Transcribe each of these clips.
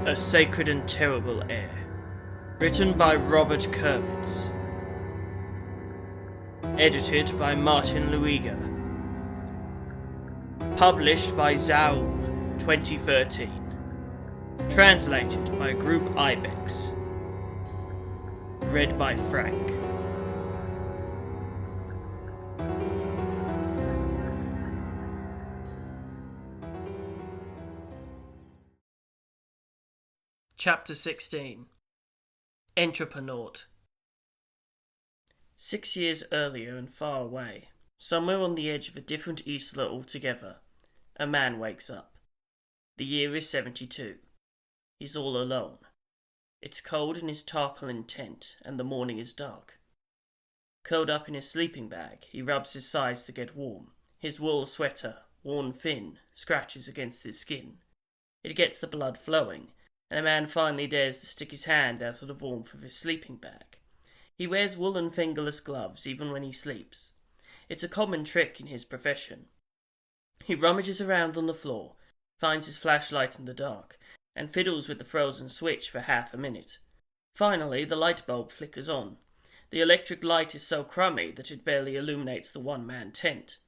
A Sacred and Terrible Air. Written by Robert Kurwitz. Edited by Martin Luiga. Published by Zaul, 2013. Translated by Group Ibex. Read by Frank. Chapter 16. Entreprenaut. 6 years earlier and far away, somewhere on the edge of a different Isla altogether, a man wakes up. The year is 72. He's all alone. It's cold in his tarpaulin tent, and the morning is dark. Curled up in his sleeping bag, he rubs his sides to get warm. His wool sweater, worn thin, scratches against his skin. It gets the blood flowing, and a man finally dares to stick his hand out of the warmth of his sleeping bag. He wears woolen fingerless gloves even when he sleeps. It's a common trick in his profession. He rummages around on the floor, finds his flashlight in the dark, and fiddles with the frozen switch for half a minute. Finally, the light bulb flickers on. The electric light is so crummy that it barely illuminates the one-man tent.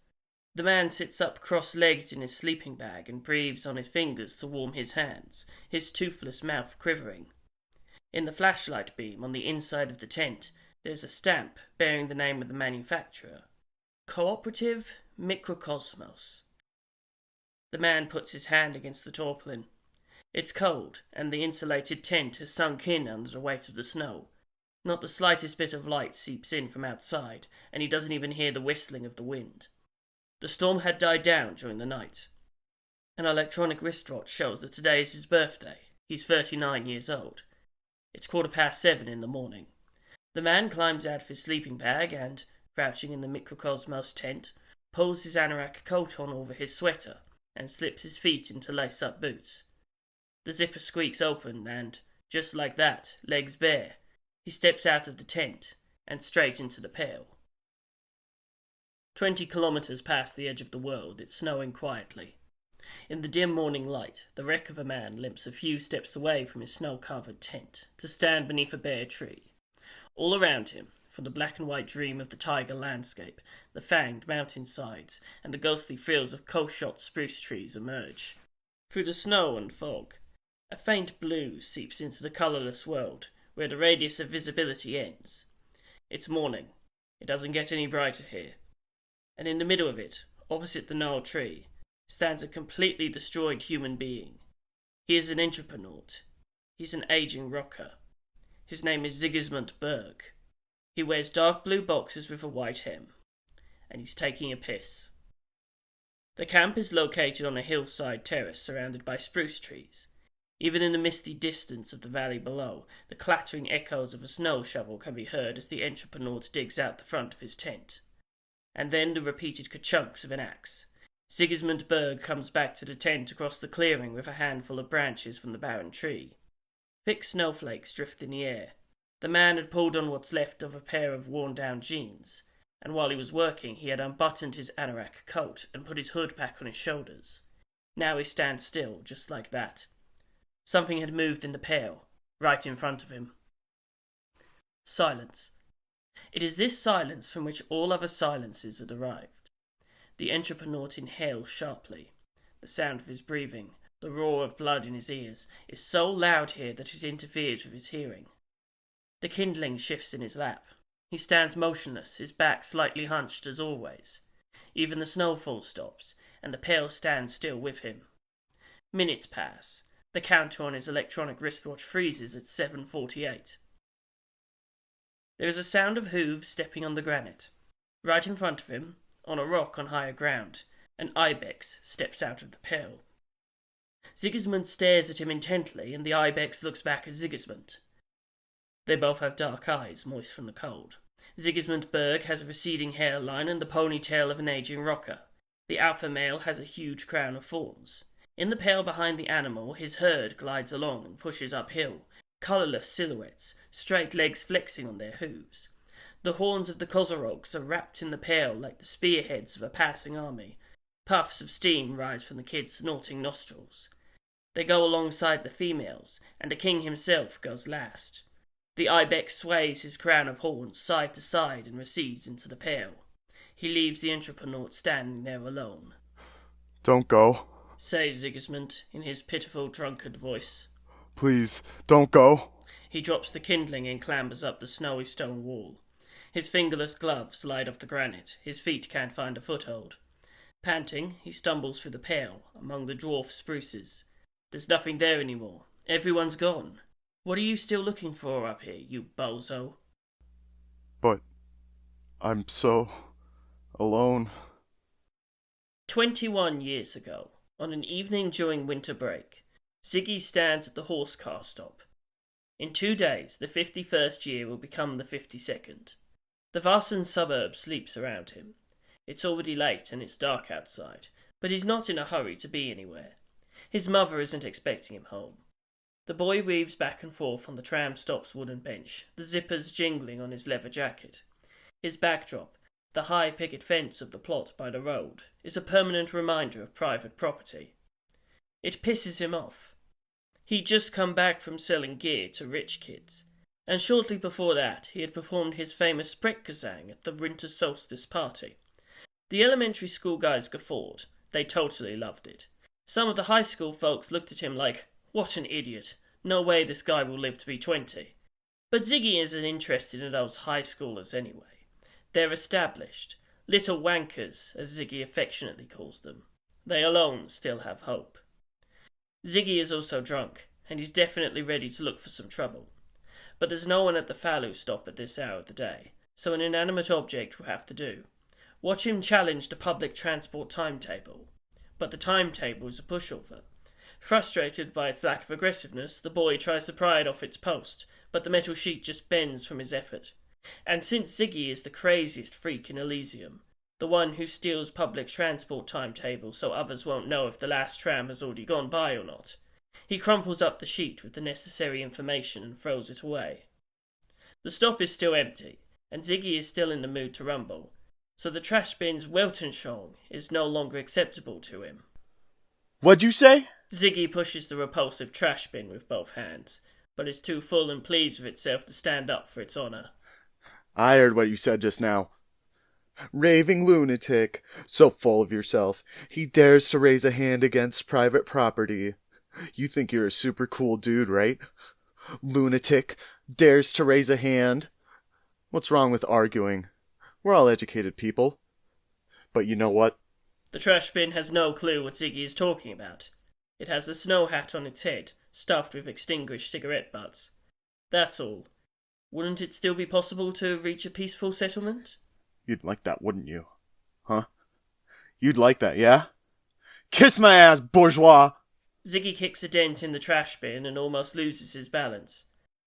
The man sits up cross-legged in his sleeping bag and breathes on his fingers to warm his hands, his toothless mouth quivering. In the flashlight beam on the inside of the tent, there's a stamp bearing the name of the manufacturer. Cooperative Microcosmos. The man puts his hand against the tarpaulin. It's cold, and the insulated tent has sunk in under the weight of the snow. Not the slightest bit of light seeps in from outside, and he doesn't even hear the whistling of the wind. The storm had died down during the night. An electronic wristwatch shows that today is his birthday. He's 39 years old. It's 7:15 in the morning. The man climbs out of his sleeping bag and, crouching in the Microcosmos tent, pulls his anorak coat on over his sweater and slips his feet into lace-up boots. The zipper squeaks open and, just like that, legs bare, he steps out of the tent and straight into the pail. 20 kilometers past the edge of the world, it's snowing quietly. In the dim morning light, the wreck of a man limps a few steps away from his snow-covered tent to stand beneath a bare tree. All around him, from the black and white dream of the taiga landscape, the fanged mountain-sides and the ghostly frills of coast-shot spruce trees emerge. Through the snow and fog, a faint blue seeps into the colourless world, where the radius of visibility ends. It's morning. It doesn't get any brighter here. And in the middle of it, opposite the gnarled tree, stands a completely destroyed human being. He is an entreprenaut. He's an aging rocker. His name is Sigismund Berg. He wears dark blue boxers with a white hem. And he's taking a piss. The camp is located on a hillside terrace surrounded by spruce trees. Even in the misty distance of the valley below, the clattering echoes of a snow shovel can be heard as the entreprenaut digs out the front of his tent. And then the repeated ka-chunks of an axe. Sigismund Berg comes back to the tent across the clearing with a handful of branches from the barren tree. Thick snowflakes drift in the air. The man had pulled on what's left of a pair of worn-down jeans, and while he was working he had unbuttoned his anorak coat and put his hood back on his shoulders. Now he stands still, just like that. Something had moved in the pail, right in front of him. Silence. It is this silence from which all other silences are derived. The entreprenaut inhales sharply. The sound of his breathing, the roar of blood in his ears, is so loud here that it interferes with his hearing. The kindling shifts in his lap. He stands motionless, his back slightly hunched as always. Even the snowfall stops, and the pail stands still with him. Minutes pass. The counter on his electronic wristwatch freezes at 7:48. There is a sound of hooves stepping on the granite. Right in front of him, on a rock on higher ground, an ibex steps out of the pail. Sigismund stares at him intently, and the ibex looks back at Sigismund. They both have dark eyes, moist from the cold. Sigismund Berg has a receding hairline and the ponytail of an aging rocker. The alpha male has a huge crown of thorns. In the pail behind the animal, his herd glides along and pushes uphill. Colourless silhouettes, straight legs flexing on their hooves. The horns of the kozorogs are wrapped in the pail like the spearheads of a passing army. Puffs of steam rise from the kid's snorting nostrils. They go alongside the females, and the king himself goes last. The ibex sways his crown of horns side to side and recedes into the pale. He leaves the entrepreneur standing there alone. Don't go, says Sigismund in his pitiful drunkard voice. Please, don't go. He drops the kindling and clambers up the snowy stone wall. His fingerless gloves slide off the granite. His feet can't find a foothold. Panting, he stumbles through the pale, among the dwarf spruces. There's nothing there anymore. Everyone's gone. What are you still looking for up here, you bozo? But I'm so alone. 21 years ago, on an evening during winter break, Zygi stands at the horse car stop. In 2 days, the 51st year will become the 52nd. The Varson suburb sleeps around him. It's already late and it's dark outside, but he's not in a hurry to be anywhere. His mother isn't expecting him home. The boy weaves back and forth on the tram stop's wooden bench, the zippers jingling on his leather jacket. His backdrop, the high picket fence of the plot by the road, is a permanent reminder of private property. It pisses him off. He'd just come back from selling gear to rich kids, and shortly before that he had performed his famous Spreckgesang at the winter solstice party. The elementary school guys guffawed. They totally loved it. Some of the high school folks looked at him like, what an idiot. No way this guy will live to be 20. But Zygi isn't interested in those high schoolers anyway. They're established. Little wankers, as Zygi affectionately calls them. They alone still have hope. Zygi is also drunk, and he's definitely ready to look for some trouble. But there's no one at the Fallow stop at this hour of the day, so an inanimate object will have to do. Watch him challenge the public transport timetable. But the timetable is a pushover. Frustrated by its lack of aggressiveness, the boy tries to pry it off its post, but the metal sheet just bends from his effort. And since Zygi is the craziest freak in Elysium, the one who steals public transport timetables so others won't know if the last tram has already gone by or not, he crumples up the sheet with the necessary information and throws it away. The stop is still empty, and Zygi is still in the mood to rumble, so the trash bin's Weltanschauung is no longer acceptable to him. What'd you say? Zygi pushes the repulsive trash bin with both hands, but is too full and pleased with itself to stand up for its honour. I heard what you said just now. Raving lunatic, so full of yourself, he dares to raise a hand against private property. You think you're a super cool dude, right? Lunatic, dares to raise a hand. What's wrong with arguing? We're all educated people. But you know what? The trash bin has no clue what Zygi is talking about. It has a snow hat on its head, stuffed with extinguished cigarette butts. That's all. Wouldn't it still be possible to reach a peaceful settlement? You'd like that, wouldn't you? Huh? You'd like that, yeah? Kiss my ass, bourgeois! Zygi kicks a dent in the trash bin and almost loses his balance.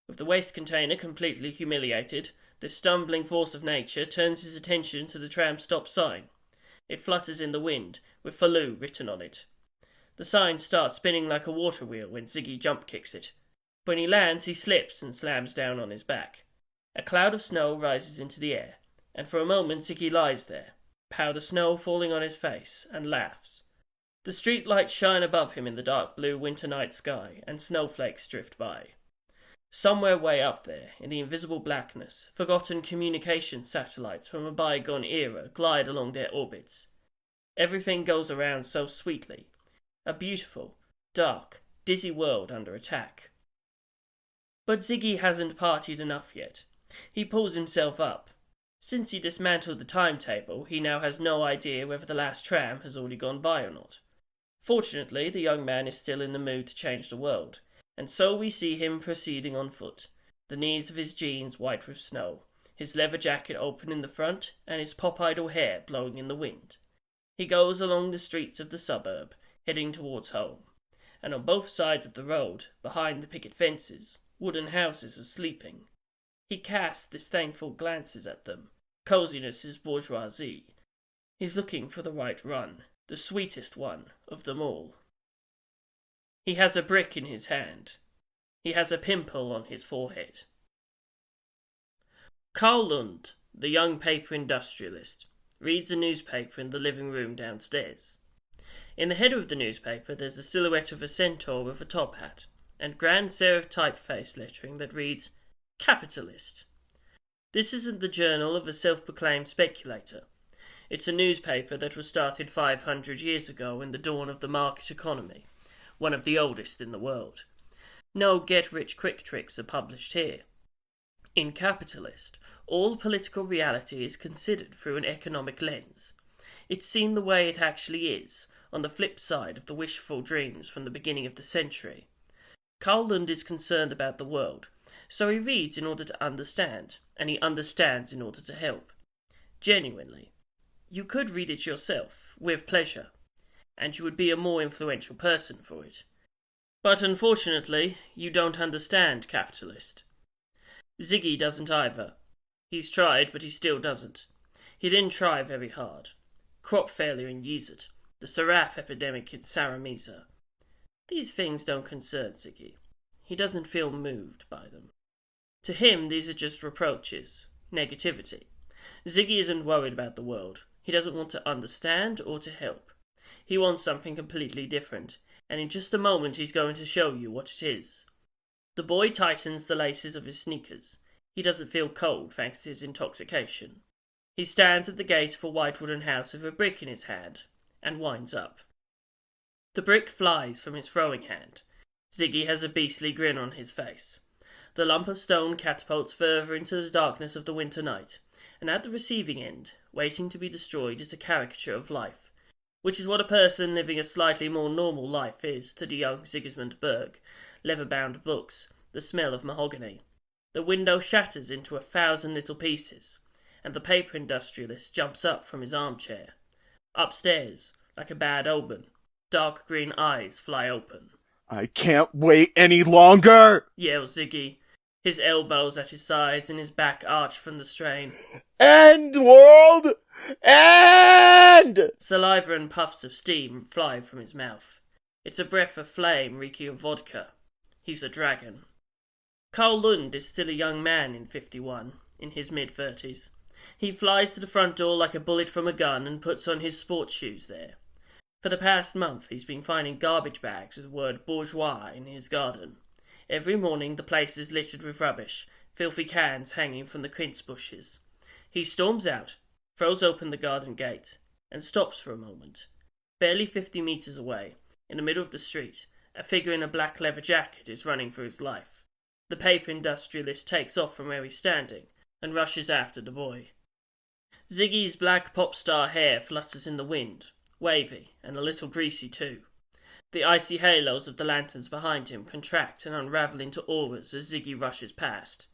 With the waste container completely humiliated, this stumbling force of nature turns his attention to the tram stop sign. It flutters in the wind, with Faloo written on it. The sign starts spinning like a water wheel when Zygi jump kicks it. When he lands, he slips and slams down on his back. A cloud of snow rises into the air, and for a moment Zygi lies there, powder snow falling on his face, and laughs. The street lights shine above him in the dark blue winter night sky, and snowflakes drift by. Somewhere way up there, in the invisible blackness, forgotten communication satellites from a bygone era glide along their orbits. Everything goes around so sweetly. A beautiful, dark, dizzy world under attack. But Zygi hasn't partied enough yet. He pulls himself up. Since he dismantled the timetable, he now has no idea whether the last tram has already gone by or not. Fortunately, the young man is still in the mood to change the world, and so we see him proceeding on foot, the knees of his jeans white with snow, his leather jacket open in the front, and his pop-idol hair blowing in the wind. He goes along the streets of the suburb, heading towards home, and on both sides of the road, behind the picket fences, wooden houses are sleeping. He casts disdainful glances at them. Coziness is bourgeoisie. He's looking for the right run, the sweetest one of them all. He has a brick in his hand. He has a pimple on his forehead. Carl Lund, the young paper industrialist, reads a newspaper in the living room downstairs. In the header of the newspaper there's a silhouette of a centaur with a top hat, and grand serif typeface lettering that reads, Capitalist. This isn't the journal of a self-proclaimed speculator. It's a newspaper that was started 500 years ago in the dawn of the market economy, one of the oldest in the world. No get-rich-quick tricks are published here. In Capitalist, all political reality is considered through an economic lens. It's seen the way it actually is, on the flip side of the wishful dreams from the beginning of the century. Lund is concerned about the world, so he reads in order to understand, and he understands in order to help. Genuinely. You could read it yourself, with pleasure, and you would be a more influential person for it. But unfortunately, you don't understand Capitalist. Zygi doesn't either. He's tried, but he still doesn't. He didn't try very hard. Crop failure in Yezid, the Saraf epidemic in Saramisa. These things don't concern Zygi. He doesn't feel moved by them. To him, these are just reproaches, negativity. Zygi isn't worried about the world. He doesn't want to understand or to help. He wants something completely different, and in just a moment he's going to show you what it is. The boy tightens the laces of his sneakers. He doesn't feel cold thanks to his intoxication. He stands at the gate of a white wooden house with a brick in his hand, and winds up. The brick flies from his throwing hand. Zygi has a beastly grin on his face. The lump of stone catapults further into the darkness of the winter night, and at the receiving end, waiting to be destroyed, is a caricature of life, which is what a person living a slightly more normal life is to the young Sigismund Berg. Leather-bound books, the smell of mahogany. The window shatters into 1,000 little pieces, and the paper industrialist jumps up from his armchair. Upstairs, like a bad omen, dark green eyes fly open. I can't wait any longer! Yells Zygi, his elbows at his sides and his back arched from the strain. End, world! End! Saliva and puffs of steam fly from his mouth. It's a breath of flame reeking of vodka. He's a dragon. Lund is still a young man in 51, in his mid-30s. He flies to the front door like a bullet from a gun and puts on his sports shoes there. For the past month he's been finding garbage bags with the word bourgeois in his garden. Every morning the place is littered with rubbish, filthy cans hanging from the quince bushes. He storms out, throws open the garden gate, and stops for a moment. Barely 50 metres away, in the middle of the street, a figure in a black leather jacket is running for his life. The paper industrialist takes off from where he's standing and rushes after the boy. Zygi's black pop star hair flutters in the wind, wavy and a little greasy too. The icy halos of the lanterns behind him contract and unravel into auras as Zygi rushes past.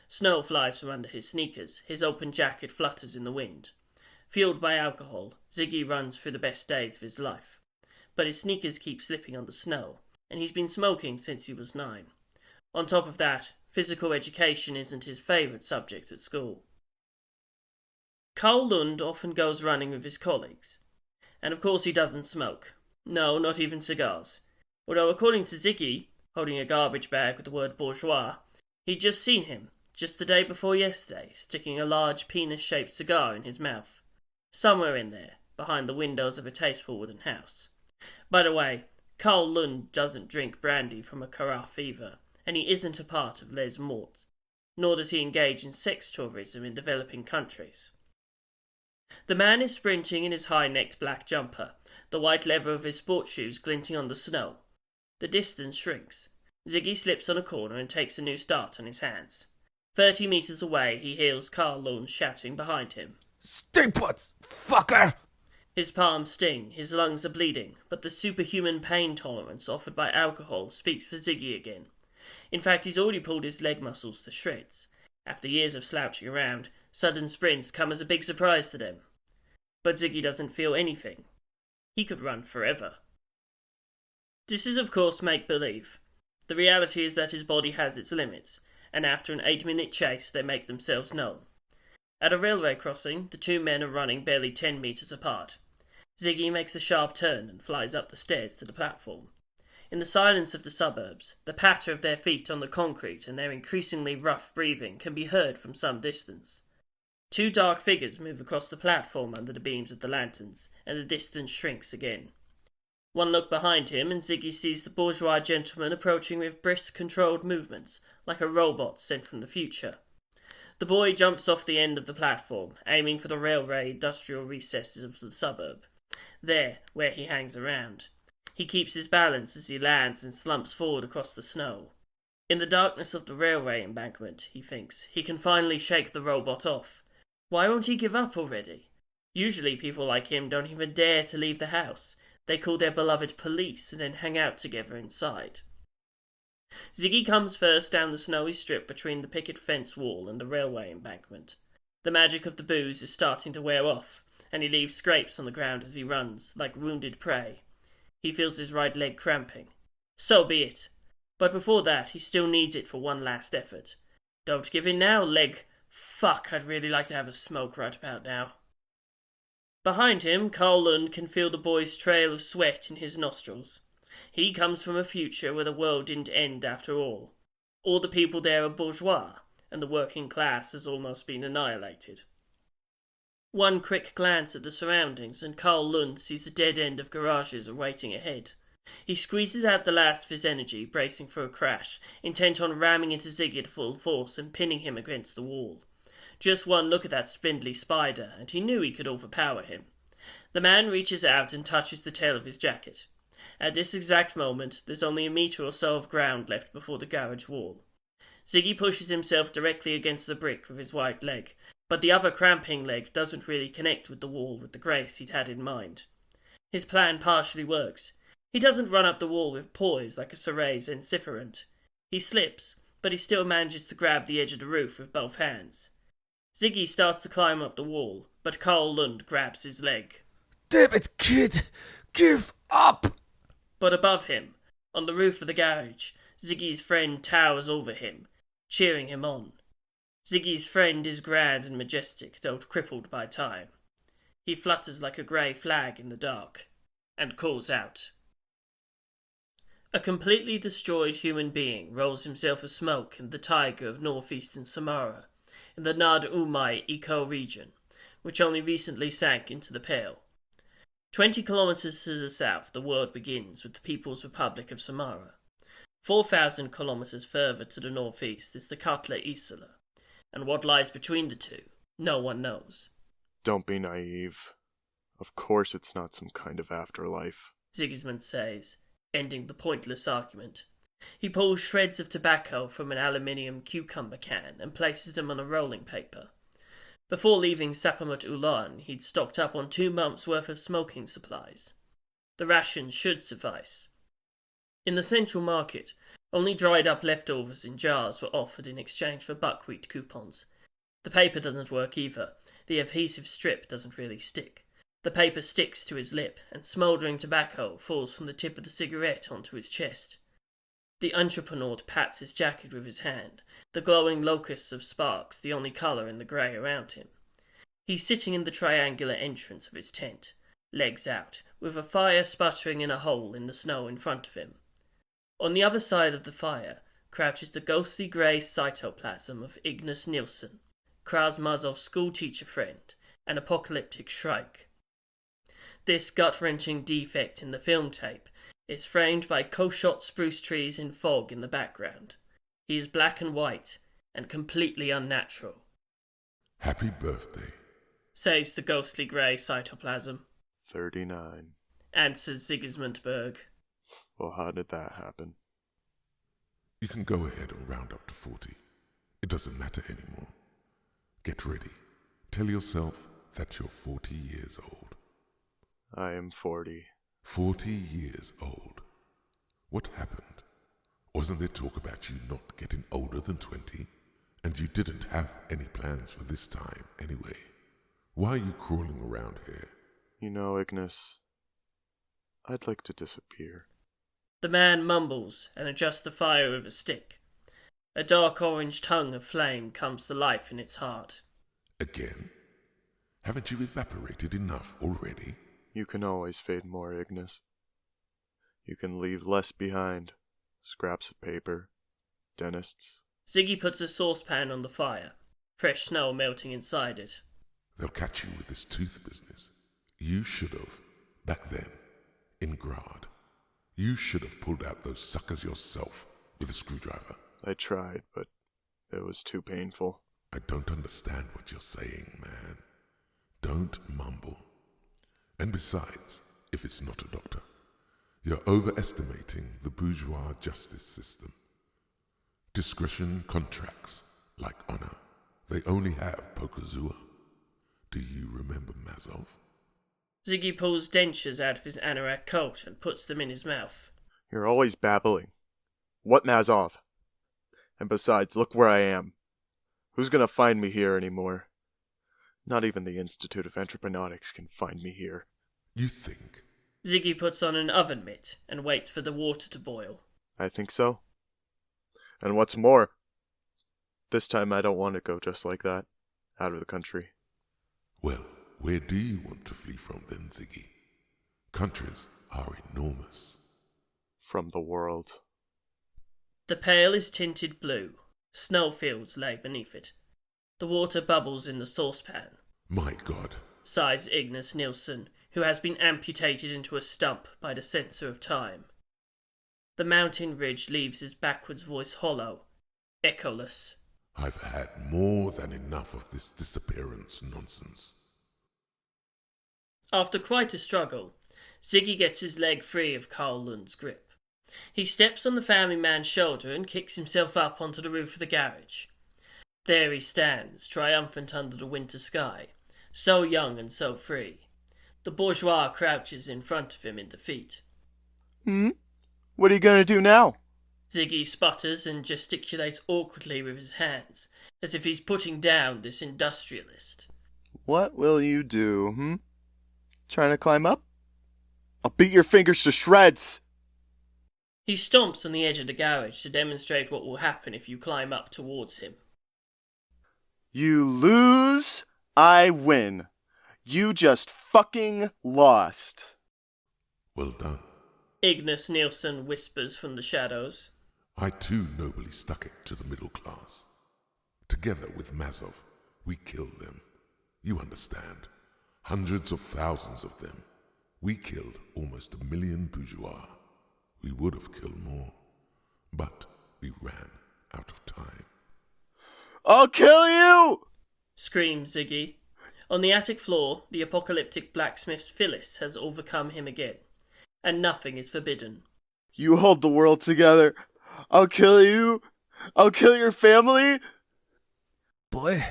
Snow flies from under his sneakers, his open jacket flutters in the wind. Fueled by alcohol, Zygi runs through the best days of his life. But his sneakers keep slipping on the snow, and he's been smoking since he was 9. On top of that, physical education isn't his favourite subject at school. Lund often goes running with his colleagues. And of course he doesn't smoke. No, not even cigars. Although according to Zygi, holding a garbage bag with the word bourgeois, he'd just seen him, just the day before yesterday, sticking a large penis-shaped cigar in his mouth. Somewhere in there, behind the windows of a tasteful wooden house. By the way, Lund doesn't drink brandy from a carafe either, and he isn't a part of Les Morts, nor does he engage in sex tourism in developing countries. The man is sprinting in his high-necked black jumper, the white leather of his sports shoes glinting on the snow. The distance shrinks. Zygi slips on a corner and takes a new start on his hands. 30 metres away he hears Lund shouting behind him. Stay put, fucker! His palms sting, his lungs are bleeding, but the superhuman pain tolerance offered by alcohol speaks for Zygi again. In fact, he's already pulled his leg muscles to shreds. After years of slouching around, sudden sprints come as a big surprise to them. But Zygi doesn't feel anything. He could run forever. This is of course make-believe. The reality is that his body has its limits, and after an 8-minute chase they make themselves known. At a railway crossing, the two men are running barely 10 metres apart. Zygi makes a sharp turn and flies up the stairs to the platform. In the silence of the suburbs, the patter of their feet on the concrete and their increasingly rough breathing can be heard from some distance. 2 dark figures move across the platform under the beams of the lanterns, and the distance shrinks again. One look behind him and Zygi sees the bourgeois gentleman approaching with brisk, controlled movements, like a robot sent from the future. The boy jumps off the end of the platform, aiming for the railway industrial recesses of the suburb. There, where he hangs around. He keeps his balance as he lands and slumps forward across the snow. In the darkness of the railway embankment, he thinks, he can finally shake the robot off. Why won't he give up already? Usually people like him don't even dare to leave the house. They call their beloved police and then hang out together inside. Zygi comes first down the snowy strip between the picket fence wall and the railway embankment. The magic of the booze is starting to wear off, and he leaves scrapes on the ground as he runs, like wounded prey. He feels his right leg cramping. So be it. But before that, he still needs it for one last effort. Don't give in now, leg. Fuck, I'd really like to have a smoke right about now. Behind him, Lund can feel the boy's trail of sweat in his nostrils. He comes from a future where the world didn't end after all. All the people there are bourgeois, and the working class has almost been annihilated. One quick glance at the surroundings, and Lund sees a dead end of garages awaiting ahead. He squeezes out the last of his energy, bracing for a crash, intent on ramming into Zygi at full force and pinning him against the wall. Just one look at that spindly spider, and he knew he could overpower him. The man reaches out and touches the tail of his jacket. At this exact moment, there's only a metre or so of ground left before the garage wall. Zygi pushes himself directly against the brick with his right leg, but the other cramping leg doesn't really connect with the wall with the grace he'd had in mind. His plan partially works. He doesn't run up the wall with poise like a Tereesz enciferant. He slips, but he still manages to grab the edge of the roof with both hands. Zygi starts to climb up the wall, but Lund grabs his leg. Damn it, kid! Give up! But above him, on the roof of the garage, Zygi's friend towers over him, cheering him on. Zygi's friend is grand and majestic, though crippled by time. He flutters like a grey flag in the dark, and calls out. A completely destroyed human being rolls himself a smoke in the taiga of northeastern Samara, in the Nad Umai eco-region, which only recently sank into the Pale. 20 kilometers to the south, the world begins with the People's Republic of Samara. 4,000 kilometers further to the northeast is the Katla Isla, and what lies between the two, no one knows. Don't be naive. Of course it's not some kind of afterlife, Sigismund says, ending the pointless argument. He pulls shreds of tobacco from an aluminium cucumber can and places them on a rolling paper. Before leaving Sapamut Ulan, he'd stocked up on 2 months' worth of smoking supplies. The rations should suffice. In the central market, only dried-up leftovers in jars were offered in exchange for buckwheat coupons. The paper doesn't work either. The adhesive strip doesn't really stick. The paper sticks to his lip, and smouldering tobacco falls from the tip of the cigarette onto his chest. The entrepreneur pats his jacket with his hand, the glowing locusts of sparks the only colour in the grey around him. He's sitting in the triangular entrance of his tent, legs out, with a fire sputtering in a hole in the snow in front of him. On the other side of the fire crouches the ghostly grey cytoplasm of Ignas Nilsson, Krasmazov's schoolteacher friend, an apocalyptic Shrike. This gut-wrenching defect in the film tape is framed by co-shot spruce trees in fog in the background. He is black and white, and completely unnatural. Happy birthday, says the ghostly grey cytoplasm. 39. Answers Sigismund Berg. Well, how did that happen? you can go ahead and round up to 40. It doesn't matter anymore. Get ready. Tell yourself that you're 40 years old. I am 40. 40 years old. What happened? Wasn't there talk about you not getting older than 20? And you didn't have any plans for this time anyway. Why are you crawling around here? You know, Ignas, I'd like to disappear. The man mumbles and adjusts the fire with a stick. A dark orange tongue of flame comes to life in its heart. Again? Haven't you evaporated enough already? You can always fade more, Ignas. You can leave less behind. Scraps of paper. Dentists. Zygi puts a saucepan on the fire, fresh snow melting inside it. They'll catch you with this tooth business. You should have, back then, in Graad. You should have pulled out those suckers yourself with a screwdriver. I tried, but it was too painful. I don't understand what you're saying, man. Don't mumble. And besides, if it's not a doctor, you're overestimating the bourgeois justice system. Discretion contracts, like honor. They only have Pokazua. Do you remember Mazov? Zygi pulls dentures out of his anorak coat and puts them in his mouth. You're always babbling. What Mazov? And besides, look where I am. Who's gonna find me here anymore? Not even the Institute of Entreprenautics can find me here. You think? Zygi puts on an oven mitt and waits for the water to boil. I think so. And what's more, this time I don't want to go just like that, out of the country. Well, where do you want to flee from then, Zygi? Countries are enormous. From the world. The pail is tinted blue. Snowfields lay beneath it. The water bubbles in the saucepan. My God. Sighs Ignis Nilsson, who has been amputated into a stump by the censor of time. The mountain ridge leaves his backwards voice hollow, echoless. I've had more than enough of this disappearance nonsense. After quite a struggle, Zygi gets his leg free of Carl Lund's grip. He steps on the family man's shoulder and kicks himself up onto the roof of the garage. There he stands, triumphant under the winter sky, so young and so free. The bourgeois crouches in front of him in defeat. What are you gonna do now? Zygi sputters and gesticulates awkwardly with his hands, as if he's putting down this industrialist. What will you do, Trying to climb up? I'll beat your fingers to shreds! He stomps on the edge of the garage to demonstrate what will happen if you climb up towards him. You lose, I win. You just fucking lost. Well done. Ignis Nilsson whispers from the shadows. I too nobly stuck it to the middle class. Together with Mazov, we killed them. You understand. Hundreds of thousands of them. We killed almost 1 million bourgeois. We would have killed more, but we ran out of time. I'll kill you! Screams Zygi. On the attic floor, the apocalyptic blacksmith's Phyllis has overcome him again, and nothing is forbidden. You hold the world together. I'll kill you. I'll kill your family. Boy,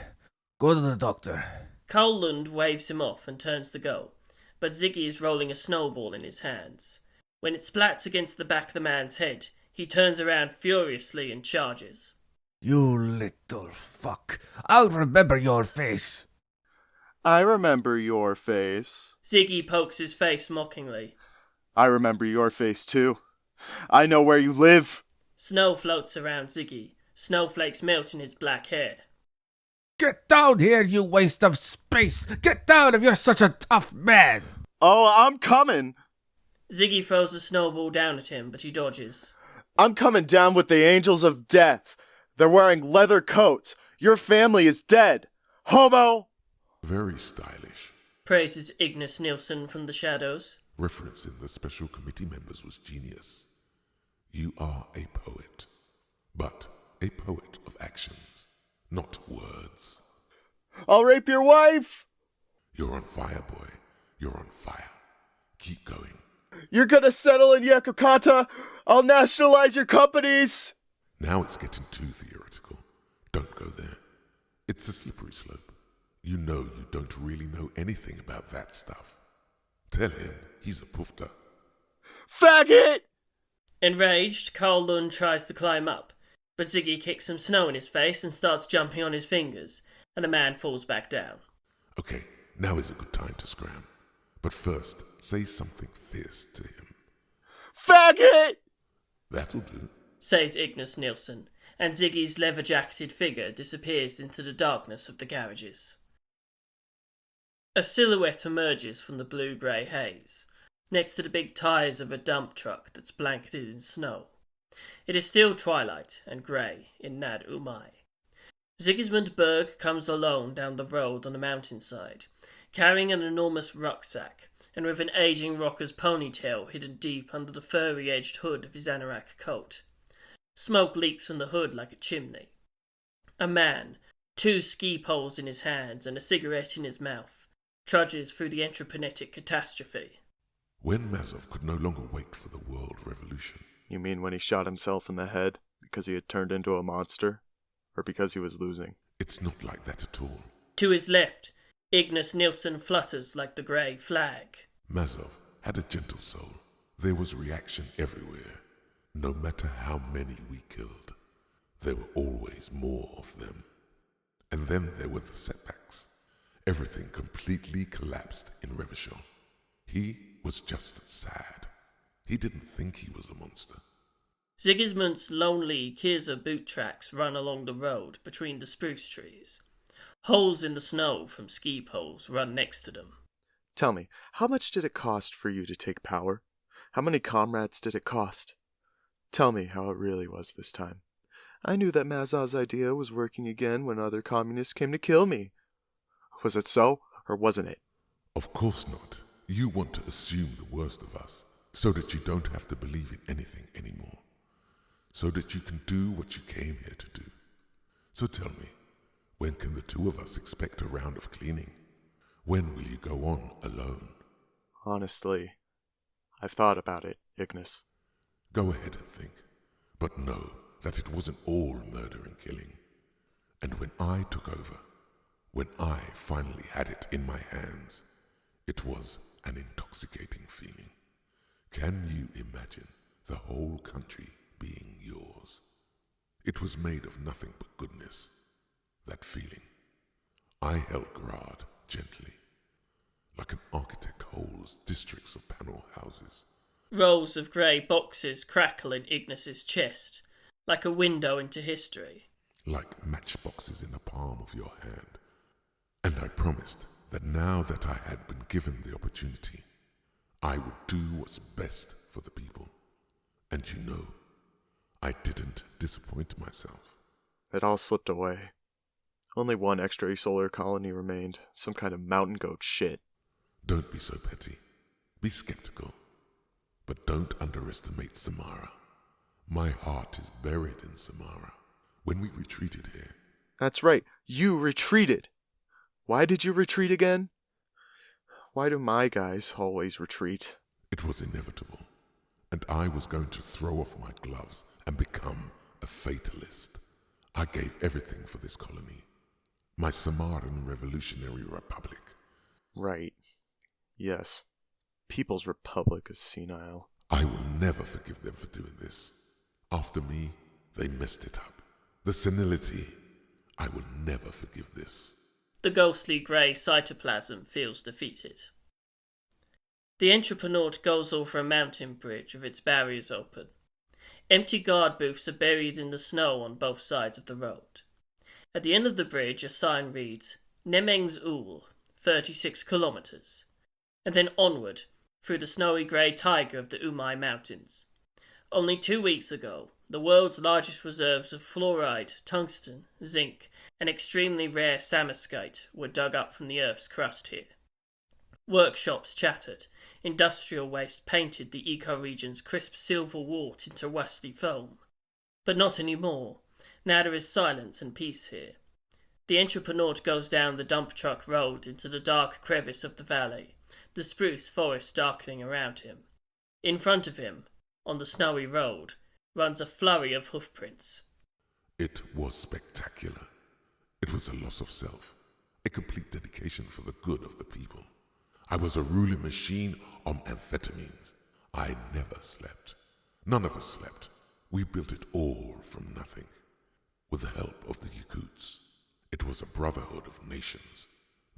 go to the doctor. Carl Lund waves him off and turns to go, but Zygi is rolling a snowball in his hands. When it splats against the back of the man's head, he turns around furiously and charges. You little fuck. I'll remember your face. I remember your face. Zygi pokes his face mockingly. I remember your face too. I know where you live. Snow floats around Zygi. Snowflakes melt in his black hair. Get down here, you waste of space. Get down if you're such a tough man. Oh, I'm coming. Zygi throws a snowball down at him, but he dodges. I'm coming down with the angels of death. They're wearing leather coats. Your family is dead. Homo! Very stylish. Praises Ignis Nilsson from the shadows. Referencing the special committee members was genius. You are a poet, but a poet of actions, not words. I'll rape your wife! You're on fire, boy. You're on fire. Keep going. You're gonna settle in Yakukata. I'll nationalize your companies. Now it's getting too theoretical. Don't go there. It's a slippery slope. You know you don't really know anything about that stuff. Tell him he's a pufta. Faggot! Enraged, Carl Lund tries to climb up, but Zygi kicks some snow in his face and starts jumping on his fingers, and the man falls back down. Okay, now is a good time to scram. But first, say something fierce to him. Faggot! That'll do. Says Ignis Nilsson, and Ziggy's leather-jacketed figure disappears into the darkness of the garages. A silhouette emerges from the blue-grey haze, next to the big tyres of a dump truck that's blanketed in snow. It is still twilight and grey in Nad Umai. Sigismund Berg comes alone down the road on the mountainside, carrying an enormous rucksack and with an aging rocker's ponytail hidden deep under the furry-edged hood of his anorak coat. Smoke leaks from the hood like a chimney. A man, 2 ski poles in his hands and a cigarette in his mouth, trudges through the entreprenetic catastrophe. When Mazov could no longer wait for the world revolution. You mean when he shot himself in the head because he had turned into a monster? Or because he was losing? It's not like that at all. To his left, Ignis Nilsson flutters like the grey flag. Mazov had a gentle soul. There was reaction everywhere. No matter how many we killed, there were always more of them. And then there were the setbacks. Everything completely collapsed in Revachol. He was just sad. He didn't think he was a monster. Sigismund's lonely Kirza boot tracks run along the road between the spruce trees. Holes in the snow from ski poles run next to them. Tell me, how much did it cost for you to take power? How many comrades did it cost? Tell me how it really was this time. I knew that Mazov's idea was working again when other communists came to kill me. Was it so, or wasn't it? Of course not. You want to assume the worst of us, so that you don't have to believe in anything anymore. So that you can do what you came here to do. So tell me, when can the 2 of us expect a round of cleaning? When will you go on alone? Honestly, I've thought about it, Ignis. Go ahead and think, but know that it wasn't all murder and killing. And when I took over, when I finally had it in my hands, it was an intoxicating feeling. Can you imagine the whole country being yours? It was made of nothing but goodness, that feeling. I held Graad gently, like an architect holds districts of panel houses. Rows of grey boxes crackle in Ignis's chest, like a window into history. Like matchboxes in the palm of your hand. And I promised that now that I had been given the opportunity, I would do what's best for the people. And you know, I didn't disappoint myself. It all slipped away. Only one extrasolar colony remained, some kind of mountain goat shit. Don't be so petty. Be skeptical. But don't underestimate Samara. My heart is buried in Samara. When we retreated here... That's right, you retreated! Why did you retreat again? Why do my guys always retreat? It was inevitable, and I was going to throw off my gloves and become a fatalist. I gave everything for this colony. My Samaran Revolutionary Republic. Right. Yes. People's Republic is senile. I will never forgive them for doing this. After me, they messed it up. The senility. I will never forgive this. The ghostly grey cytoplasm feels defeated. The entrepreneur goes over a mountain bridge with its barriers open. Empty guard booths are buried in the snow on both sides of the road. At the end of the bridge, a sign reads, Nemengs Ul, 36 kilometers, and then onward through the snowy grey taiga of the Umai Mountains. Only 2 weeks ago, the world's largest reserves of fluoride, tungsten, zinc, and extremely rare samoskite were dug up from the Earth's crust here. Workshops chattered, industrial waste painted the eco-region's crisp silver wart into rusty foam. But not anymore. Now there is silence and peace here. The entrepreneur goes down the dump truck road into the dark crevice of the valley, the spruce forest darkening around him. In front of him, on the snowy road, runs a flurry of hoofprints. It was spectacular. It was a loss of self, a complete dedication for the good of the people. I was a ruling machine on amphetamines. I never slept. None of us slept. We built it all from nothing. With the help of the Yakuts. It was a brotherhood of nations.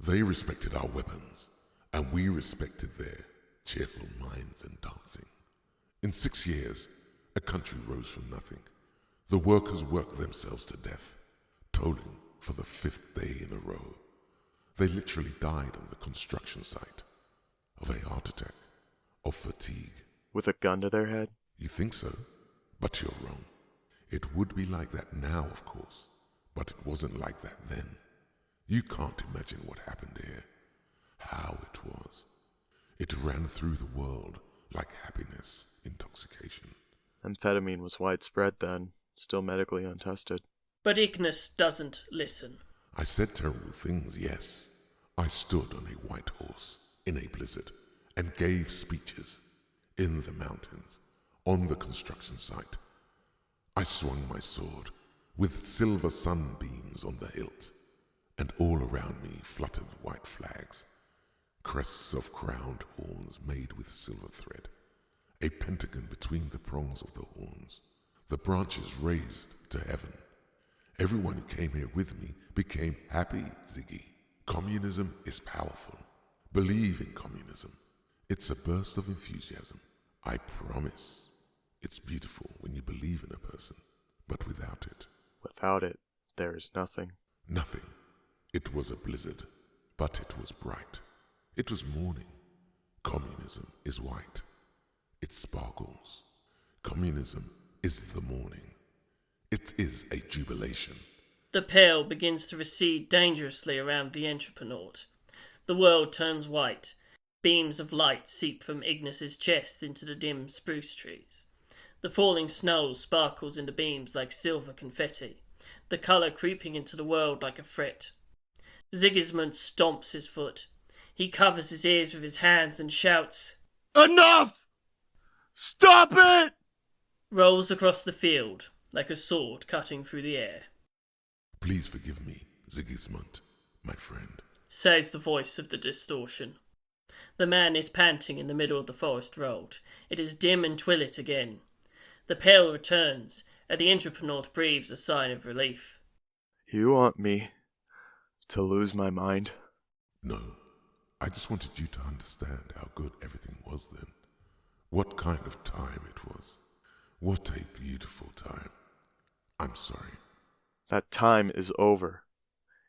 They respected our weapons, and we respected their cheerful minds and dancing. In 6 years, a country rose from nothing. The workers worked themselves to death, tolling for the 5th day in a row. They literally died on the construction site. Of a heart attack. Of fatigue. With a gun to their head? You think so? But you're wrong. It would be like that now, of course. But it wasn't like that then. You can't imagine what happened here. How it was. It ran through the world like happiness, intoxication. Amphetamine was widespread then, still medically untested. But Ignis doesn't listen. I said terrible things, yes. I stood on a white horse in a blizzard and gave speeches in the mountains, on the construction site. I swung my sword with silver sunbeams on the hilt, and all around me fluttered white flags, crests of crowned horns made with silver thread, a pentagon between the prongs of the horns, the branches raised to heaven. Everyone who came here with me became happy, Zygi. Communism is powerful. Believe in communism. It's a burst of enthusiasm. I promise. It's beautiful when you believe in a person, but without it. Without it, there is nothing. Nothing. It was a blizzard, but it was bright. It was morning. Communism is white. It sparkles. Communism is the morning. It is a jubilation. The pale begins to recede dangerously around the entrepreneur. The world turns white. Beams of light seep from Ignis's chest into the dim spruce trees. The falling snow sparkles in the beams like silver confetti, the colour creeping into the world like a fret. Sigismund stomps his foot. He covers his ears with his hands and shouts, Enough! Stop it! Rolls across the field like a sword cutting through the air. Please forgive me, Sigismund, my friend, says the voice of the distortion. The man is panting in the middle of the forest road. It is dim and twilight again. The pale returns, and the entrepreneur breathes a sign of relief. You want me to lose my mind? No, I just wanted you to understand how good everything was then. What kind of time it was. What a beautiful time. I'm sorry. That time is over.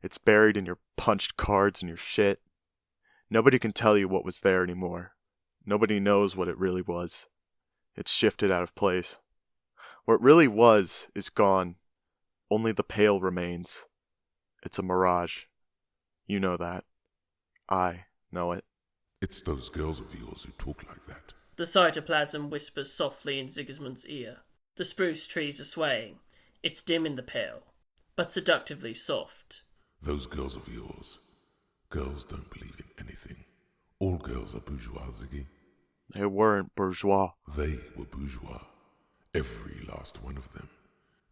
It's buried in your punched cards and your shit. Nobody can tell you what was there anymore. Nobody knows what it really was. It's shifted out of place. What really was is gone. Only the pale remains. It's a mirage. You know that. I know it. It's those girls of yours who talk like that. The cytoplasm whispers softly in Sigismund's ear. The spruce trees are swaying. It's dim in the pale, but seductively soft. Those girls of yours. Girls don't believe in anything. All girls are bourgeois, Zygi. They weren't bourgeois. They were bourgeois. Every last one of them.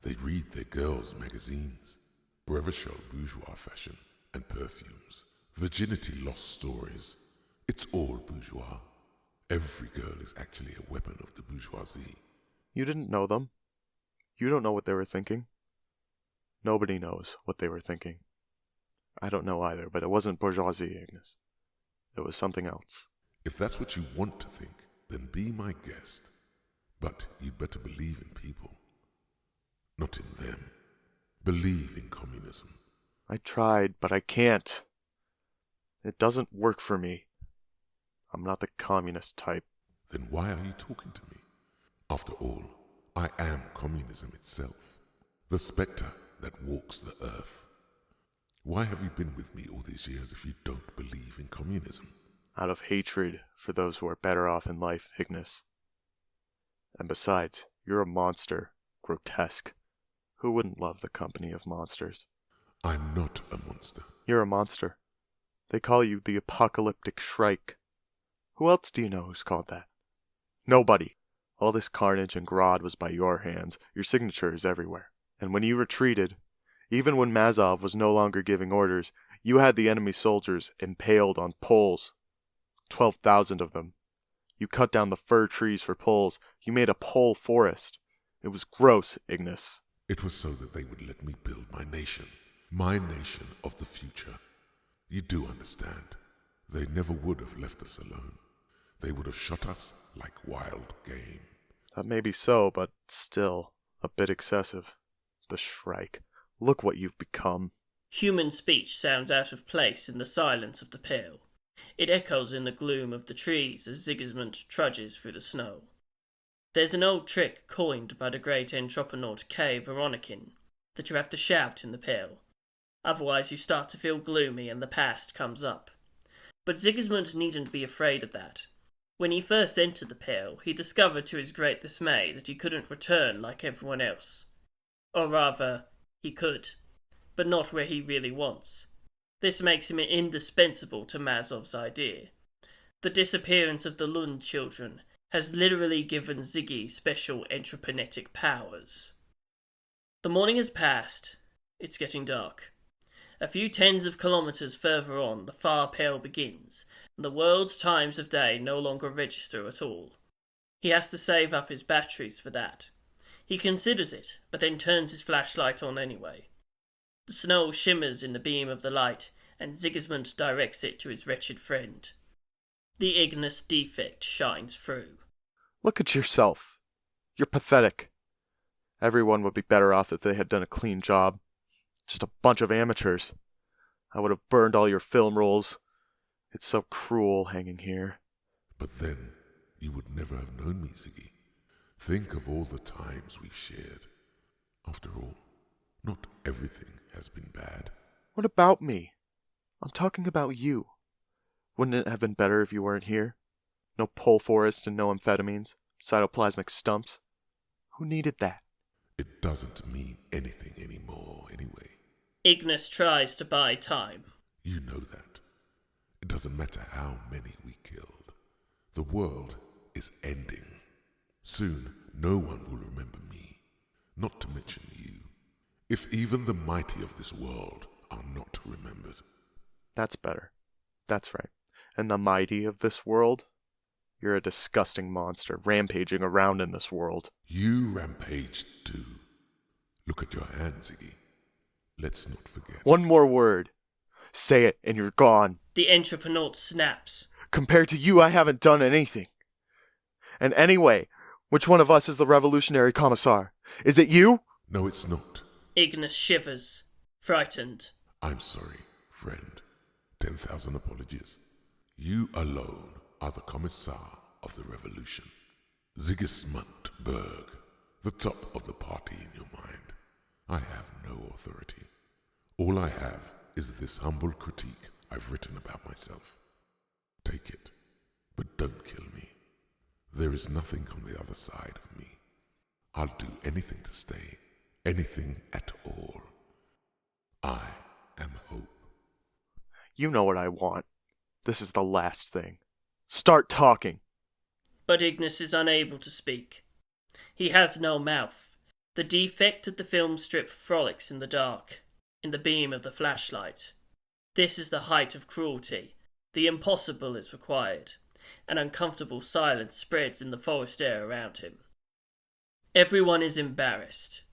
They read their girls' magazines. Wherever show bourgeois fashion and perfumes. Virginity lost stories. It's all bourgeois. Every girl is actually a weapon of the bourgeoisie. You didn't know them. You don't know what they were thinking. Nobody knows what they were thinking. I don't know either, but it wasn't bourgeoisie, Ignis. It was something else. If that's what you want to think, then be my guest. But you'd better believe in people. Not in them. Believe in communism. I tried, but I can't. It doesn't work for me. I'm not the communist type. Then why are you talking to me? After all, I am communism itself. The spectre that walks the earth. Why have you been with me all these years if you don't believe in communism? Out of hatred for those who are better off in life, Ignis. And besides, you're a monster. Grotesque. Who wouldn't love the company of monsters? I'm not a monster. You're a monster. They call you the apocalyptic Shrike. Who else do you know who's called that? Nobody. All this carnage and Graad was by your hands. Your signature is everywhere. And when you retreated, even when Mazov was no longer giving orders, you had the enemy soldiers impaled on poles. 12,000 of them. You cut down the fir trees for poles. You made a pole forest. It was gross, Ignis. It was so that they would let me build my nation of the future. You do understand. They never would have left us alone. They would have shot us like wild game. That may be so, but still, a bit excessive. The Shrike. Look what you've become. Human speech sounds out of place in the silence of the pale. It echoes in the gloom of the trees as Sigismund trudges through the snow. There's an old trick coined by the great entrepreneur K. Veronikin that you have to shout in the pale. Otherwise you start to feel gloomy and the past comes up. But Sigismund needn't be afraid of that. When he first entered the Pale, he discovered to his great dismay that he couldn't return like everyone else. Or rather, he could, but not where he really wants. This makes him indispensable to Mazov's idea. The disappearance of the Lund children has literally given Zygi special entropinetic powers. The morning has passed. It's getting dark. A few tens of kilometres further on, the far Pale begins, and the world's times of day no longer register at all. He has to save up his batteries for that. He considers it, but then turns his flashlight on anyway. The snow shimmers in the beam of the light, and Sigismund directs it to his wretched friend. The Ignis defect shines through. Look at yourself. You're pathetic. Everyone would be better off if they had done a clean job. Just a bunch of amateurs. I would have burned all your film rolls. It's so cruel hanging here. But then, you would never have known me, Zygi. Think of all the times we've shared. After all, not everything has been bad. What about me? I'm talking about you. Wouldn't it have been better if you weren't here? No pole forest and no amphetamines, cytoplasmic stumps. Who needed that? It doesn't mean anything anymore, anyway. Ignis tries to buy time. You know that. It doesn't matter how many we killed. The world is ending. Soon, no one will remember me, not to mention you. If even the mighty of this world are not remembered. That's better. That's right. And the mighty of this world? You're a disgusting monster, rampaging around in this world. You rampaged too. Look at your hand, Zygi. Let's not forget. One more word. Say it and you're gone. The entrepreneur snaps. Compared to you, I haven't done anything. And anyway, which one of us is the revolutionary commissar? Is it you? No, it's not. Ignis shivers, frightened. I'm sorry, friend. 10,000 apologies. You alone are the commissar of the revolution. Sigismund Berg, the top of the party in your mind. I have no authority. All I have is this humble critique I've written about myself. Take it, but don't kill me. There is nothing on the other side of me. I'll do anything to stay, anything at all. I am hope. You know what I want. This is the last thing. Start talking. But Ignis is unable to speak. He has no mouth. The defect of the film strip frolics in the dark, in the beam of the flashlight. This is the height of cruelty. The impossible is required. An uncomfortable silence spreads in the forest air around him. Everyone is embarrassed.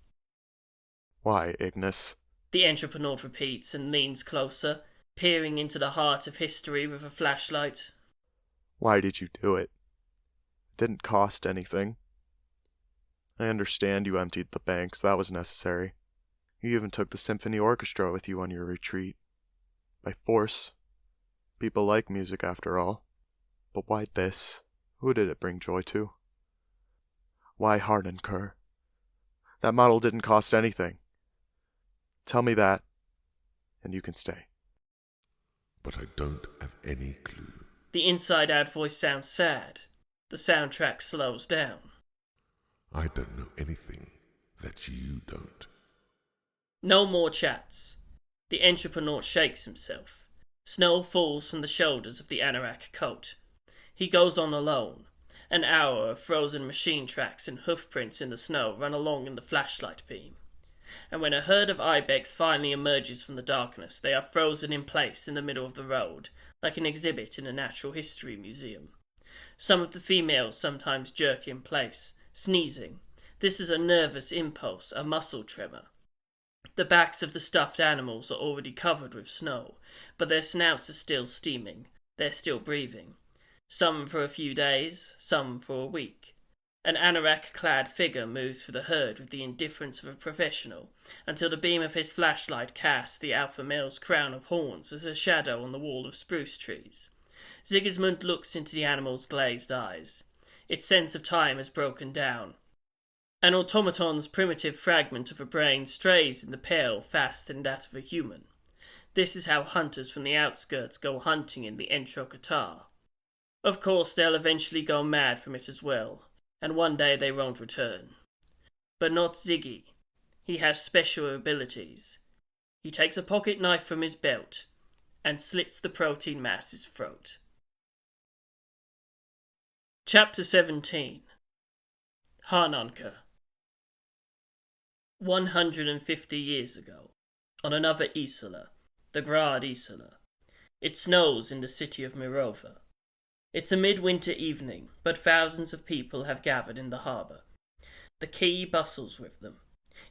Why, Ignis? The entrepreneur repeats and leans closer, peering into the heart of history with a flashlight. Why did you do it? It didn't cost anything. I understand you emptied the banks, that was necessary. You even took the symphony orchestra with you on your retreat. By force. People like music after all. But why this? Who did it bring joy to? Why Hardenker? That model didn't cost anything. Tell me that, and you can stay. But I don't have any clue. The inside-out voice sounds sad. The soundtrack slows down. I don't know anything that you don't. No more chats. The entrepreneur shakes himself. Snow falls from the shoulders of the anorak coat. He goes on alone. An hour of frozen machine tracks and hoofprints in the snow run along in the flashlight beam. And when a herd of ibex finally emerges from the darkness, they are frozen in place in the middle of the road, like an exhibit in a natural history museum. Some of the females sometimes jerk in place, sneezing. This is a nervous impulse, a muscle tremor. The backs of the stuffed animals are already covered with snow, but their snouts are still steaming. They're still breathing. Some for a few days, some for a week. An anorak-clad figure moves through the herd with the indifference of a professional, until the beam of his flashlight casts the alpha male's crown of horns as a shadow on the wall of spruce trees. Sigismund looks into the animal's glazed eyes. Its sense of time has broken down. An automaton's primitive fragment of a brain strays in the pale fast than that of a human. This is how hunters from the outskirts go hunting in the Entro Qatar. Of course, they'll eventually go mad from it as well, and one day they won't return. But not Zygi. He has special abilities. He takes a pocket knife from his belt and slits the protein mass's throat. Chapter 17. Harnonka. 150 years ago, on another Isla, the Graad Isla, it snows in the city of Mirova. It's a midwinter evening, but thousands of people have gathered in the harbour. The quay bustles with them.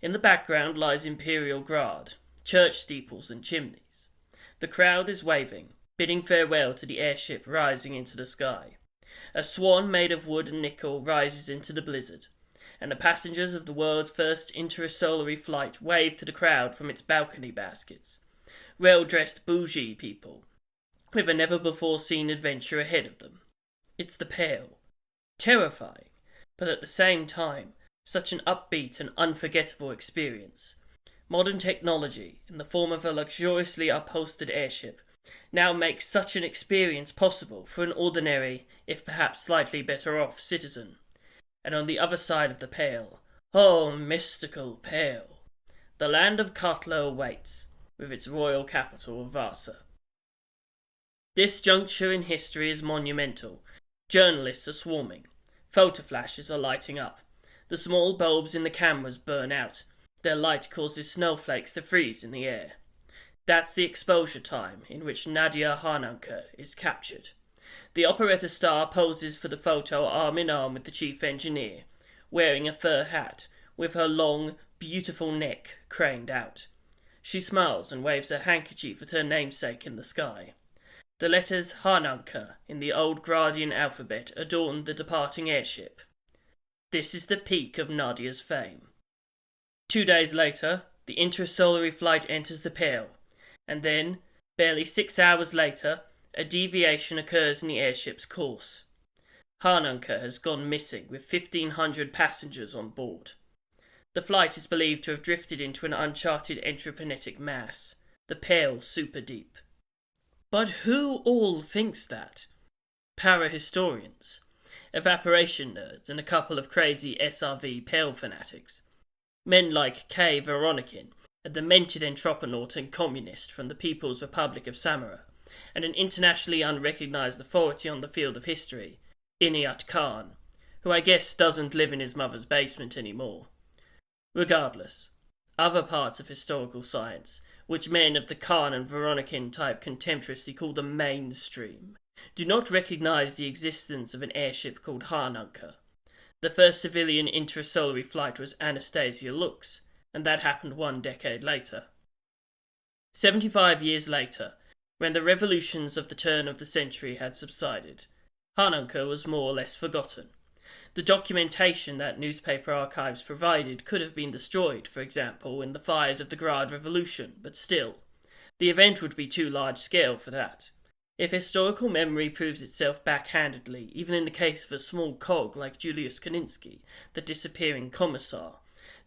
In the background lies Imperial Graad, church steeples and chimneys. The crowd is waving, bidding farewell to the airship rising into the sky. A swan made of wood and nickel rises into the blizzard, and the passengers of the world's first interstellar flight wave to the crowd from its balcony baskets. Well-dressed bougie people, with a never-before-seen adventure ahead of them. It's the Pale. Terrifying, but at the same time, such an upbeat and unforgettable experience. Modern technology, in the form of a luxuriously upholstered airship, now makes such an experience possible for an ordinary, if perhaps slightly better off, citizen. And on the other side of the Pale, oh mystical Pale, the land of Kotla awaits, with its royal capital of Vasa. This juncture in history is monumental. Journalists are swarming. Photo flashes are lighting up. The small bulbs in the cameras burn out. Their light causes snowflakes to freeze in the air. That's the exposure time in which Nadia Harnonka is captured. The operetta star poses for the photo arm in arm with the chief engineer, wearing a fur hat, with her long, beautiful neck craned out. She smiles and waves her handkerchief at her namesake in the sky. The letters Harnonka in the old Gradian alphabet adorn the departing airship. This is the peak of Nadia's fame. 2 days later, the interstellar flight enters the Pale, and then, barely 6 hours later, a deviation occurs in the airship's course. Harnonka has gone missing with 1,500 passengers on board. The flight is believed to have drifted into an uncharted entropinetic mass, the Pale super deep. But who all thinks that? Para-historians, evaporation nerds, and a couple of crazy SRV Pale fanatics. Men like K. Veronikin, a demented entroponaut and communist from the People's Republic of Samara, and an internationally unrecognised authority on the field of history, Inayat Khan, who I guess doesn't live in his mother's basement anymore. Regardless, other parts of historical science, which men of the Khan and Veronikin type contemptuously call the mainstream, do not recognise the existence of an airship called Harnonka. The first civilian interstellar flight was Anastasia Lux, and that happened 1 decade later. 75 years later, when the revolutions of the turn of the century had subsided, Harnonka was more or less forgotten. The documentation that newspaper archives provided could have been destroyed, for example, in the fires of the Graad Revolution, but still, the event would be too large-scale for that. If historical memory proves itself backhandedly, even in the case of a small cog like Julius Koninsky, the disappearing commissar,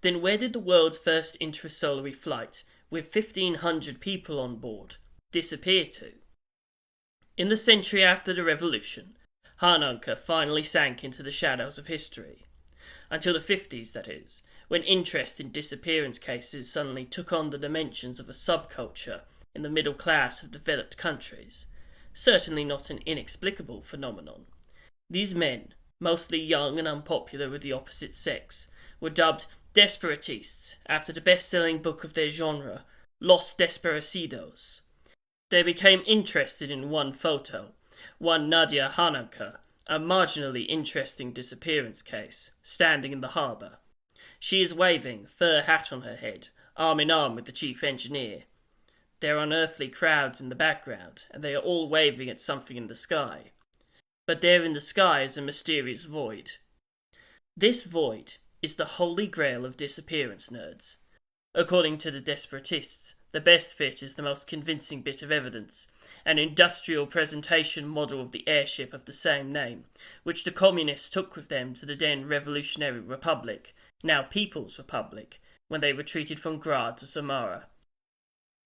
then where did the world's first interstellar flight, with 1,500 people on board, disappear to? In the century after the revolution, Harnonka finally sank into the shadows of history. Until the 50s, that is, when interest in disappearance cases suddenly took on the dimensions of a subculture in the middle class of developed countries. Certainly not an inexplicable phenomenon. These men, mostly young and unpopular with the opposite sex, were dubbed desperatists after the best-selling book of their genre, Los Desparecidos. They became interested in one photo, one Nadia Harnonka, a marginally interesting disappearance case, standing in the harbour. She is waving, fur hat on her head, arm in arm with the chief engineer. There are unearthly crowds in the background, and they are all waving at something in the sky. But there in the sky is a mysterious void. This void is the holy grail of disappearance nerds. According to the desperatists, the best fit is the most convincing bit of evidence, an industrial presentation model of the airship of the same name, which the communists took with them to the then Revolutionary Republic, now People's Republic, when they retreated from Graad to Samara.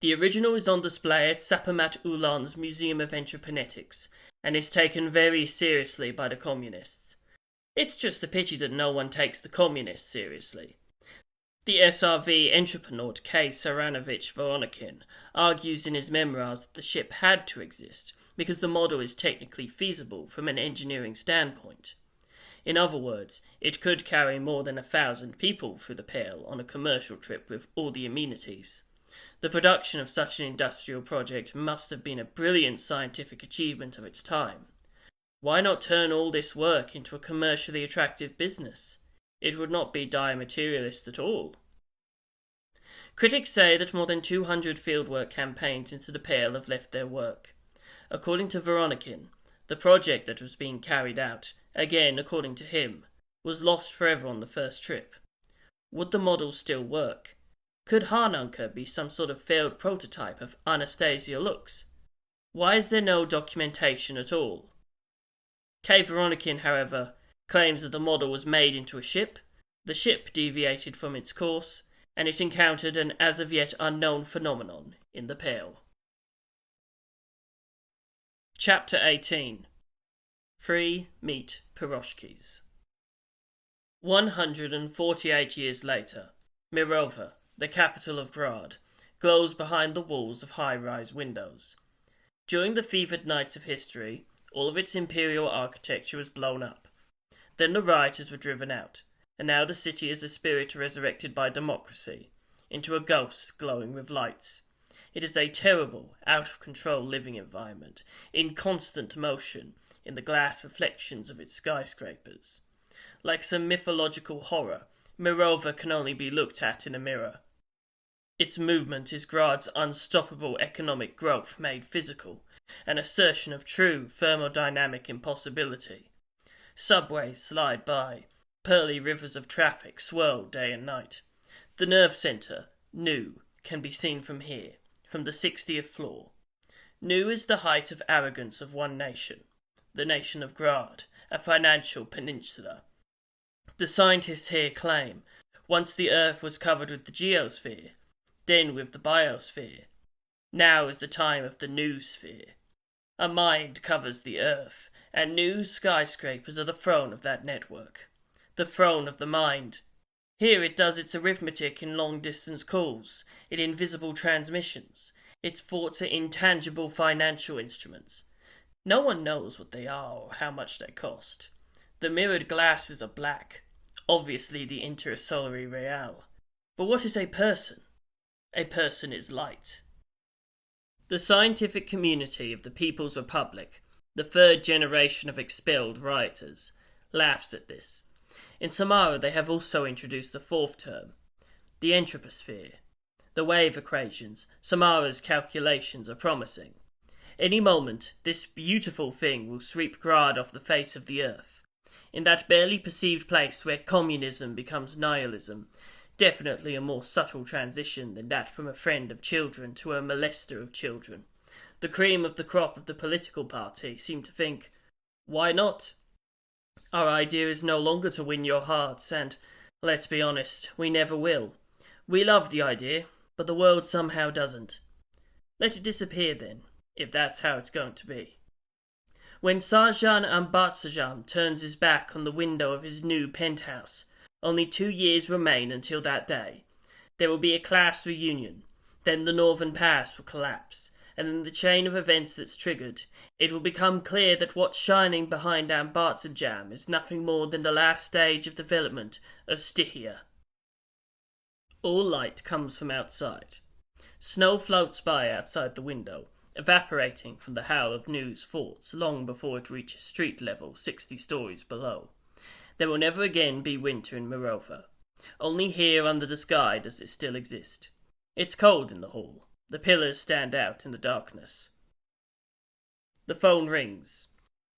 The original is on display at Sapamat Ulan's Museum of Entreprenetics, and is taken very seriously by the communists. It's just a pity that no one takes the communists seriously. The SRV entreprenaut K. Saranovich Voronikin argues in his memoirs that the ship had to exist because the model is technically feasible from an engineering standpoint. In other words, it could carry more than 1,000 people through the Pale on a commercial trip with all the amenities. The production of such an industrial project must have been a brilliant scientific achievement of its time. Why not turn all this work into a commercially attractive business? It would not be dire materialist at all. Critics say that more than 200 fieldwork campaigns into the Pale have left their work. According to Voronikin, the project that was being carried out, again according to him, was lost forever on the first trip. Would the model still work? Could Harnunker be some sort of failed prototype of Anastasia Lux? Why is there no documentation at all? K. Voronikin, however, claims that the model was made into a ship, the ship deviated from its course, and it encountered an as of yet unknown phenomenon in the Pale. Chapter 18. Free Meat Piroshkis. 148 years later, Mirova, the capital of Graad, glows behind the walls of high-rise windows. During the fevered nights of history, all of its imperial architecture was blown up. Then the rioters were driven out, and now the city is a spirit resurrected by democracy, into a ghost glowing with lights. It is a terrible, out-of-control living environment, in constant motion in the glass reflections of its skyscrapers. Like some mythological horror, Mirova can only be looked at in a mirror. Its movement is Graad's unstoppable economic growth made physical, an assertion of true thermodynamic impossibility. Subways slide by, pearly rivers of traffic swirl day and night. The nerve centre, Nu, can be seen from here, from the 60th floor. Nu is the height of arrogance of one nation, the nation of Graad, a financial peninsula. The scientists here claim, once the Earth was covered with the geosphere, then with the biosphere. Now is the time of the Nu sphere. A mind covers the Earth, and Nu skyscrapers are the throne of that network. The throne of the mind. Here it does its arithmetic in long-distance calls, in invisible transmissions. Its thoughts are intangible financial instruments. No one knows what they are or how much they cost. The mirrored glasses are black, obviously the intersolary real. But what is a person? A person is light. The scientific community of the People's Republic, the third generation of expelled rioters, laughs at this. In Samara they have also introduced the fourth term, the entroposphere. The wave equations, Samara's calculations are promising. Any moment, this beautiful thing will sweep Graad off the face of the earth. In that barely perceived place where communism becomes nihilism, definitely a more subtle transition than that from a friend of children to a molester of children. The cream of the crop of the political party seem to think, why not? Our idea is no longer to win your hearts, and, let's be honest, we never will. We love the idea, but the world somehow doesn't. Let it disappear then, if that's how it's going to be. When Sarjan Ambrosius turns his back on the window of his new penthouse, only 2 years remain until that day. There will be a class reunion, then the Northern Pass will collapse, and in the chain of events that's triggered, it will become clear that what's shining behind Ambrosius is nothing more than the last stage of development of Stihia. All light comes from outside. Snow floats by outside the window, evaporating from the howl of Nu's thoughts long before it reaches street level 60 stories below. There will never again be winter in Mirova. Only here under the sky does it still exist. It's cold in the hall. The pillars stand out in the darkness. The phone rings.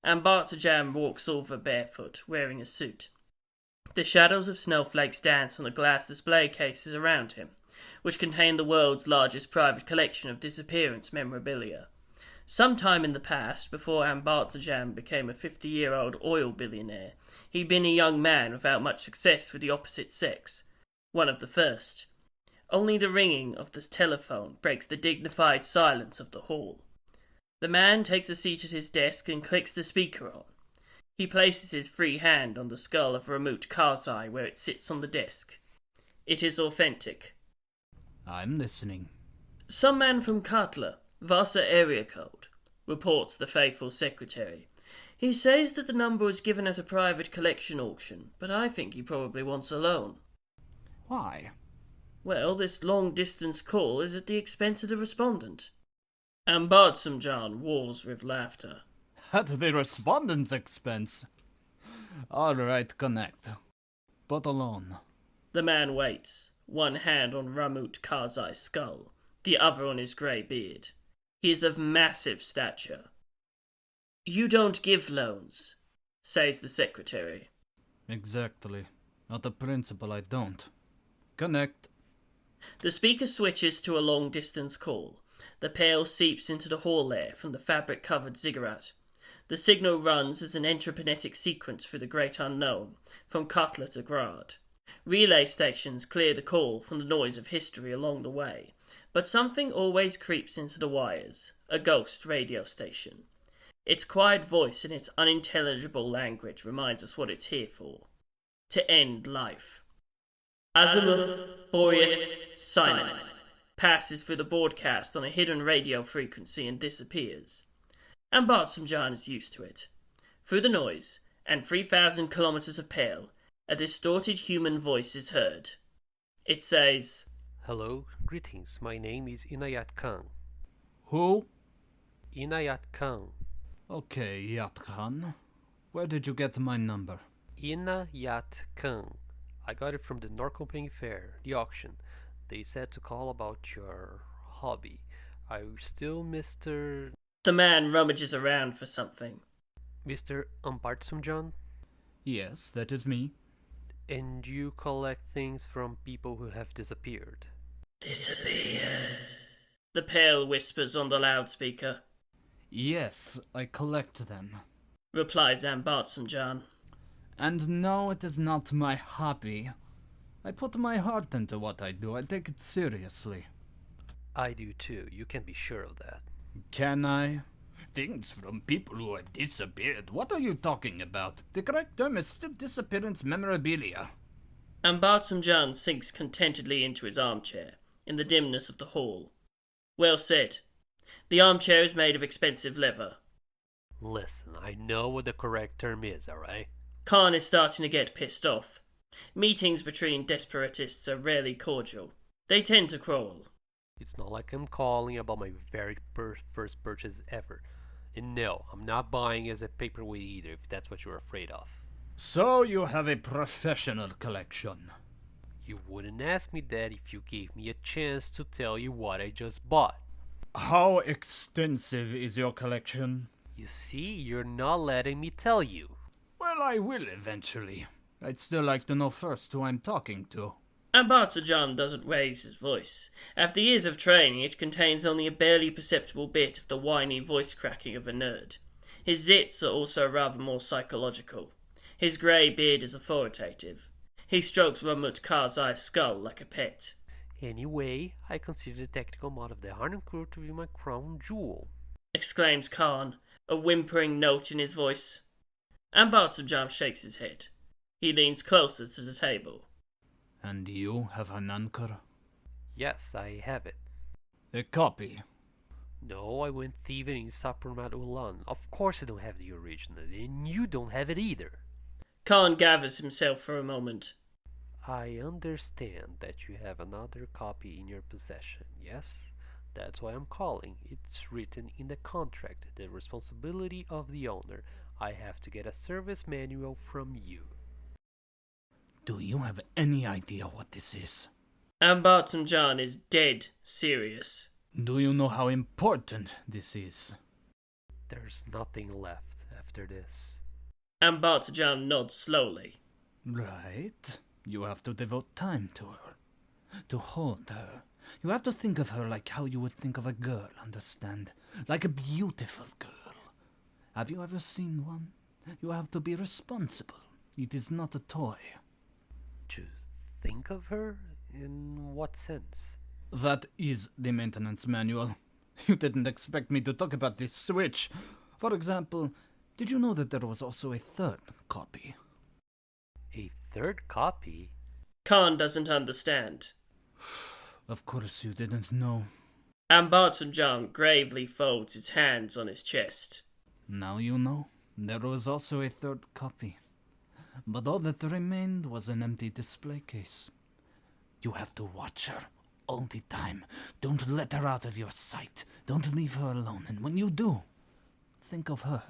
Ambrosius walks over barefoot, wearing a suit. The shadows of snowflakes dance on the glass display cases around him, which contain the world's largest private collection of disappearance memorabilia. Sometime in the past, before Ambrosius became a 50-year-old oil billionaire, he'd been a young man without much success with the opposite sex. One of the first. Only the ringing of the telephone breaks the dignified silence of the hall. The man takes a seat at his desk and clicks the speaker on. He places his free hand on the skull of Ramut Karzai where it sits on the desk. It is authentic. I'm listening. Some man from Katla, Vasa area code, reports the faithful secretary. He says that the number was given at a private collection auction, but I think he probably wants a loan. Why? Well, this long-distance call is at the expense of the respondent. And Bardsumjan roars with laughter. At the respondent's expense. All right, connect. But alone. The man waits, one hand on Ramut Karzai's skull, the other on his grey beard. He is of massive stature. You don't give loans, says the secretary. Exactly. Out of principle, I don't. Connect. The speaker switches to a long-distance call. The pale seeps into the hall air from the fabric-covered ziggurat. The signal runs as an entropinetic sequence through the great unknown, from Cutler to Graad. Relay stations clear the call from the noise of history along the way, but something always creeps into the wires, a ghost radio station. Its quiet voice and its unintelligible language reminds us what it's here for. To end life. Azimuth Boreas Sinus passes through the broadcast on a hidden radio frequency and disappears. And Bardsumjan is used to it. Through the noise, and 3,000 kilometers of pale, a distorted human voice is heard. It says, Hello, greetings, my name is Inayat Khan. Who? Inayat Khan. Okay, Yat Khan. Where did you get my number? Inayat Khan. I got it from the Norrköping Fair, the auction. They said to call about your hobby. Are you still Mr. The man rummages around for something. Mr. Ambartsumjan? Yes, that is me. And you collect things from people who have disappeared? Disappeared. The pale whispers on the loudspeaker. Yes, I collect them. Replies Ambartsumjan. And no, it is not my hobby. I put my heart into what I do. I take it seriously. I do too, you can be sure of that. Can I? Things from people who have disappeared. What are you talking about? The correct term is still disappearance memorabilia. Ambartsumjan sinks contentedly into his armchair, in the dimness of the hall. Well said. The armchair is made of expensive leather. Listen, I know what the correct term is, alright? Khan is starting to get pissed off. Meetings between desperatists are rarely cordial. They tend to quarrel. It's not like I'm calling about my very first purchase ever. And no, I'm not buying as a paperweight either, if that's what you're afraid of. So you have a professional collection. You wouldn't ask me that if you gave me a chance to tell you what I just bought. How extensive is your collection? You see, you're not letting me tell you. Well, I will eventually. I'd still like to know first who I'm talking to. Ambartsumjan doesn't raise his voice. After years of training, it contains only a barely perceptible bit of the whiny voice cracking of a nerd. His zits are also rather more psychological. His grey beard is authoritative. He strokes Ramut Karzai's skull like a pet. Anyway, I consider the technical mod of the Harnoncourt to be my crown jewel. Exclaims Khan, a whimpering note in his voice. Ambartsumjan shakes his head. He leans closer to the table. And you have an anchor? Yes, I have it. A copy? No, I went thieving in Sapromat Ulan. Of course I don't have the original, and you don't have it either. Khan gathers himself for a moment. I understand that you have another copy in your possession, yes? That's why I'm calling. It's written in the contract, the responsibility of the owner. I have to get a service manual from you. Do you have any idea what this is? Ambartsumjan is dead serious. Do you know how important this is? There's nothing left after this. Ambartsumjan nods slowly. Right. You have to devote time to her. To hold her. You have to think of her like how you would think of a girl, understand? Like a beautiful girl. Have you ever seen one? You have to be responsible. It is not a toy. To think of her? In what sense? That is the maintenance manual. You didn't expect me to talk about this switch. For example, did you know that there was also a third copy? A third copy? Khan doesn't understand. Of course you didn't know. Ambrosius gravely folds his hands on his chest. Now you know. There was also a third copy. But all that remained was an empty display case. You have to watch her all the time. Don't let her out of your sight. Don't leave her alone. And when you do, think of her.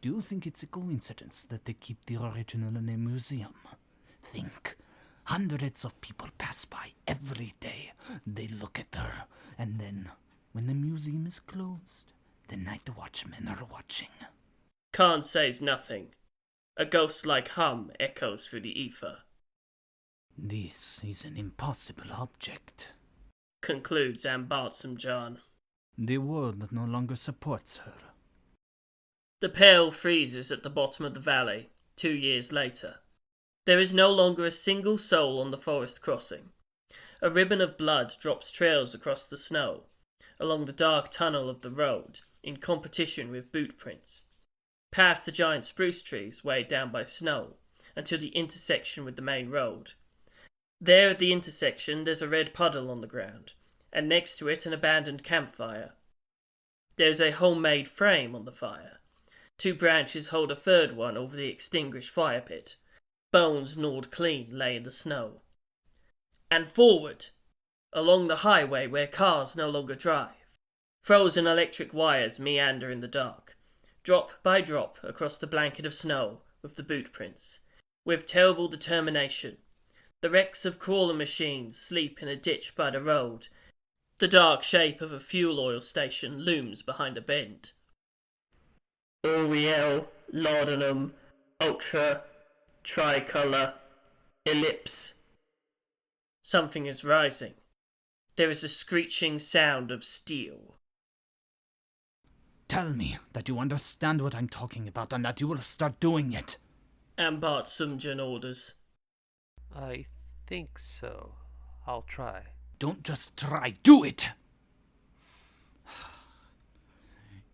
Do you think it's a coincidence that they keep the original in a museum? Think. Hundreds of people pass by every day. They look at her. And then, when the museum is closed, the night watchmen are watching. Khan says nothing. A ghost-like hum echoes through the ether. This is an impossible object, Concludes Ambrosius. The world no longer supports her. The pale freezes at the bottom of the valley, 2 years later. There is no longer a single soul on the forest crossing. A ribbon of blood drops trails across the snow, along the dark tunnel of the road, in competition with boot prints. Past the giant spruce trees weighed down by snow, until the intersection with the main road. There at the intersection there's a red puddle on the ground, and next to it an abandoned campfire. There's a homemade frame on the fire. 2 branches hold a third one over the extinguished fire pit. Bones gnawed clean lay in the snow. And forward, along the highway where cars no longer drive, frozen electric wires meander in the dark, drop by drop across the blanket of snow with the boot prints. With terrible determination, the wrecks of crawler machines sleep in a ditch by the road. The dark shape of a fuel oil station looms behind a bend. Oriel, Laudanum, Ultra, Tricolour, Ellipse. Something is rising. There is a screeching sound of steel. Tell me that you understand what I'm talking about and that you will start doing it. Ambrosius orders. I think so. I'll try. Don't just try, do it!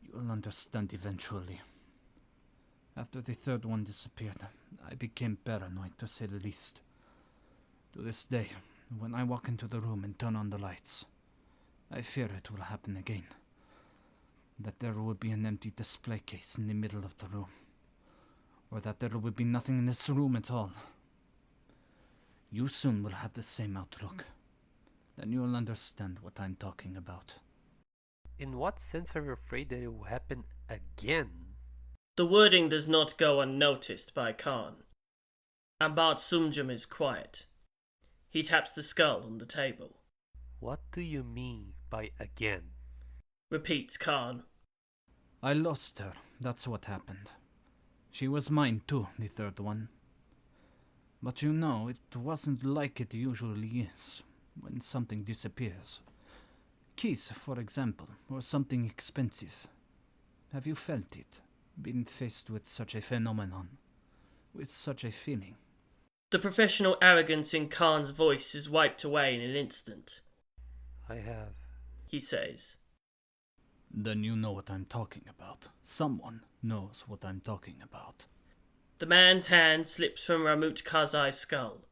You'll understand eventually. After the third one disappeared, I became paranoid, to say the least. To this day, when I walk into the room and turn on the lights, I fear it will happen again. That there will be an empty display case in the middle of the room. Or that there will be nothing in this room at all. You soon will have the same outlook. Then you'll understand what I'm talking about. In what sense are you afraid that it will happen again? The wording does not go unnoticed by Khan. Ambrosius is quiet. He taps the skull on the table. What do you mean by again? Repeats Khan. I lost her, that's what happened. She was mine too, the third one. But you know, it wasn't like it usually is, when something disappears. Keys, for example, or something expensive. Have you felt it? Been faced with such a phenomenon? With such a feeling? The professional arrogance in Khan's voice is wiped away in an instant. I have. He says. Then you know what I'm talking about. Someone knows what I'm talking about. The man's hand slips from Ramut Kazai's skull.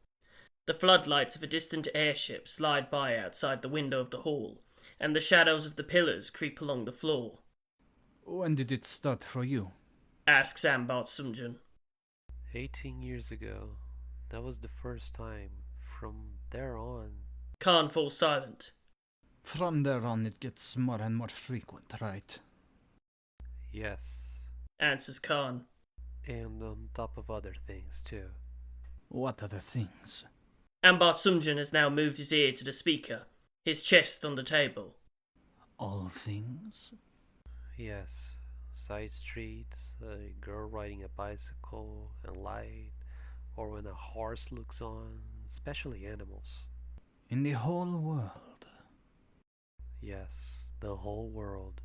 The floodlights of a distant airship slide by outside the window of the hall, and the shadows of the pillars creep along the floor. When did it start for you? Asks Ambrosius. 18 years ago. That was the first time. From there on... Khan falls silent. From there on it gets more and more frequent, right? Yes. Answers Khan. And on top of other things too. What other things? Ambrosius has now moved his ear to the speaker, his chest on the table. All things? Yes. Side streets, a girl riding a bicycle, a light, or when a horse looks on, especially animals. In the whole world? Yes, the whole world.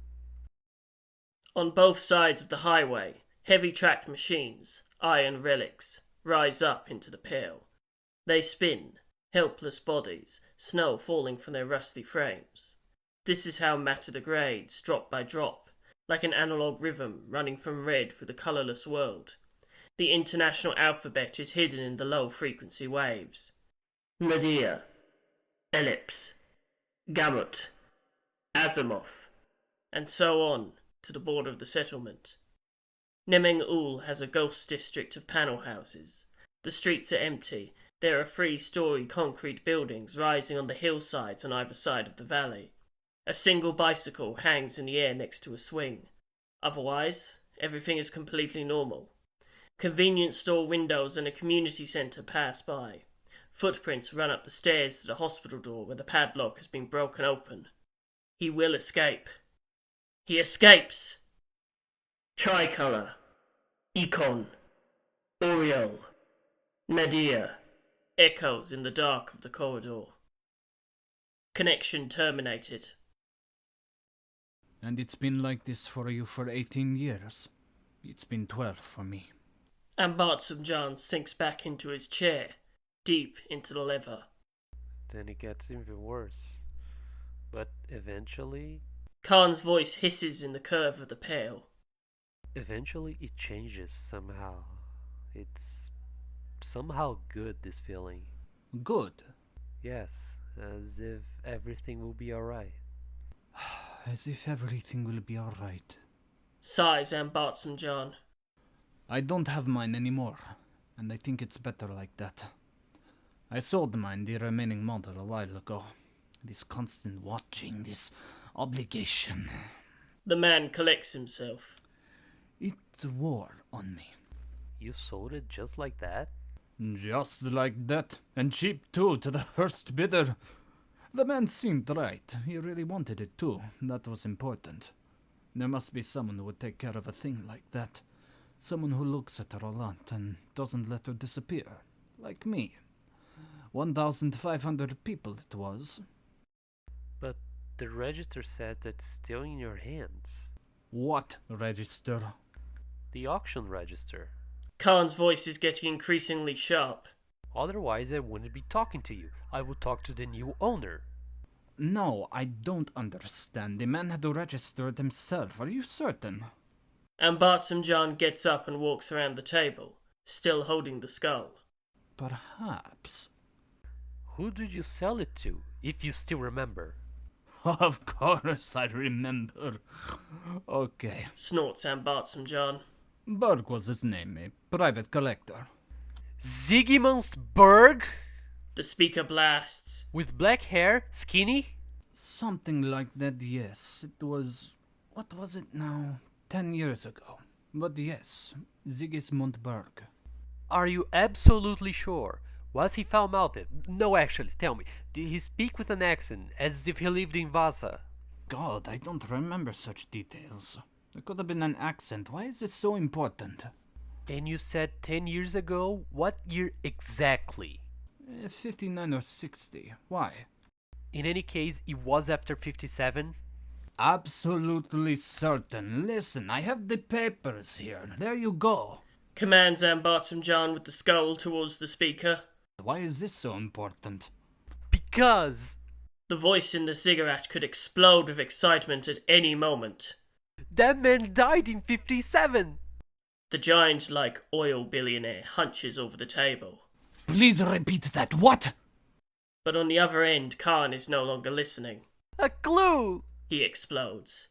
On both sides of the highway, heavy tracked machines, iron relics, rise up into the pale. They spin, helpless bodies, snow falling from their rusty frames. This is how matter degrades, drop by drop, like an analog rhythm running from red through the colourless world. The international alphabet is hidden in the low-frequency waves. Nadir, Ellipse, Gamut, Asimov, and so on to the border of the settlement. Nemeng-Ul has a ghost district of panel houses. The streets are empty. There are 3-story concrete buildings rising on the hillsides on either side of the valley. A single bicycle hangs in the air next to a swing. Otherwise, everything is completely normal. Convenience store windows and a community centre pass by. Footprints run up the stairs to the hospital door where the padlock has been broken open. He will escape. He escapes! Tricolour, Econ, Oriole, Nadir, echoes in the dark of the corridor. Connection terminated. And it's been like this for you for 18 years. It's been 12 for me. And Bartsum sinks back into his chair, deep into the leather. Then it gets even worse. But eventually... Khan's voice hisses in the curve of the pail. Eventually it changes somehow. It's somehow good, this feeling. Good. Yes, as if everything will be alright. As if everything will be alright. Sighs Bartsum. I don't have mine anymore, and I think it's better like that. I sold mine, the remaining model, a while ago. This constant watching, this obligation. The man collects himself. It wore on me. You sold it just like that? Just like that, and cheap too, to the first bidder. The man seemed right. He really wanted it too. That was important. There must be someone who would take care of a thing like that. Someone who looks at her a lot and doesn't let her disappear. Like me. 1,500 people it was. But the register says that it's still in your hands. What register? The auction register. Khan's voice is getting increasingly sharp. Otherwise I wouldn't be talking to you. I would talk to the new owner. No, I don't understand. The man had to register it himself. Are you certain? And Bartsum gets up and walks around the table, still holding the skull. Perhaps. Who did you sell it to, if you still remember? Of course I remember. Okay. Snorts Bartsum. Berg was his name, a private collector. Zygmunt Berg? The speaker blasts. With black hair, skinny? Something like that, yes. It was... what was it now? 10 years ago. But yes, Zygmunt Berg. Are you absolutely sure? Was he foul-mouthed? No, actually, tell me. Did he speak with an accent, as if he lived in Vasa? God, I don't remember such details. There could have been an accent. Why is this so important? And you said 10 years ago? What year exactly? 59 or 60. Why? In any case, it was after 57? Absolutely certain. Listen, I have the papers here. There you go. Commands Bartsum with the skull towards the speaker. Why is this so important? Because... The voice in the cigarette could explode with excitement at any moment. That man died in 57! The giant-like oil billionaire hunches over the table. Please repeat that. What? But on the other end, Khan is no longer listening. A clue! He explodes.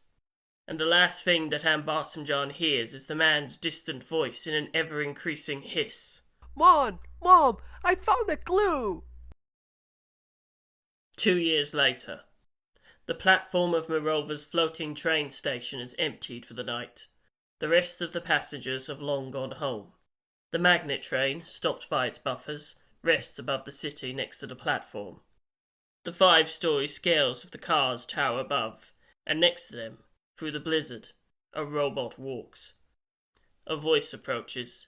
And the last thing that Bartsum hears is the man's distant voice in an ever-increasing hiss. Mom, I found a clue! 2 years later, the platform of Mirova's floating train station is emptied for the night. The rest of the passengers have long gone home. The magnet train, stopped by its buffers, rests above the city next to the platform. The 5-story scales of the cars tower above, and next to them, through the blizzard, a robot walks. A voice approaches.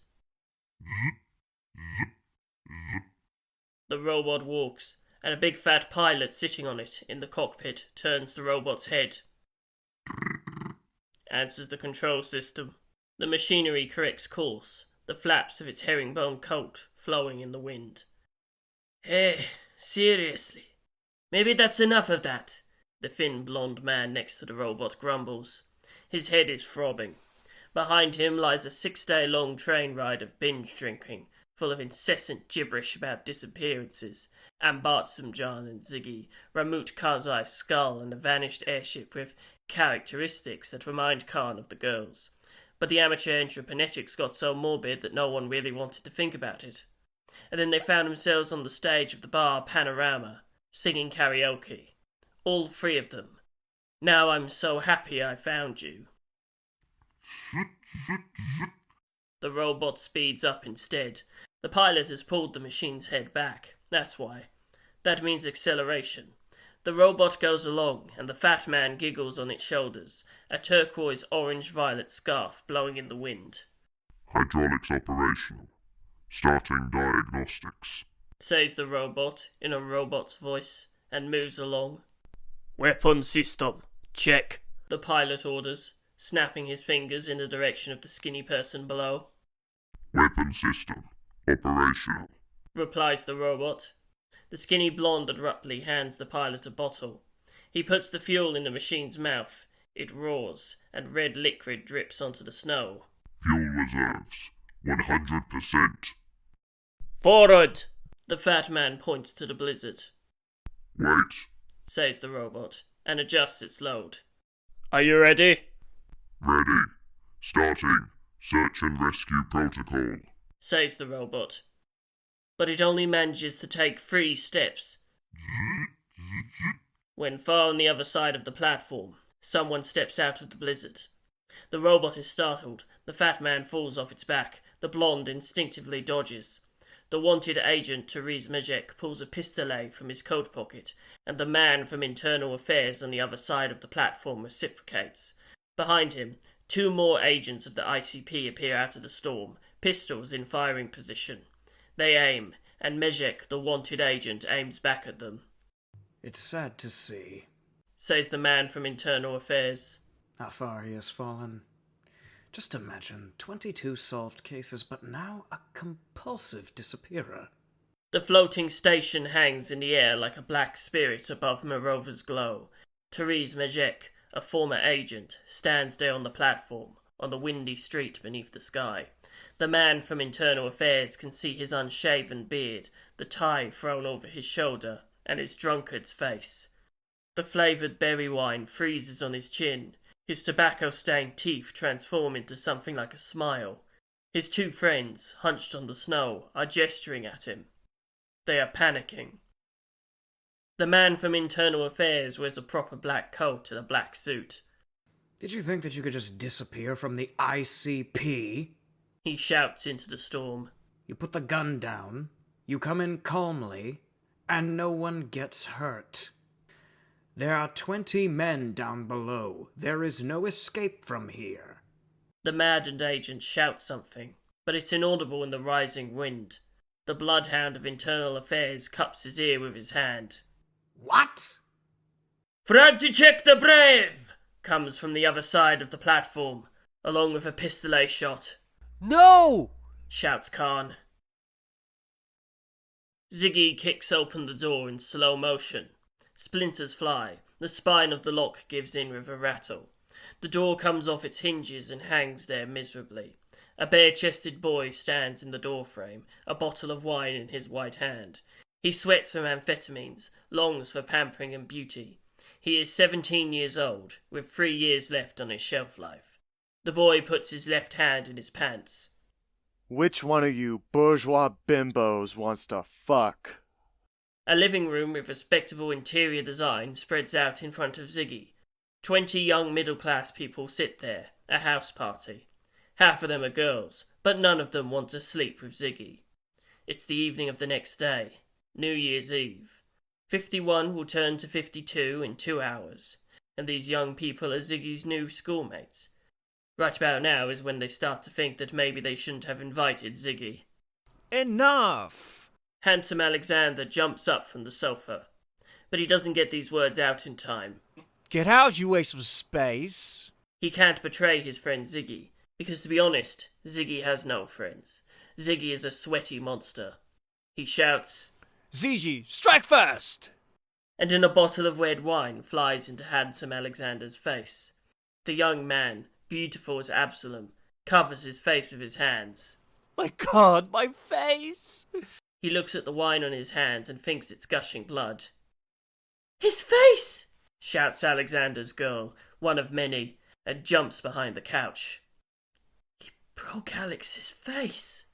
The robot walks, and a big fat pilot sitting on it in the cockpit turns the robot's head. Answers the control system. The machinery corrects course, the flaps of its herringbone coat flowing in the wind. Hey, seriously. Maybe that's enough of that, the thin blonde man next to the robot grumbles. His head is throbbing. Behind him lies a 6-day-long train ride of binge drinking, full of incessant gibberish about disappearances, Ambrosius and Zygi, Ramut Kazai's skull, and a vanished airship with characteristics that remind Khan of the girls. But the amateur entreprenetics got so morbid that no one really wanted to think about it. And then they found themselves on the stage of the bar Panorama, singing karaoke. All three of them. Now I'm so happy I found you. The robot speeds up instead. The pilot has pulled the machine's head back. That's why. That means acceleration. The robot goes along, and the fat man giggles on its shoulders, a turquoise orange-violet scarf blowing in the wind. Hydraulics operational. Starting diagnostics, says the robot in a robot's voice, and moves along. Weapon system, check, the pilot orders, snapping his fingers in the direction of the skinny person below. Weapon system, operational, replies the robot. The skinny blonde abruptly hands the pilot a bottle. He puts the fuel in the machine's mouth. It roars, and red liquid drips onto the snow. Fuel reserves, 100%. Forward! The fat man points to the blizzard. Wait, says the robot, and adjusts its load. Are you ready? Ready. Starting search and rescue protocol, says the robot. But it only manages to take 3 steps. When far on the other side of the platform, someone steps out of the blizzard. The robot is startled. The fat man falls off its back. The blonde instinctively dodges. The wanted agent, Tereesz Majek, pulls a pistolet from his coat pocket, and the man from Internal Affairs on the other side of the platform reciprocates. Behind him, 2 more agents of the ICP appear out of the storm, pistols in firing position. They aim, and Majek, the wanted agent, aims back at them. It's sad to see, says the man from Internal Affairs. How far he has fallen. Just imagine, 22 solved cases, but now a compulsive disappearer. The floating station hangs in the air like a black spirit above Mirova's glow. Tereesz Majek, a former agent, stands there on the platform, on the windy street beneath the sky. The man from Internal Affairs can see his unshaven beard, the tie thrown over his shoulder, and his drunkard's face. The flavoured berry wine freezes on his chin. His tobacco-stained teeth transform into something like a smile. His 2 friends, hunched on the snow, are gesturing at him. They are panicking. The man from Internal Affairs wears a proper black coat and a black suit. Did you think that you could just disappear from the ICP? He shouts into the storm. You put the gun down, you come in calmly, and no one gets hurt. There are 20 men down below. There is no escape from here. The maddened agent shouts something, but it's inaudible in the rising wind. The bloodhound of Internal Affairs cups his ear with his hand. What? František the Brave! Comes from the other side of the platform, along with a pistolet shot. No! Shouts Khan. Zygi kicks open the door in slow motion. Splinters fly. The spine of the lock gives in with a rattle. The door comes off its hinges and hangs there miserably. A bare-chested boy stands in the doorframe, a bottle of wine in his white hand. He sweats from amphetamines, longs for pampering and beauty. He is 17 years old, with 3 years left on his shelf life. The boy puts his left hand in his pants. Which one of you bourgeois bimbos wants to fuck? A living room with respectable interior design spreads out in front of Zygi. 20 young middle-class people sit there, a house party. Half of them are girls, but none of them want to sleep with Zygi. It's the evening of the next day, New Year's Eve. 51 will turn to 52 in 2 hours, and these young people are Ziggy's new schoolmates. Right about now is when they start to think that maybe they shouldn't have invited Zygi. Enough! Handsome Alexander jumps up from the sofa, but he doesn't get these words out in time. Get out, you waste of space! He can't betray his friend Zygi, because to be honest, Zygi has no friends. Zygi is a sweaty monster. He shouts, Zygi, strike first! And then a bottle of red wine flies into handsome Alexander's face. The young man, beautiful as Absalom, covers his face with his hands. My God, my face! He looks at the wine on his hands and thinks it's gushing blood. His face! Shouts Alexander's girl, one of many, and jumps behind the couch. He broke Alex's face.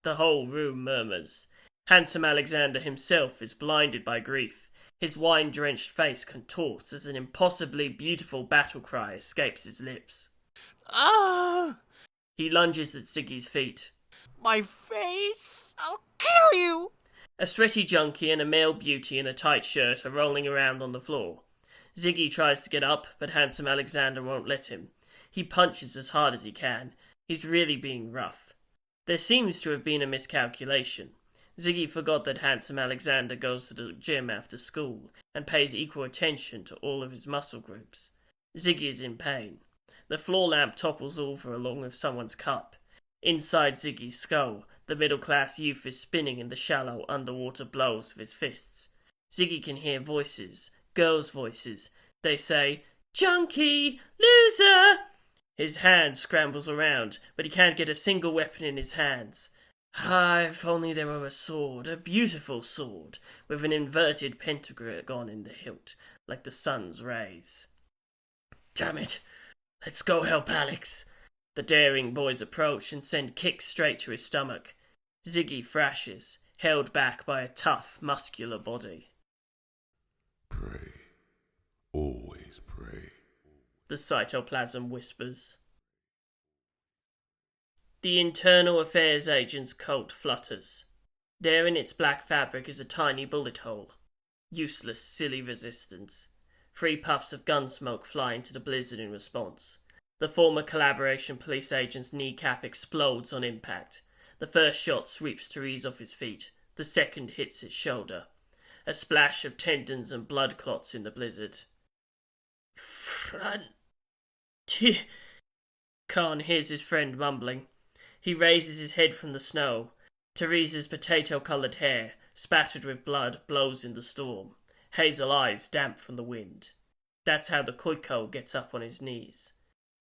The whole room murmurs. Handsome Alexander himself is blinded by grief. His wine-drenched face contorts as an impossibly beautiful battle cry escapes his lips. Ah! He lunges at Zygi's feet. My face! I'll kill you! A sweaty junkie and a male beauty in a tight shirt are rolling around on the floor. Zygi tries to get up, but handsome Alexander won't let him. He punches as hard as he can. He's really being rough. There seems to have been a miscalculation. Zygi forgot that handsome Alexander goes to the gym after school and pays equal attention to all of his muscle groups. Zygi is in pain. The floor lamp topples over along with someone's cup. Inside Zygi's skull, the middle-class youth is spinning in the shallow underwater blows of his fists. Zygi can hear voices, girls' voices. They say, "Junkie! Loser!" His hand scrambles around, but he can't get a single weapon in his hands. Ah, if only there were a sword, a beautiful sword, with an inverted pentagon in the hilt, like the sun's rays. Damn it! Let's go help Alex! The daring boys approach and send kicks straight to his stomach. Zygi thrashes, held back by a tough, muscular body. Pray. Always pray. The cytoplasm whispers. The internal affairs agent's coat flutters. There in its black fabric is a tiny bullet hole. Useless, silly resistance. 3 puffs of gun smoke fly into the blizzard in response. The former collaboration police agent's kneecap explodes on impact. The first shot sweeps Tereesz off his feet. The second hits his shoulder. A splash of tendons and blood clots in the blizzard. Khan hears his friend mumbling. He raises his head from the snow. Terees's potato-coloured hair, spattered with blood, blows in the storm. Hazel eyes damp from the wind. That's how the Koiko gets up on his knees.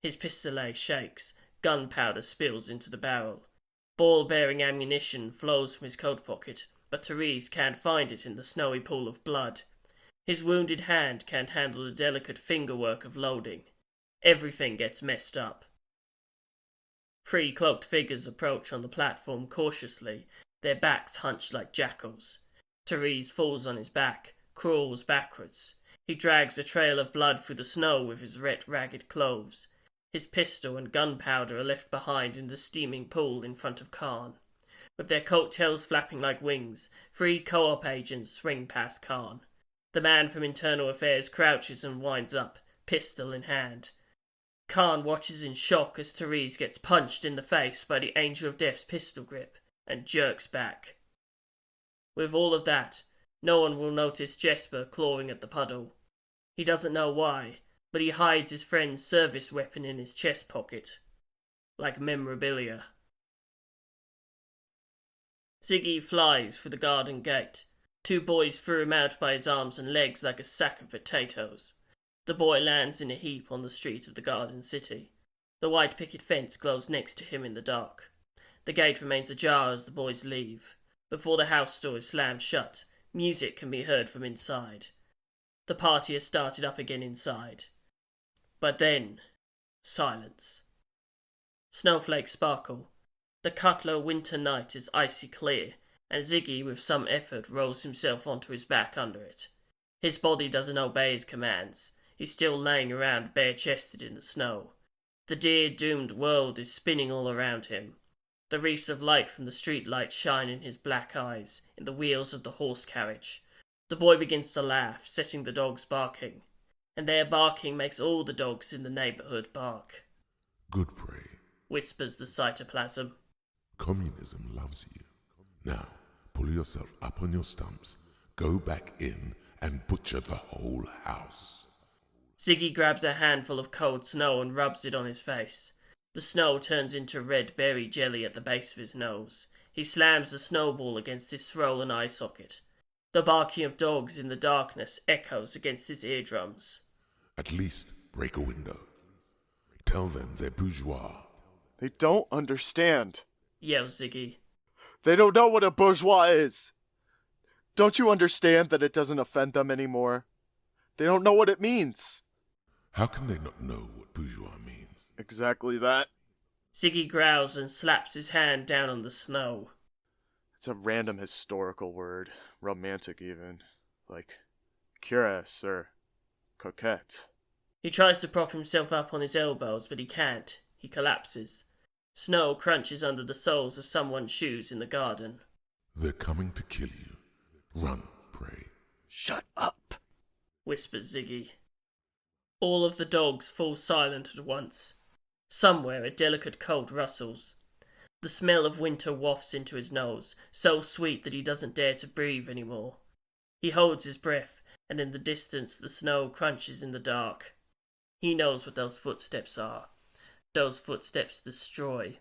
His pistolet shakes. Gunpowder spills into the barrel. Ball-bearing ammunition flows from his coat pocket, but Tereesz can't find it in the snowy pool of blood. His wounded hand can't handle the delicate fingerwork of loading. Everything gets messed up. 3 cloaked figures approach on the platform cautiously, their backs hunched like jackals. Tereesz falls on his back, crawls backwards. He drags a trail of blood through the snow with his red, ragged clothes. His pistol and gunpowder are left behind in the steaming pool in front of Khan. With their coattails flapping like wings, 3 co-op agents swing past Khan. The man from Internal Affairs crouches and winds up, pistol in hand. Khan watches in shock as Tereesz gets punched in the face by the Angel of Death's pistol grip, and jerks back. With all of that, no one will notice Jesper clawing at the puddle. He doesn't know why, but he hides his friend's service weapon in his chest pocket. Like memorabilia. Zygi flies through the garden gate. 2 boys threw him out by his arms and legs like a sack of potatoes. The boy lands in a heap on the street of the garden city. The white picket fence glows next to him in the dark. The gate remains ajar as the boys leave. Before the house door is slammed shut, music can be heard from inside. The party has started up again inside. But then, silence. Snowflakes sparkle. The Cutler winter night is icy clear, and Zygi with some effort rolls himself onto his back under it. His body doesn't obey his commands. He's still laying around bare-chested in the snow. The dear-doomed world is spinning all around him. The wreaths of light from the street lights shine in his black eyes, in the wheels of the horse carriage. The boy begins to laugh, setting the dogs barking. And their barking makes all the dogs in the neighbourhood bark. Good prey. Whispers the cytoplasm. Communism loves you. Now, pull yourself up on your stumps, go back in, and butcher the whole house. Zygi grabs a handful of cold snow and rubs it on his face. The snow turns into red berry jelly at the base of his nose. He slams the snowball against his swollen eye socket. The barking of dogs in the darkness echoes against his eardrums. At least break a window. Tell them they're bourgeois. They don't understand, yells Zygi. They don't know what a bourgeois is. Don't you understand that it doesn't offend them anymore? They don't know what it means. How can they not know what bourgeois means? Exactly that. Zygi growls and slaps his hand down on the snow. It's a random historical word, romantic even, like cuirass or coquette. He tries to prop himself up on his elbows, but he can't. He collapses. Snow crunches under the soles of someone's shoes in the garden. They're coming to kill you. Run, pray. Shut up, whispers Zygi. All of the dogs fall silent at once. Somewhere a delicate cold rustles. The smell of winter wafts into his nose, so sweet that he doesn't dare to breathe anymore. He holds his breath, and in the distance the snow crunches in the dark. He knows what those footsteps are. Those footsteps destroy.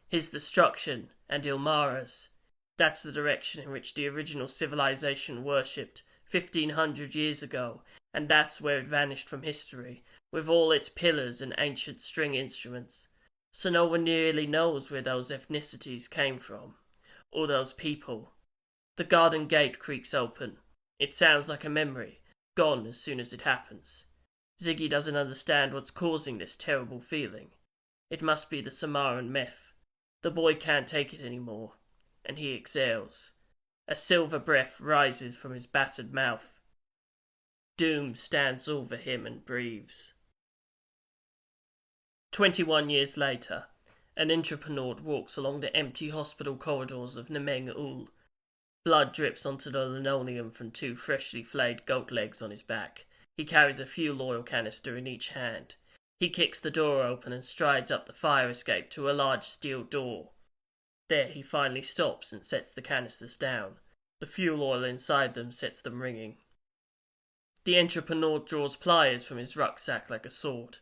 His destruction, and Ilmara's. That's the direction in which the original civilization worshipped 1500 years ago, and that's where it vanished from history, with all its pillars and ancient string instruments. So no one really knows where those ethnicities came from, or those people. The garden gate creaks open. It sounds like a memory, gone as soon as it happens. Zygi doesn't understand what's causing this terrible feeling. It must be the Samaran meth. The boy can't take it anymore, and he exhales. A silver breath rises from his battered mouth. Doom stands over him and breathes. 21 years later, an entrepreneur walks along the empty hospital corridors of Nemeng Ul. Blood drips onto the linoleum from 2 freshly flayed goat legs on his back. He carries a fuel oil canister in each hand. He kicks the door open and strides up the fire escape to a large steel door. There he finally stops and sets the canisters down. The fuel oil inside them sets them ringing. The entrepreneur draws pliers from his rucksack like a sword.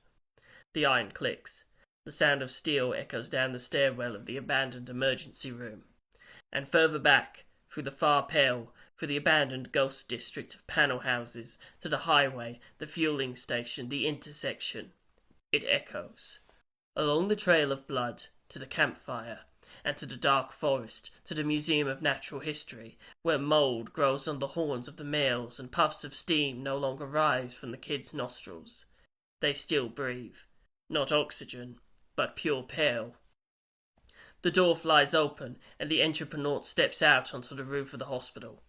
The iron clicks. The sound of steel echoes down the stairwell of the abandoned emergency room. And further back, through the far pale, through the abandoned ghost district of panel houses, to the highway, the fueling station, the intersection. It echoes. Along the trail of blood, to the campfire, and to the dark forest, to the Museum of Natural History, where mould grows on the horns of the males and puffs of steam no longer rise from the kids' nostrils. They still breathe. Not oxygen, but pure pale. The door flies open, and the entrepreneur steps out onto the roof of the hospital.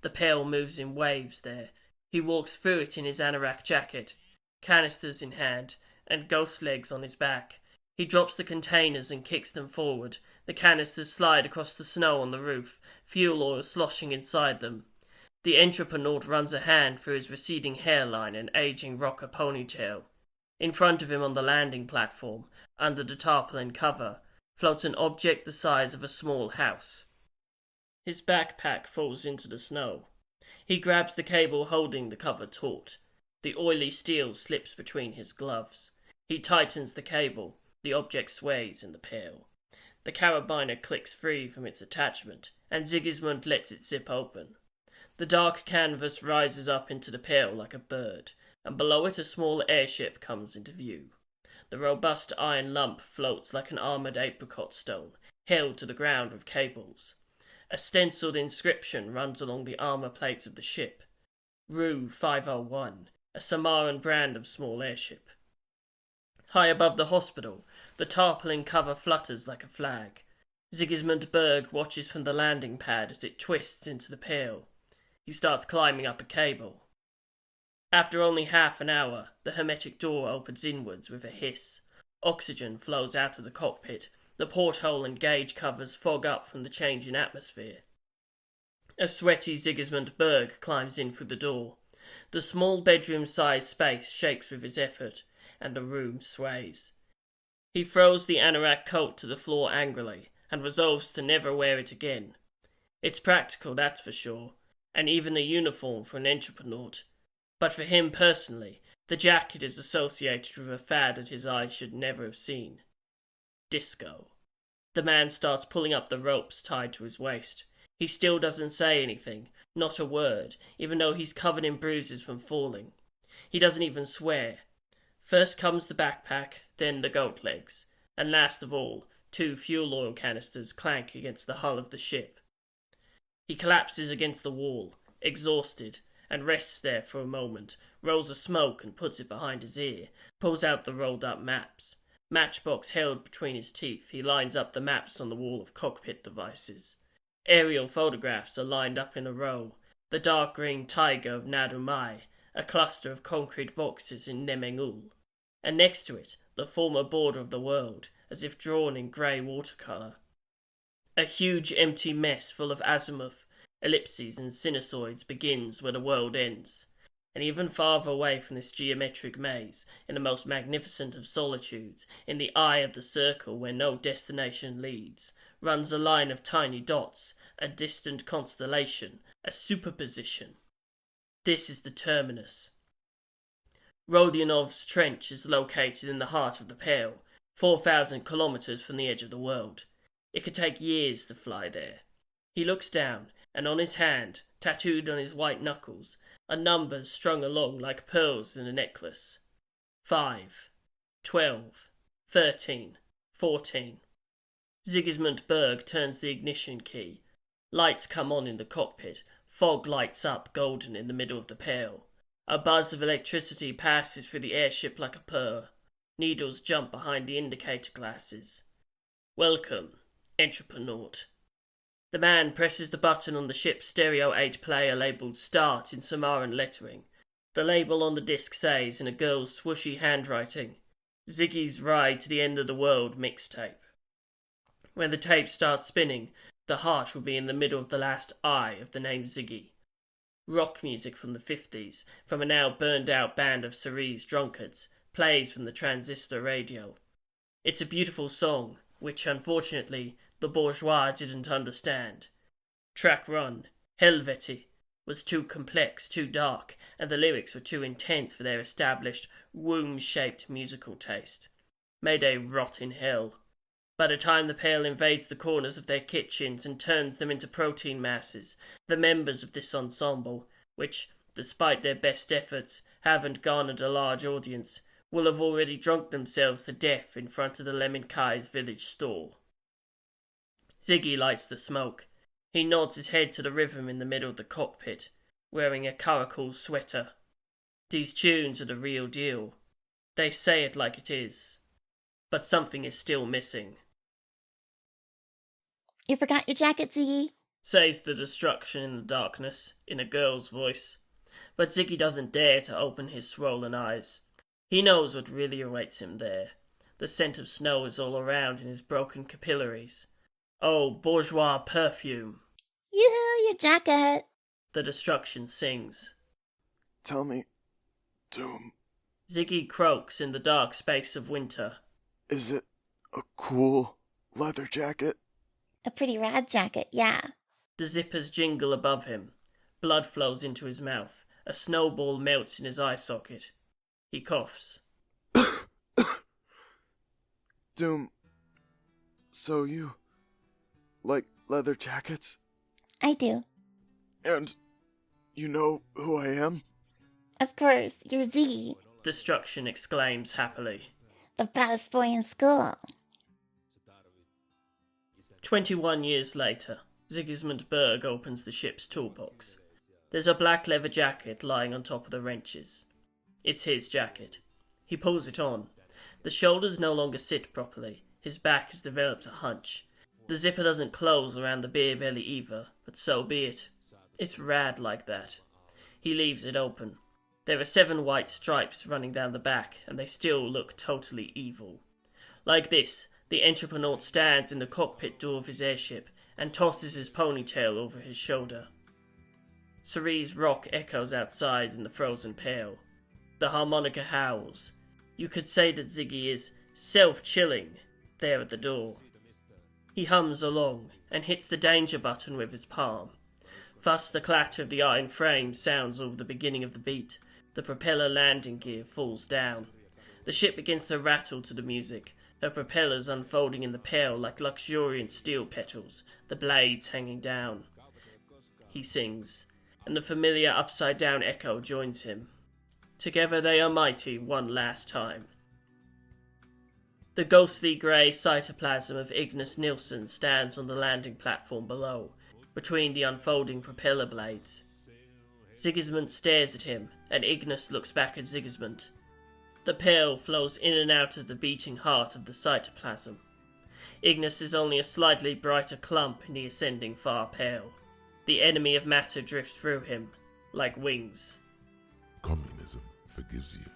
The pale moves in waves there. He walks through it in his anorak jacket, canisters in hand, and ghost legs on his back. He drops the containers and kicks them forward. The canisters slide across the snow on the roof, fuel oil sloshing inside them. The entrepreneur runs a hand through his receding hairline and aging rocker ponytail. In front of him on the landing platform, under the tarpaulin cover, floats an object the size of a small house. His backpack falls into the snow. He grabs the cable holding the cover taut. The oily steel slips between his gloves. He tightens the cable. The object sways in the pail. The carabiner clicks free from its attachment, and Sigismund lets it zip open. The dark canvas rises up into the pail like a bird, and below it a small airship comes into view. The robust iron lump floats like an armoured apricot stone, held to the ground with cables. A stenciled inscription runs along the armour plates of the ship. Ru 501, a Samaran brand of small airship. High above the hospital, the tarpaulin cover flutters like a flag. Sigismund Berg watches from the landing pad as it twists into the pail. He starts climbing up a cable. After only half an hour, the hermetic door opens inwards with a hiss. Oxygen flows out of the cockpit. The porthole and gauge covers fog up from the change in atmosphere. A sweaty Sigismund Berg climbs in through the door. The small bedroom-sized space shakes with his effort, and the room sways. He throws the anorak coat to the floor angrily, and resolves to never wear it again. It's practical, that's for sure, and even a uniform for an entrepreneur. But for him personally, the jacket is associated with a fad that his eyes should never have seen. Disco. The man starts pulling up the ropes tied to his waist. He still doesn't say anything, Not a word, even though he's covered in bruises from falling. He doesn't even swear. First comes the backpack, then the goat legs, and last of all, 2 fuel oil canisters clank against the hull of the ship. He collapses against the wall, exhausted, and rests there for a moment, rolls a smoke and puts it behind his ear, pulls out the rolled up maps. Matchbox held between his teeth, he lines up the maps on the wall of cockpit devices. Aerial photographs are lined up in a row. The dark green taiga of Nadumai, a cluster of concrete boxes in Nemengul, and next to it, the former border of the world, as if drawn in grey watercolour. A huge empty mess full of azimuth, ellipses and sinusoids begins where the world ends, and even farther away from this geometric maze, in the most magnificent of solitudes, in the eye of the circle where no destination leads, runs a line of tiny dots, a distant constellation, a superposition. This is the terminus. Rodionov's Trench is located in the heart of the Pale, 4,000 kilometres from the edge of the world. It could take years to fly there. He looks down, and on his hand, tattooed on his white knuckles, are numbers strung along like pearls in a necklace. 5, 12, 13, 14. Sigismund Berg turns the ignition key. Lights come on in the cockpit. Fog lights up golden in the middle of the Pale. A buzz of electricity passes through the airship like a purr. Needles jump behind the indicator glasses. Welcome, Entreprenaut. The man presses the button on the ship's Stereo 8 player labelled Start in Samaran lettering. The label on the disc says in a girl's swooshy handwriting, Zygi's Ride to the End of the World mixtape. When the tape starts spinning, the heart will be in the middle of the last I of the name Zygi. Rock music from the 50s, from a now burned out band of Tereesz drunkards, plays from the transistor radio. It's a beautiful song, which unfortunately the bourgeois didn't understand. Track 1, Helveti, was too complex, too dark, and the lyrics were too intense for their established, womb-shaped musical taste. May they rot in hell. By the time the Pale invades the corners of their kitchens and turns them into protein masses, the members of this ensemble, which, despite their best efforts, haven't garnered a large audience, will have already drunk themselves to death in front of the Lemonkai's village store. Zygi lights the smoke. He nods his head to the rhythm in the middle of the cockpit, wearing a caracol sweater. These tunes are the real deal. They say it like it is. But something is still missing. You forgot your jacket, Zygi? Says the destruction in the darkness, in a girl's voice. But Zygi doesn't dare to open his swollen eyes. He knows what really awaits him there. The scent of snow is all around in his broken capillaries. Oh, bourgeois perfume! Yoo-hoo, your jacket! The destruction sings. Tell me, Doom, Zygi croaks in the dark space of winter. is it a cool leather jacket? A pretty rad jacket, yeah. The zippers jingle above him. Blood flows into his mouth. A snowball melts in his eye socket. He coughs. Doom, so you like leather jackets? I do. And you know who I am? Of course, you're Zygi, Destruction exclaims happily. the baddest boy in school. 21 years later, Sigismund Berg opens the ship's toolbox. There's a black leather jacket lying on top of the wrenches. It's his jacket. He pulls it on. The shoulders no longer sit properly. His back has developed a hunch. The zipper doesn't close around the beer belly either, but so be it. It's rad like that. He leaves it open. There are 7 white stripes running down the back, and they still look totally evil. Like this, the entreprenaut stands in the cockpit door of his airship and tosses his ponytail over his shoulder. Cerise rock echoes outside in the frozen Pale. The harmonica howls. You could say that Zygi is self-chilling there at the door. He hums along and hits the danger button with his palm. Thus the clatter of the iron frame sounds over the beginning of the beat. The propeller landing gear falls down. The ship begins to rattle to the music, her propellers unfolding in the Pale like luxuriant steel petals, the blades hanging down. He sings, and the familiar upside-down echo joins him. Together they are mighty one last time. The ghostly grey cytoplasm of Ignis Nilsson stands on the landing platform below, between the unfolding propeller blades. Sigismund stares at him, and Ignis looks back at Sigismund. The pale flows in and out of the beating heart of the cytoplasm. Ignis is only a slightly brighter clump in the ascending far pale. The enemy of matter drifts through him, like wings. Communism forgives you.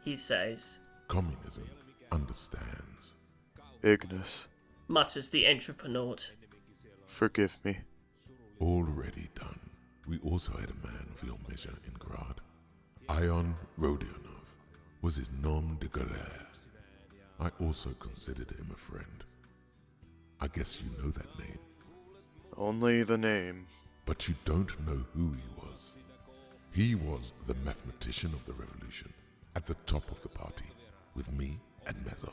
He says. Communism understands. Ignis, Mutters the entreprenaut. forgive me. Already done. We also had a man of your measure in Graad. Ion Rodionov was his nom de guerre. I also considered him a friend. I guess you know that name. Only the name. But you don't know who he was. He was the mathematician of the revolution, at the top of the party, with me and Mazov.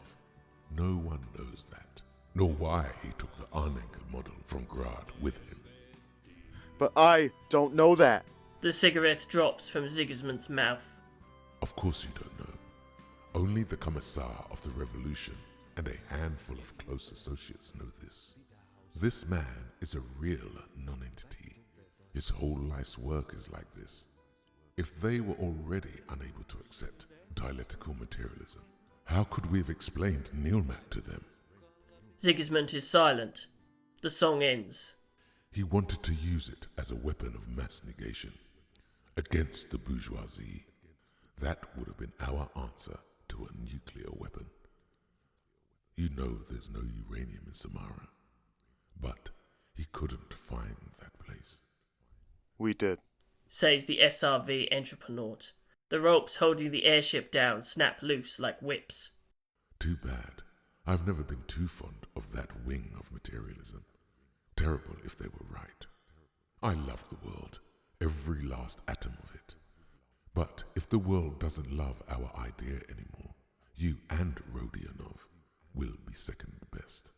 No one knows that, nor why he took the Arnenker model from Graad with him. But I don't know that. The cigarette drops from Sigismund's mouth. Of course you don't know. Only the Commissar of the Revolution and a handful of close associates know this. This man is a real non-entity. His whole life's work is like this. If they were already unable to accept dialectical materialism, how could we have explained Nilmat to them? Sigismund is silent. The song ends. He wanted to use it as a weapon of mass negation against the bourgeoisie. That would have been our answer to a nuclear weapon. You know there's no uranium in Samara, but he couldn't find that place. We did. Says the SRV entreprenaut. The ropes holding the airship down snap loose like whips. Too bad. I've never been too fond of that wing of materialism. Terrible if they were right. I love the world, every last atom of it. But if the world doesn't love our idea anymore, you and Rodionov will be second best.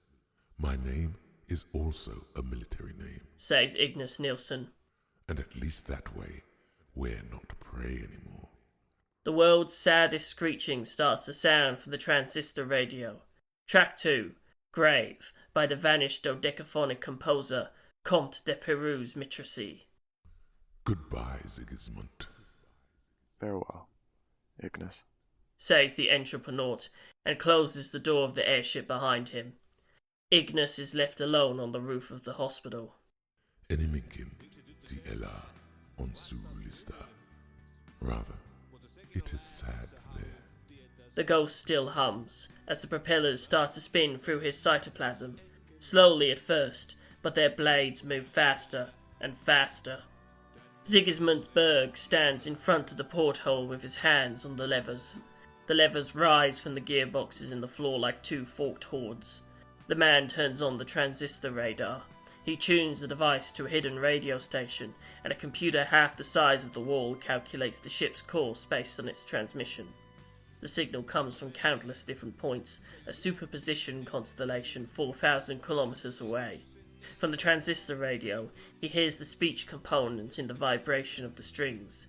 My name is also a military name. Says Ignis Nilsson. And at least that way, we're not prey anymore. The world's saddest screeching starts to sound from the transistor radio. Track 2, Grave, by the vanished dodecaphonic composer Comte de Perouse Mitrisi. Goodbye, Sigismund. Farewell, Ignis. Says the entreprenaut, and closes the door of the airship behind him. Ignis is left alone on the roof of the hospital. Eniminkin, the Ella, on Surulista. Rather, it is sad there. The ghost still hums, as the propellers start to spin through his cytoplasm, slowly at first, but their blades move faster and faster. Sigismund Berg stands in front of the porthole with his hands on the levers. The levers rise from the gearboxes in the floor like two forked horns. The man turns on the transistor radar. He tunes the device to a hidden radio station, and a computer half the size of the wall calculates the ship's course based on its transmission. The signal comes from countless different points, a superposition constellation 4,000 kilometers away. From the transistor radio, he hears the speech component in the vibration of the strings.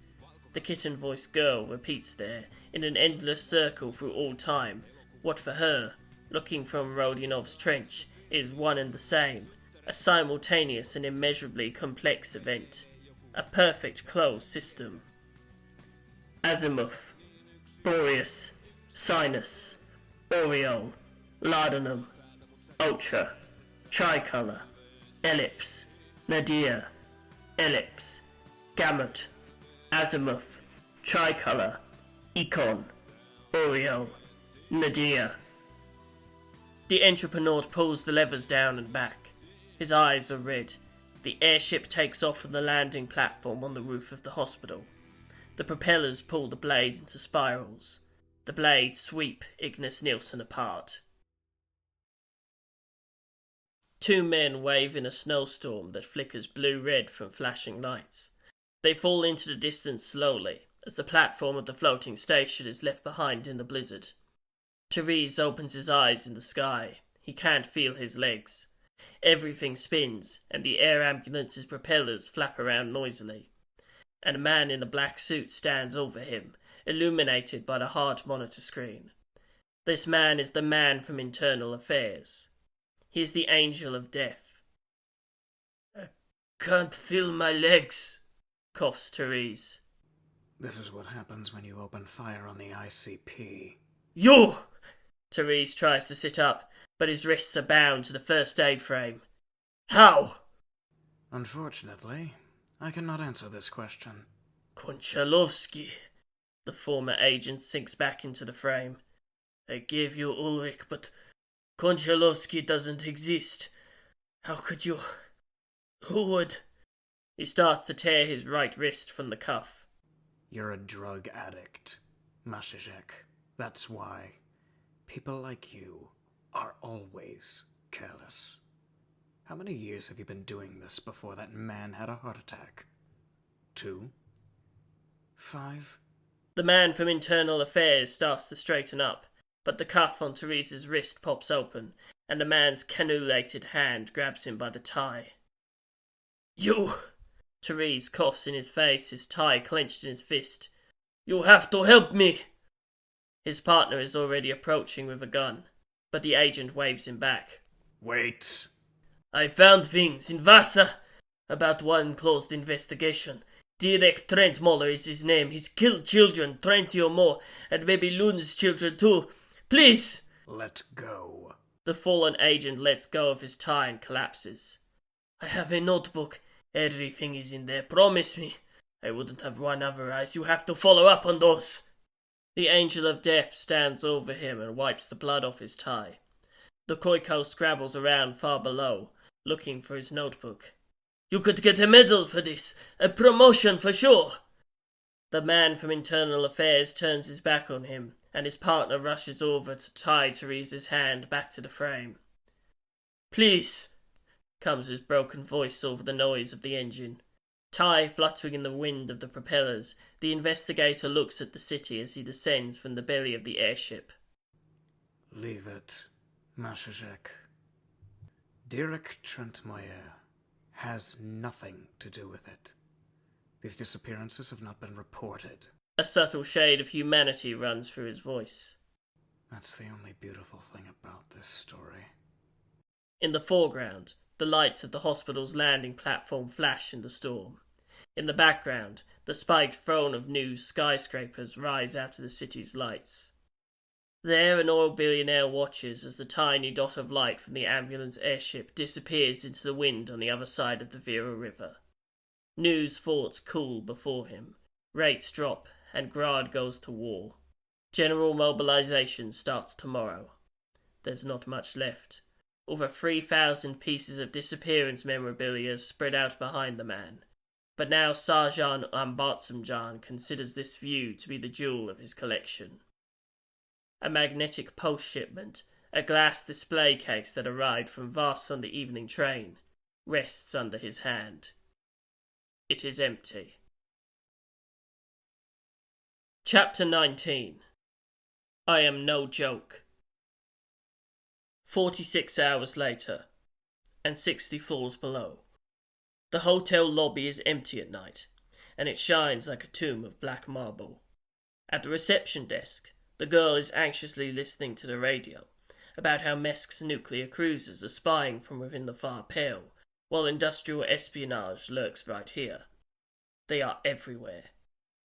The kitten-voiced girl repeats there, in an endless circle through all time, what for her, looking from Rodionov's trench, is one and the same, a simultaneous and immeasurably complex event, a perfect closed system. Azimuth, Boreas, Sinus, Oriole, Laudanum, Ultra, Tricolor, Ellipse, Nadir, Ellipse, Gamut, Azimuth, Tricolor, Econ, Oriole, Nadir. The entreprenaut pulls the levers down and back. His eyes are red. The airship takes off from the landing platform on the roof of the hospital. The propellers pull the blades into spirals. The blades sweep Ignis Nilsson apart. Two men wave in a snowstorm that flickers blue-red from flashing lights. They fall into the distance slowly, as the platform of the floating station is left behind in the blizzard. Tereesz opens his eyes in the sky. He can't feel his legs. Everything spins, and the air ambulance's propellers flap around noisily. and a man in a black suit stands over him, illuminated by the heart monitor screen. This man is the man from Internal Affairs. He is the Angel of Death. "I can't feel my legs," coughs Tereesz. This is what happens when you open fire on the ICP. "You!" Tereesz tries to sit up, but his wrists are bound to the first aid frame. "How?" Unfortunately, I cannot answer this question. "Konchalovsky." The former agent sinks back into the frame. "I gave you Ulrich, but Konchalovsky doesn't exist. How could you... Who would... He starts to tear his right wrist from the cuff. You're a drug addict, Mashizek. That's why. People like you are always careless. How many years have you been doing this before that man had a heart attack? 2? 5? The man from Internal Affairs starts to straighten up, but the cuff on Tereesz's wrist pops open, and the man's cannulated hand grabs him by the tie. "You!" Tereesz coughs in his face, his tie clenched in his fist. "You have to help me!" His partner is already approaching with a gun, but the agent waves him back. Wait. "I found things in Vasa about one closed investigation. Direct Trentmoller is his name. He's killed children, 20 or more, and maybe Lund's children too. Please!" Let go. The fallen agent lets go of his tie and collapses. "I have a notebook. Everything is in there. Promise me. I wouldn't have one otherwise. You have to follow up on those." The Angel of Death stands over him and wipes the blood off his tie. The Koiko scrabbles around far below, looking for his notebook. "You could get a medal for this. A promotion for sure." The man from Internal Affairs turns his back on him, and his partner rushes over to tie Tereesz's hand back to the frame. "Please," comes his broken voice over the noise of the engine. Tie fluttering in the wind of the propellers, the investigator looks at the city as he descends from the belly of the airship. Leave it, Mashizek. Dirk Trentmoyer has nothing to do with it. These disappearances have not been reported. A subtle shade of humanity runs through his voice. That's the only beautiful thing about this story. In the foreground, the lights of the hospital's landing platform flash in the storm. In the background, the spiked throne of new skyscrapers rise out of the city's lights. There, an oil billionaire watches as the tiny dot of light from the ambulance airship disappears into the wind on the other side of the Vera River. News thoughts cool before him. Rates drop, and Graad goes to war. General mobilization starts tomorrow. There's not much left. Over 3,000 pieces of disappearance memorabilia spread out behind the man. But now Sarjan Ambrosius considers this view to be the jewel of his collection. A magnetic post shipment, a glass display case that arrived from Voss on the evening train, rests under his hand. It is empty. Chapter 19. I am no joke. 46 hours later, and 60 floors below. The hotel lobby is empty at night, and it shines like a tomb of black marble. At the reception desk, the girl is anxiously listening to the radio about how Mesk's nuclear cruisers are spying from within the far pale, while industrial espionage lurks right here. They are everywhere.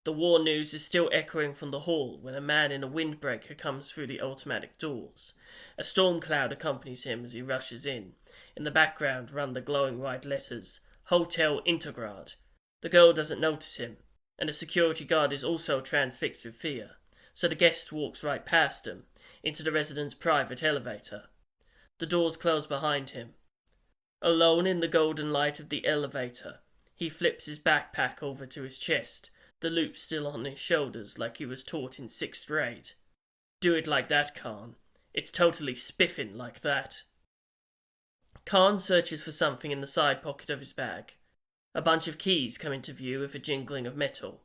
The war news is still echoing from the hall when a man in a windbreaker comes through the automatic doors. A storm cloud accompanies him as he rushes in. In the background run the glowing white letters, Hotel Intergrad. The girl doesn't notice him, and the security guard is also transfixed with fear, so the guest walks right past him, into the resident's private elevator. The doors close behind him. Alone in the golden light of the elevator, he flips his backpack over to his chest, the loop still on his shoulders like he was taught in 6th grade. Do it like that, Khan. It's totally spiffin' like that. Khan searches for something in the side pocket of his bag. A bunch of keys come into view with a jingling of metal.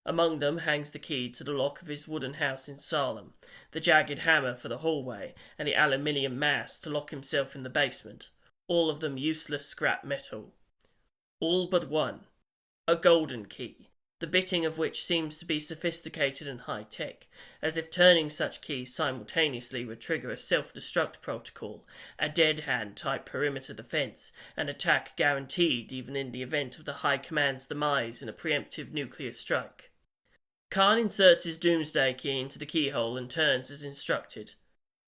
Among them hangs the key to the lock of his wooden house in Salem, the jagged hammer for the hallway, and the aluminium mast to lock himself in the basement, all of them useless scrap metal. All but one, a golden key, the bitting of which seems to be sophisticated and high-tech, as if turning such keys simultaneously would trigger a self-destruct protocol, a dead-hand-type perimeter defense, an attack guaranteed even in the event of the High Command's demise in a preemptive nuclear strike. Khan inserts his doomsday key into the keyhole and turns as instructed.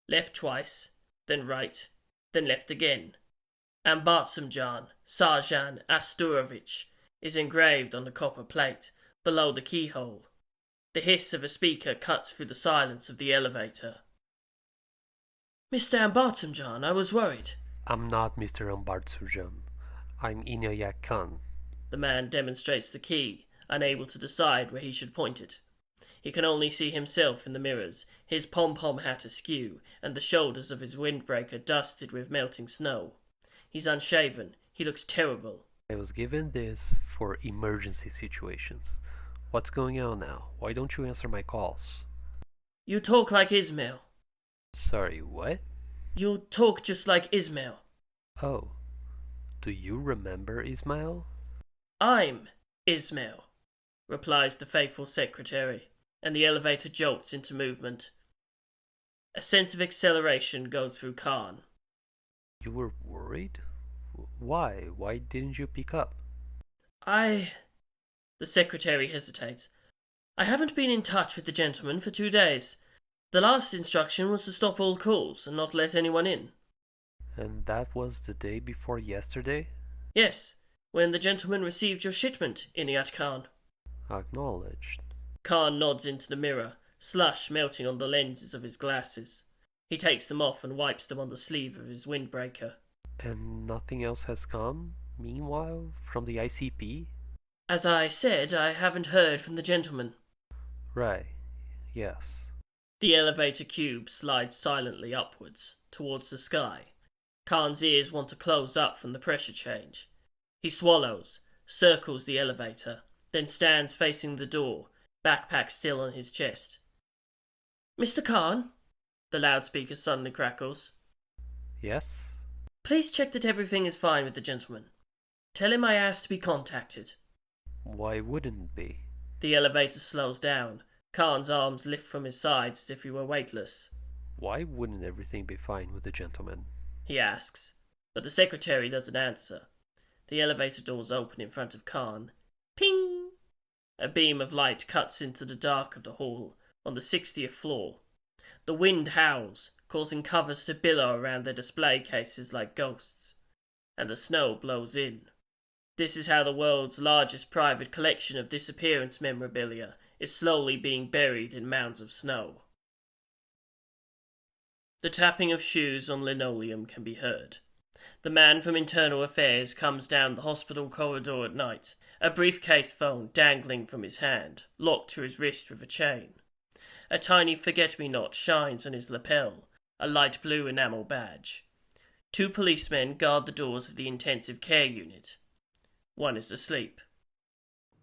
Left twice, then right, then left again. Ambrosius, Sarjan, Asturovich is engraved on the copper plate below the keyhole. The hiss of a speaker cuts through the silence of the elevator. Mr. Ambrosius, I was worried. I'm not Mr. Ambrosius. I'm Inayak Khan. The man demonstrates the key, unable to decide where he should point it. He can only see himself in the mirrors, his pom-pom hat askew, and the shoulders of his windbreaker dusted with melting snow. He's unshaven. He looks terrible. I was given this for emergency situations. What's going on now? Why don't you answer my calls? You talk like Ismail. Sorry, what? You talk just like Ismail. Oh, do you remember Ismail? I'm Ismail, replies the faithful secretary, and the elevator jolts into movement. A sense of acceleration goes through Khan. You were worried? Why? Why didn't you pick up? The secretary hesitates. I haven't been in touch with the gentleman for 2 days. The last instruction was to stop all calls and not let anyone in. And that was the day before yesterday? Yes, when the gentleman received your shipment, Inayat Khan. Acknowledged. Khan nods into the mirror, slush melting on the lenses of his glasses. He takes them off and wipes them on the sleeve of his windbreaker. And nothing else has come, meanwhile, from the ICP? As I said, I haven't heard from the gentleman. Right, yes. The elevator cube slides silently upwards, towards the sky. Khan's ears want to close up from the pressure change. He swallows, circles the elevator, then stands facing the door, backpack still on his chest. Mr. Khan? The loudspeaker suddenly crackles. Yes? Please check that everything is fine with the gentleman. Tell him I asked to be contacted. Why wouldn't it be? The elevator slows down. Khan's arms lift from his sides as if he were weightless. Why wouldn't everything be fine with the gentleman? He asks, but the secretary doesn't answer. The elevator doors open in front of Khan. Ping! A beam of light cuts into the dark of the hall on the 60th floor. The wind howls, causing covers to billow around their display cases like ghosts, and the snow blows in. This is how the world's largest private collection of disappearance memorabilia is slowly being buried in mounds of snow. The tapping of shoes on linoleum can be heard. The man from Internal Affairs comes down the hospital corridor at night, a briefcase phone dangling from his hand, locked to his wrist with a chain. A tiny forget-me-not shines on his lapel, a light blue enamel badge. 2 policemen guard the doors of the intensive care unit. One is asleep.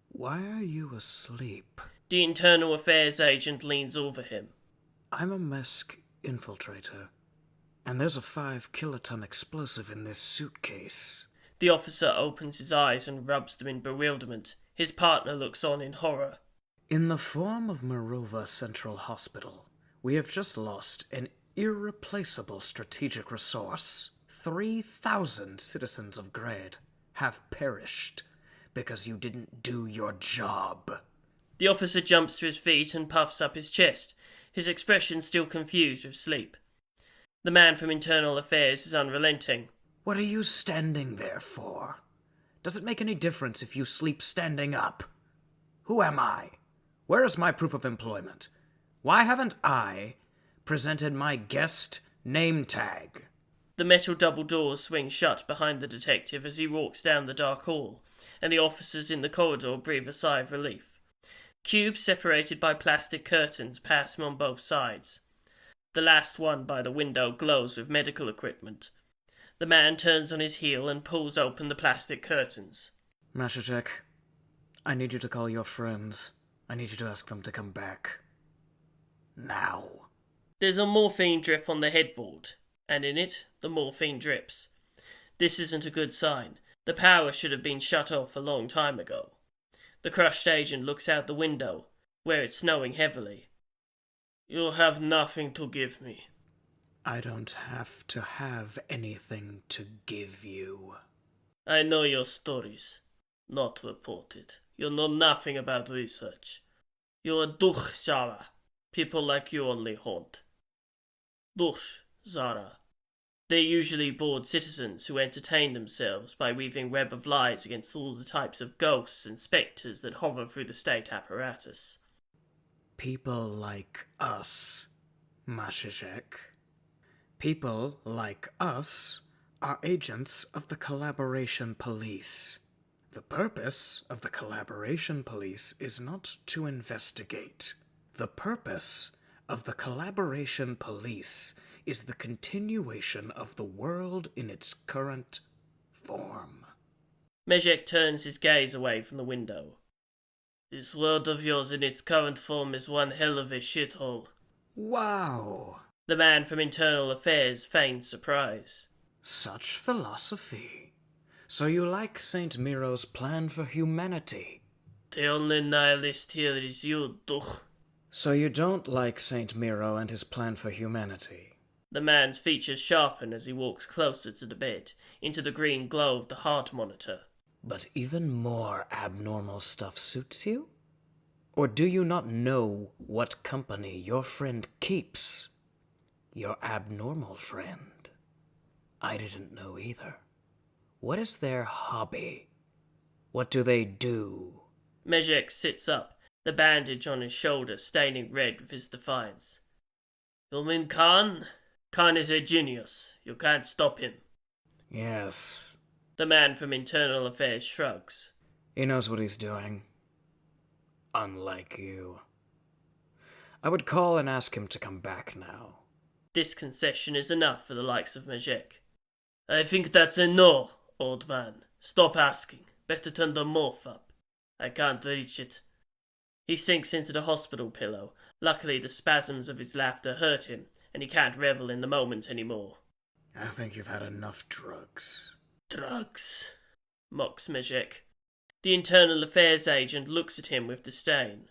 Why are you asleep? The Internal Affairs agent leans over him. I'm a Mesk infiltrator, and there's a 5-kiloton explosive in this suitcase. The officer opens his eyes and rubs them in bewilderment. His partner looks on in horror. In the form of Morova Central Hospital, we have just lost an irreplaceable strategic resource. 3,000 citizens of Graad have perished because you didn't do your job. The officer jumps to his feet and puffs up his chest, his expression still confused with sleep. The man from Internal Affairs is unrelenting. What are you standing there for? Does it make any difference if you sleep standing up? Who am I? Where is my proof of employment? Why haven't I presented my guest name tag? The metal double doors swing shut behind the detective as he walks down the dark hall, and the officers in the corridor breathe a sigh of relief. Cubes separated by plastic curtains pass him on both sides. The last one by the window glows with medical equipment. The man turns on his heel and pulls open the plastic curtains. Mashachek, I need you to call your friends. I need you to ask them to come back. Now. There's a morphine drip on the headboard, and in it, the morphine drips. This isn't a good sign. The power should have been shut off a long time ago. The crushed agent looks out the window, where it's snowing heavily. You have nothing to give me. I don't have to have anything to give you. I know your stories. Not reported. You know nothing about research. You're a Duch, Zara. People like you only haunt. Duch, Zara. They usually bored citizens who entertain themselves by weaving web of lies against all the types of ghosts and spectres that hover through the state apparatus. People like us, Mashizek. People like us are agents of the Collaboration Police. The purpose of the Collaboration Police is not to investigate. The purpose of the Collaboration Police is the continuation of the world in its current form. Mezek turns his gaze away from the window. This world of yours in its current form is one hell of a shithole. Wow! The man from Internal Affairs feigns surprise. Such philosophy. So you like Saint Miro's plan for humanity? The only nihilist here is you, Duch. So you don't like Saint Miro and his plan for humanity? The man's features sharpen as he walks closer to the bed, into the green glow of the heart monitor. But even more abnormal stuff suits you? Or do you not know what company your friend keeps? Your abnormal friend. I didn't know either. What is their hobby? What do they do? Mezek sits up, the bandage on his shoulder staining red with his defiance. You mean Khan? Khan is a genius. You can't stop him. Yes. The man from Internal Affairs shrugs. He knows what he's doing. Unlike you. I would call and ask him to come back now. This concession is enough for the likes of Mezek. I think that's a no, old man. Stop asking. Better turn the morph up. I can't reach it. He sinks into the hospital pillow. Luckily, the spasms of his laughter hurt him, and he can't revel in the moment anymore. I think you've had enough drugs. Drugs, mocks Mezek. The Internal Affairs agent looks at him with disdain.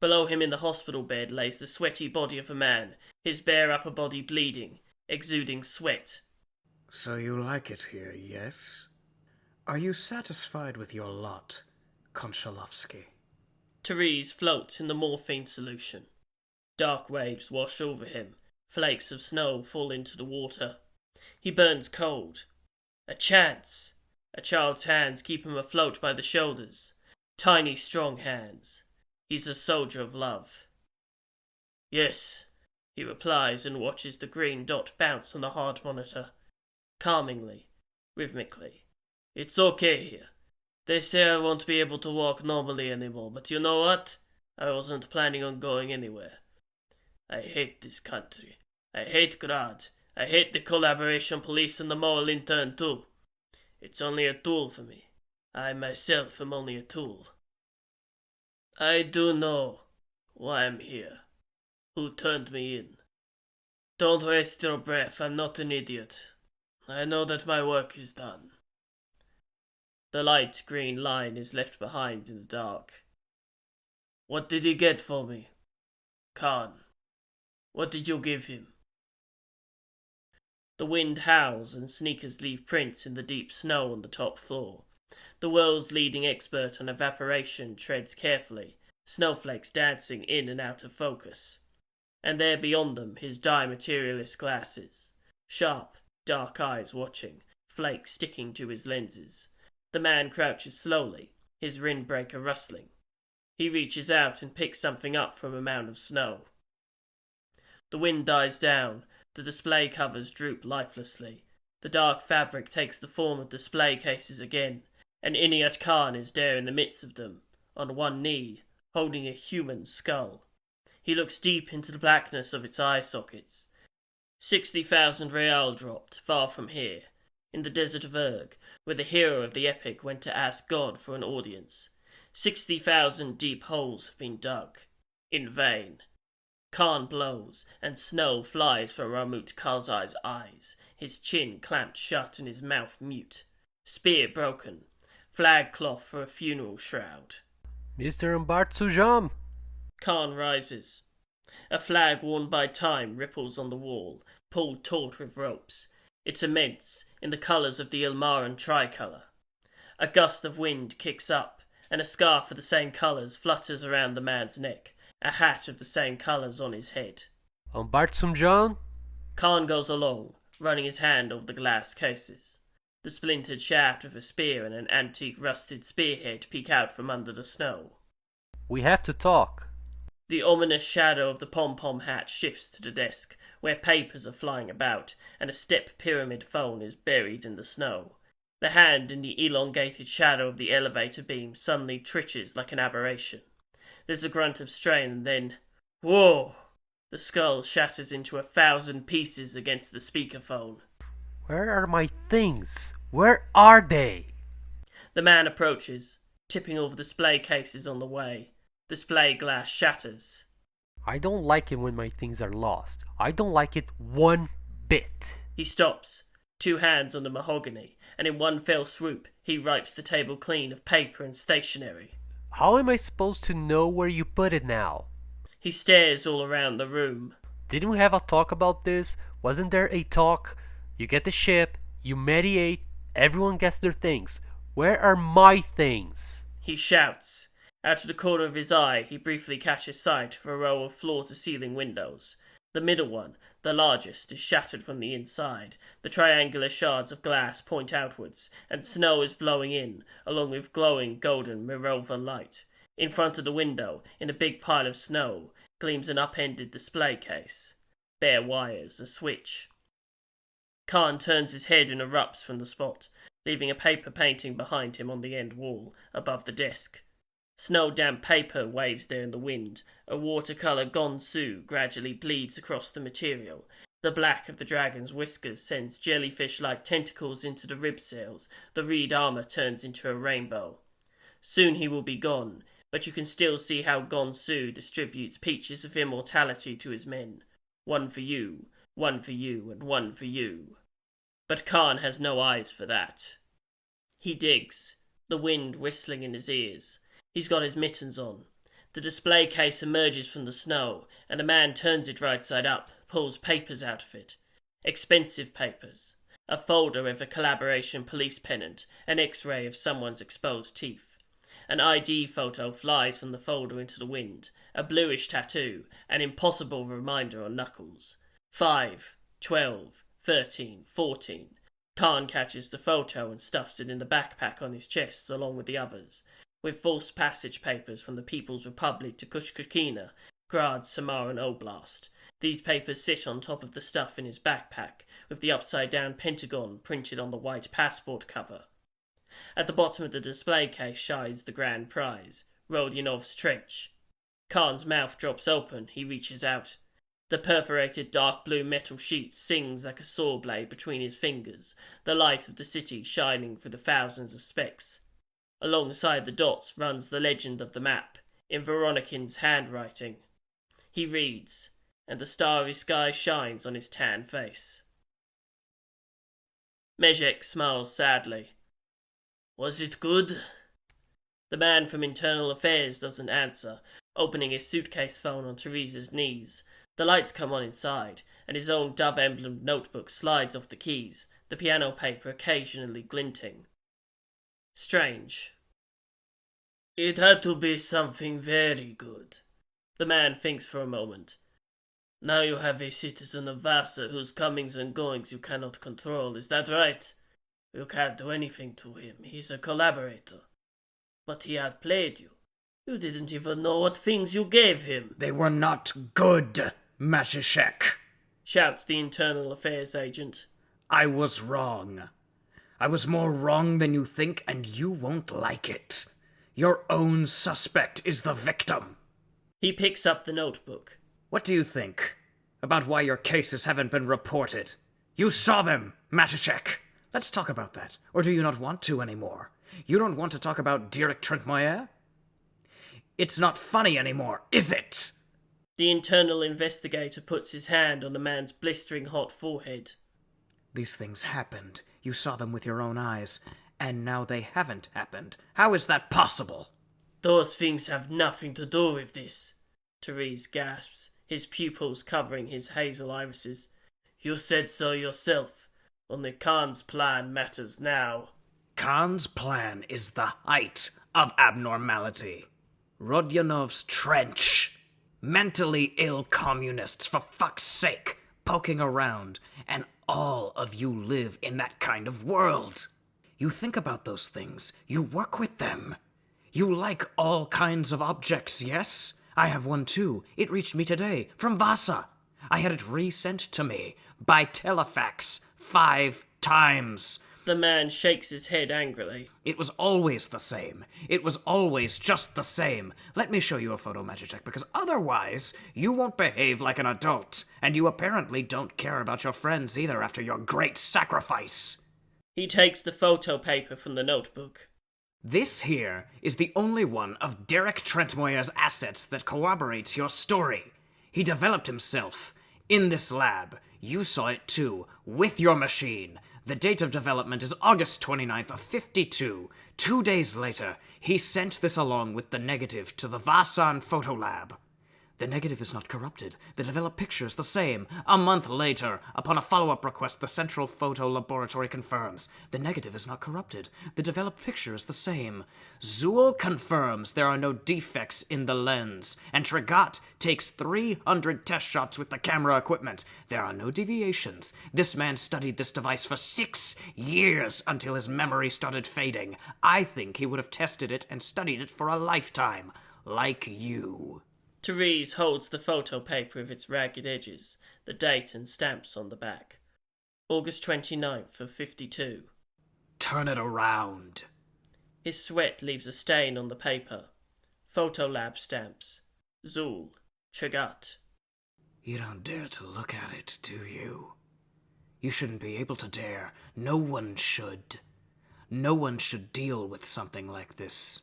Below him in the hospital bed lays the sweaty body of a man, his bare upper body bleeding, exuding sweat. So you like it here, yes? Are you satisfied with your lot, Konchalovsky? Tereesz floats in the morphine solution. Dark waves wash over him. Flakes of snow fall into the water. He burns cold. A chance! A child's hands keep him afloat by the shoulders. Tiny, strong hands. He's a soldier of love. Yes, he replies and watches the green dot bounce on the heart monitor. Calmingly, rhythmically. It's okay here. They say I won't be able to walk normally anymore, but you know what? I wasn't planning on going anywhere. I hate this country. I hate Graad. I hate the Collaboration Police and the moral intern too. It's only a tool for me. I myself am only a tool. I do know why I'm here. Who turned me in. Don't waste your breath, I'm not an idiot. I know that my work is done. The light green line is left behind in the dark. What did he get for me? Khan. What did you give him? The wind howls and sneakers leave prints in the deep snow on the top floor. The world's leading expert on evaporation treads carefully, snowflakes dancing in and out of focus. And there beyond them his dye-materialist glasses. Sharp, dark eyes watching, flakes sticking to his lenses. The man crouches slowly, his windbreaker rustling. He reaches out and picks something up from a mound of snow. The wind dies down, the display covers droop lifelessly. The dark fabric takes the form of display cases again, and Inayat Khan is there in the midst of them, on one knee, holding a human skull. He looks deep into the blackness of its eye sockets. 60,000 real dropped, far from here, in the desert of Urg, where the hero of the epic went to ask God for an audience. 60,000 deep holes have been dug. In vain. Khan blows, and snow flies from Ramut Karzai's eyes, his chin clamped shut and his mouth mute. Spear broken. Flag cloth for a funeral shroud. Mr. Ambrosius. Khan rises. A flag worn by time ripples on the wall, pulled taut with ropes. It's immense, in the colours of the Ilmaran tricolour. A gust of wind kicks up, and a scarf of the same colours flutters around the man's neck, a hat of the same colours on his head. Ambrosius? Khan goes along, running his hand over the glass cases. The splintered shaft of a spear and an antique rusted spearhead peek out from under the snow. We have to talk. The ominous shadow of the pom-pom hat shifts to the desk, where papers are flying about, and a step pyramid phone is buried in the snow. The hand in the elongated shadow of the elevator beam suddenly twitches like an aberration. There's a grunt of strain, and then, whoa! The skull shatters into 1,000 pieces against the speakerphone. Where are my things? Where are they? The man approaches, tipping over display cases on the way. Display glass shatters. I don't like it when my things are lost. I don't like it one bit. He stops, 2 hands on the mahogany, and in one fell swoop he wipes the table clean of paper and stationery. How am I supposed to know where you put it now? He stares all around the room. Didn't we have a talk about this? Wasn't there a talk? You get the ship, you mediate, everyone gets their things. Where are my things? He shouts. Out of the corner of his eye, he briefly catches sight of a row of floor-to-ceiling windows. The middle one, the largest, is shattered from the inside. The triangular shards of glass point outwards, and snow is blowing in, along with glowing golden Mirova light. In front of the window, in a big pile of snow, gleams an upended display case. Bare wires, a switch. Khan turns his head and erupts from the spot, leaving a paper painting behind him on the end wall, above the desk. Snow-damp paper waves there in the wind. A watercolour gonsu gradually bleeds across the material. The black of the dragon's whiskers sends jellyfish-like tentacles into the rib sails. The reed armour turns into a rainbow. Soon he will be gone, but you can still see how Gonsu distributes peaches of immortality to his men. 1 for you, 1 for you, and 1 for you. But Khan has no eyes for that. He digs, the wind whistling in his ears. He's got his mittens on. The display case emerges from the snow, and a man turns it right side up, pulls papers out of it. Expensive papers. A folder with a collaboration police pennant, an X-ray of someone's exposed teeth. An ID photo flies from the folder into the wind. A bluish tattoo, an impossible reminder on knuckles. 5, 12, 13, 14. Khan catches the photo and stuffs it in the backpack on his chest along with the others. With false passage papers from the People's Republic to Kushkukina, Graad, Samarran Oblast. These papers sit on top of the stuff in his backpack, with the upside-down pentagon printed on the white passport cover. At the bottom of the display case shines the grand prize, Rodionov's trench. Khan's mouth drops open, he reaches out. The perforated dark blue metal sheet sings like a saw blade between his fingers, the light of the city shining through the thousands of specks. Alongside the dots runs the legend of the map, in Veronikin's handwriting. He reads, and the starry sky shines on his tan face. Mezhek smiles sadly. Was it good? The man from Internal Affairs doesn't answer, opening his suitcase phone on Terees's knees. The lights come on inside, and his own dove-emblemed notebook slides off the keys, the piano paper occasionally glinting. Strange. It had to be something very good. The man thinks for a moment. Now you have a citizen of Vasa whose comings and goings you cannot control, is that right? You can't do anything to him, he's a collaborator. But he outplayed you. You didn't even know what things you gave him. They were not good, Mashishek, shouts the Internal Affairs agent. I was wrong. I was more wrong than you think, and you won't like it. Your own suspect is the victim. He picks up the notebook. What do you think about why your cases haven't been reported? You saw them, Mashishek. Let's talk about that. Or do you not want to anymore? You don't want to talk about Dirk Trentmeyer? It's not funny anymore, is it? The internal investigator puts his hand on the man's blistering hot forehead. These things happened. You saw them with your own eyes. And now they haven't happened. How is that possible? Those things have nothing to do with this, Tereesz gasps, his pupils covering his hazel irises. You said so yourself. Only Khan's plan matters now. Khan's plan is the height of abnormality. Rodionov's trench. Mentally ill communists, for fuck's sake, poking around, and all of you live in that kind of world. You think about those things, you work with them. You like all kinds of objects, yes? I have one too. It reached me today, from Vasa. I had it resent to me, by telefax, 5 times. The man shakes his head angrily. It was always the same. It was always just the same. Let me show you a photo, Magicek, because otherwise you won't behave like an adult, and you apparently don't care about your friends either after your great sacrifice. He takes the photo paper from the notebook. This here is the only one of Derek Trentmoyer's assets that corroborates your story. He developed himself in this lab. You saw it too, with your machine. The date of development is August 29th of 52. 2 days later, he sent this along with the negative to the Vasan Photo Lab. The negative is not corrupted. The developed picture is the same. A month later, upon a follow-up request, the Central Photo Laboratory confirms. The negative is not corrupted. The developed picture is the same. Zool confirms there are no defects in the lens. And Tregat takes 300 test shots with the camera equipment. There are no deviations. This man studied this device for 6 years until his memory started fading. I think he would have tested it and studied it for a lifetime. Like you. Tereesz holds the photo paper with its ragged edges, the date and stamps on the back. August 29th of 52. Turn it around. His sweat leaves a stain on the paper. Photo lab stamps. Zool. Tregat. You don't dare to look at it, do you? You shouldn't be able to dare. No one should. No one should deal with something like this.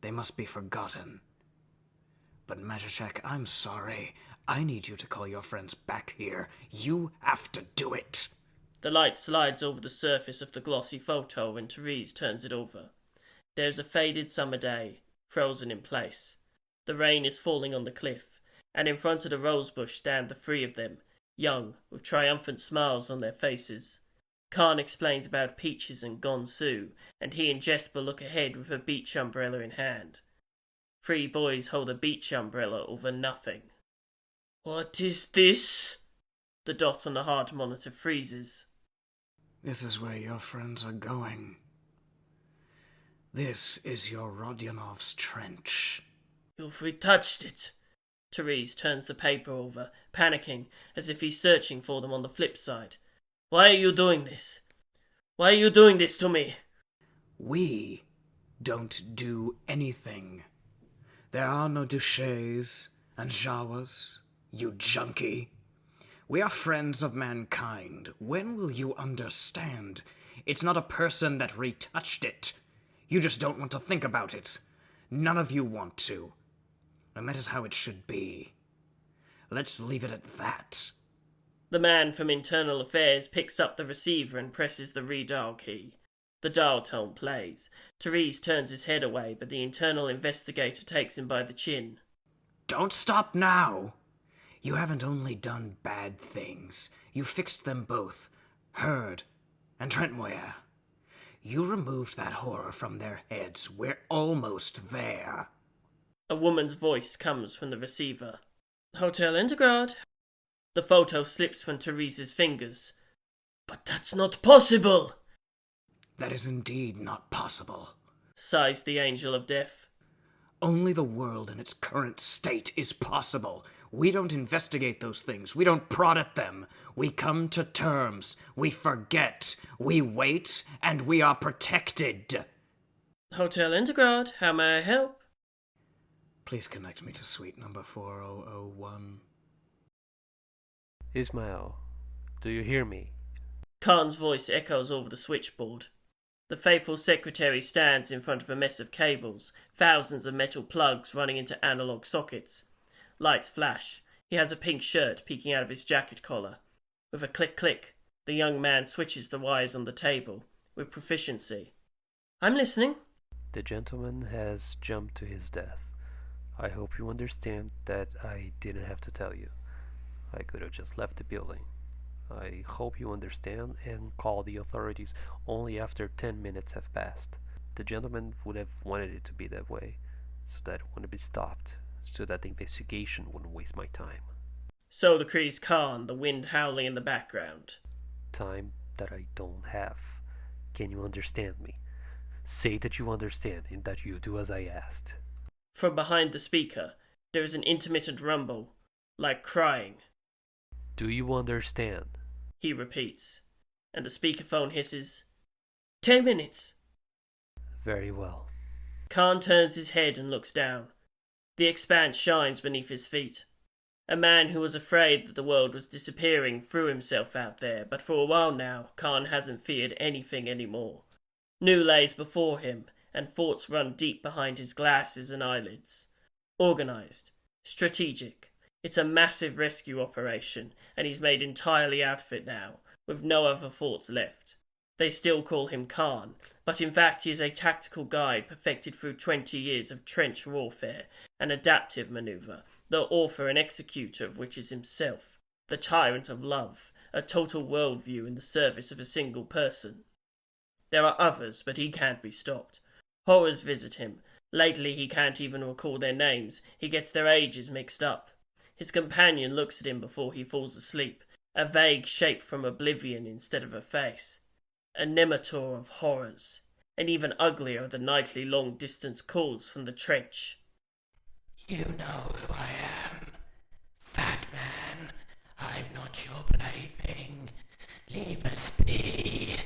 They must be forgotten. But Magicek, I'm sorry. I need you to call your friends back here. You have to do it. The light slides over the surface of the glossy photo and Tereesz turns it over. There's a faded summer day, frozen in place. The rain is falling on the cliff, and in front of the rosebush stand the 3 of them, young, with triumphant smiles on their faces. Khan explains about peaches and Gonsu, and he and Jesper look ahead with a beach umbrella in hand. 3 boys hold a beach umbrella over nothing. What is this? The dot on the hard monitor freezes. This is where your friends are going. This is your Rodionov's trench. You've retouched it. Tereesz turns the paper over, panicking, as if he's searching for them on the flip side. Why are you doing this? Why are you doing this to me? We don't do anything. There are no Duchets and Jawas, you junkie. We are friends of mankind. When will you understand? It's not a person that retouched it. You just don't want to think about it. None of you want to. And that is how it should be. Let's leave it at that. The man from Internal Affairs picks up the receiver and presses the redial key. The dial tone plays. Tereesz turns his head away, but the internal investigator takes him by the chin. Don't stop now. You haven't only done bad things. You fixed them both. Hurd and Trentmoyer. You removed that horror from their heads. We're almost there. A woman's voice comes from the receiver. Hotel Graad. The photo slips from Tereesz's fingers. But that's not possible! That is indeed not possible, sighs the Angel of Death. Only the world in its current state is possible. We don't investigate those things. We don't prod at them. We come to terms. We forget. We wait, and we are protected. Hotel Graad, how may I help? Please connect me to suite number 4001. Ismail, do you hear me? Khan's voice echoes over the switchboard. The faithful secretary stands in front of a mess of cables, thousands of metal plugs running into analog sockets. Lights flash. He has a pink shirt peeking out of his jacket collar. With a click-click, the young man switches the wires on the table, with proficiency. I'm listening. The gentleman has jumped to his death. I hope you understand that I didn't have to tell you. I could have just left the building. I hope you understand and call the authorities only after 10 minutes have passed. The gentleman would have wanted it to be that way, so that it wouldn't be stopped, so that the investigation wouldn't waste my time. So decrees Khan, the wind howling in the background. Time that I don't have. Can you understand me? Say that you understand and that you do as I asked. From behind the speaker, there is an intermittent rumble, like crying. Do you understand? He repeats, and the speakerphone hisses, 10 minutes! Very well. Khan turns his head and looks down. The expanse shines beneath his feet. A man who was afraid that the world was disappearing threw himself out there, but for a while now, Khan hasn't feared anything anymore. New lays before him, and thoughts run deep behind his glasses and eyelids. Organised. Strategic. It's a massive rescue operation, and he's made entirely out of it now, with no other thoughts left. They still call him Khan, but in fact he is a tactical guide perfected through 20 years of trench warfare and adaptive manoeuvre, the author and executor of which is himself, the tyrant of love, a total worldview in the service of a single person. There are others, but he can't be stopped. Horrors visit him. Lately he can't even recall their names, he gets their ages mixed up. His companion looks at him before he falls asleep, a vague shape from oblivion instead of a face. A nemetor of horrors, and even uglier are the nightly long-distance calls from the trench. You know who I am, fat man. I'm not your plaything. Leave us be.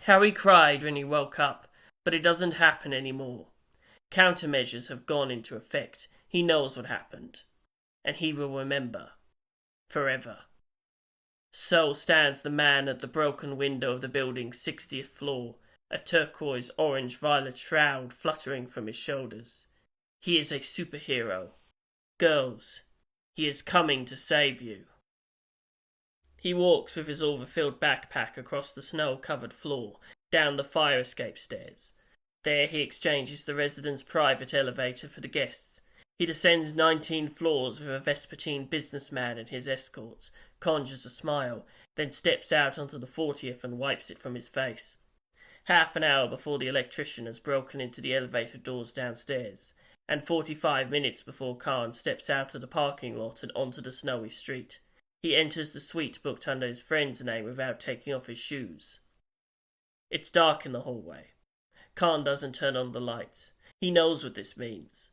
Harry cried when he woke up, but it doesn't happen anymore. Countermeasures have gone into effect. He knows what happened, and he will remember. Forever. So stands the man at the broken window of the building's 60th floor, a turquoise orange-violet shroud fluttering from his shoulders. He is a superhero. Girls, he is coming to save you. He walks with his overfilled backpack across the snow-covered floor, down the fire escape stairs. There he exchanges the resident's private elevator for the guests. He descends 19 floors with a Vespertine businessman and his escorts, conjures a smile, then steps out onto the 40th and wipes it from his face. Half an hour before the electrician has broken into the elevator doors downstairs, and 45 minutes before Khan steps out of the parking lot and onto the snowy street. He enters the suite booked under his friend's name without taking off his shoes. It's dark in the hallway. Khan doesn't turn on the lights. He knows what this means.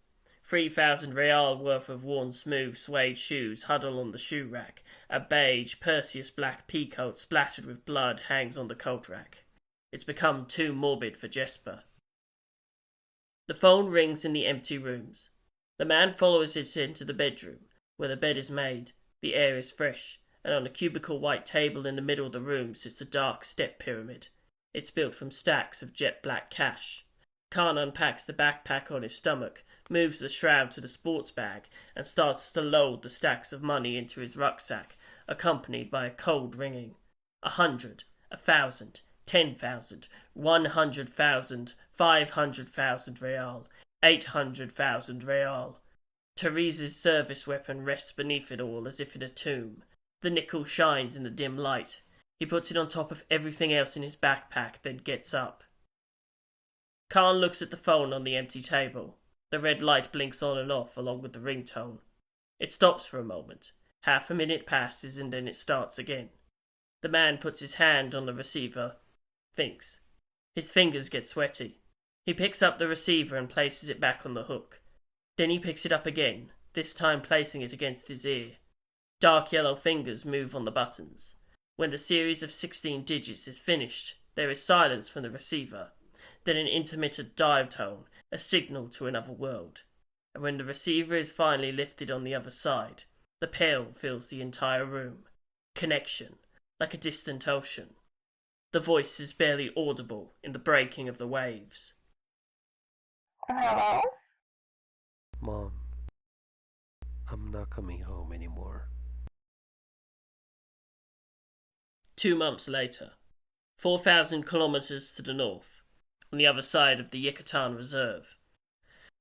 3,000 real worth of worn smooth suede shoes huddle on the shoe rack. A beige Perseus black peacoat splattered with blood hangs on the coat rack. It's become too morbid for Jesper. The phone rings in the empty rooms. The man follows it into the bedroom, where the bed is made, the air is fresh, and on a cubical white table in the middle of the room sits a dark step pyramid. It's built from stacks of jet black cash. Khan unpacks the backpack on his stomach, moves the shroud to the sports bag, and starts to load the stacks of money into his rucksack, accompanied by a cold ringing. 100, 1,000, 10,000, 100,000, 500,000 real, 800,000 real. Tereesz's service weapon rests beneath it all as if in a tomb. The nickel shines in the dim light. He puts it on top of everything else in his backpack, then gets up. Khan looks at the phone on the empty table. The red light blinks on and off along with the ringtone. It stops for a moment. Half a minute passes and then it starts again. The man puts his hand on the receiver, thinks. His fingers get sweaty. He picks up the receiver and places it back on the hook. Then he picks it up again, this time placing it against his ear. Dark yellow fingers move on the buttons. When the series of 16 digits is finished, there is silence from the receiver, then an intermittent dive tone, a signal to another world. And when the receiver is finally lifted on the other side, the pale fills the entire room. Connection, like a distant ocean. The voice is barely audible in the breaking of the waves. Hello? Mom, I'm not coming home anymore. 2 months later, 4,000 kilometers to the north. on the other side of the Yucatan Reserve.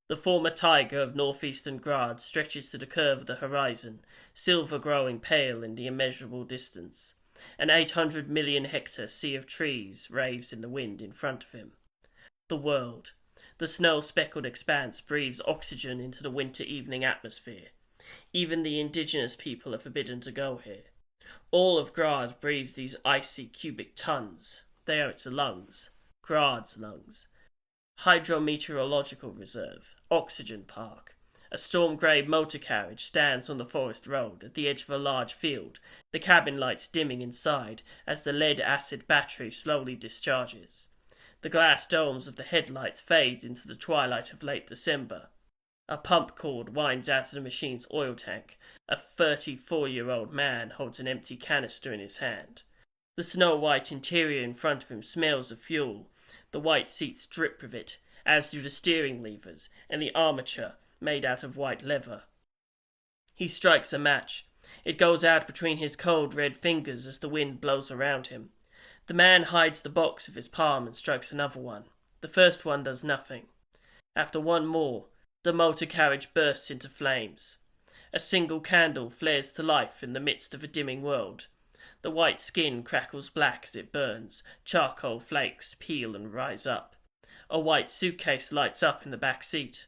The former taiga of northeastern Graad stretches to the curve of the horizon, silver growing pale in the immeasurable distance. An 800 million hectare sea of trees raves in the wind in front of him. The world, the snow-speckled expanse, breathes oxygen into the winter evening atmosphere. Even the indigenous people are forbidden to go here. All of Graad breathes these icy cubic tons. They are its lungs, Graad's lungs. Hydrometeorological reserve, oxygen park. A storm-grey motor carriage stands on the forest road at the edge of a large field, the cabin lights dimming inside as the lead-acid battery slowly discharges. The glass domes of the headlights fade into the twilight of late December. A pump cord winds out of the machine's oil tank. A 34-year-old man holds an empty canister in his hand. The snow-white interior in front of him smells of fuel. The white seats drip with it, as do the steering levers and the armature made out of white leather. He strikes a match. It goes out between his cold red fingers as the wind blows around him. The man hides the box with his palm and strikes another one. The first one does nothing. After one more, the motor carriage bursts into flames. A single candle flares to life in the midst of a dimming world. The white skin crackles black as it burns. Charcoal flakes peel and rise up. A white suitcase lights up in the back seat.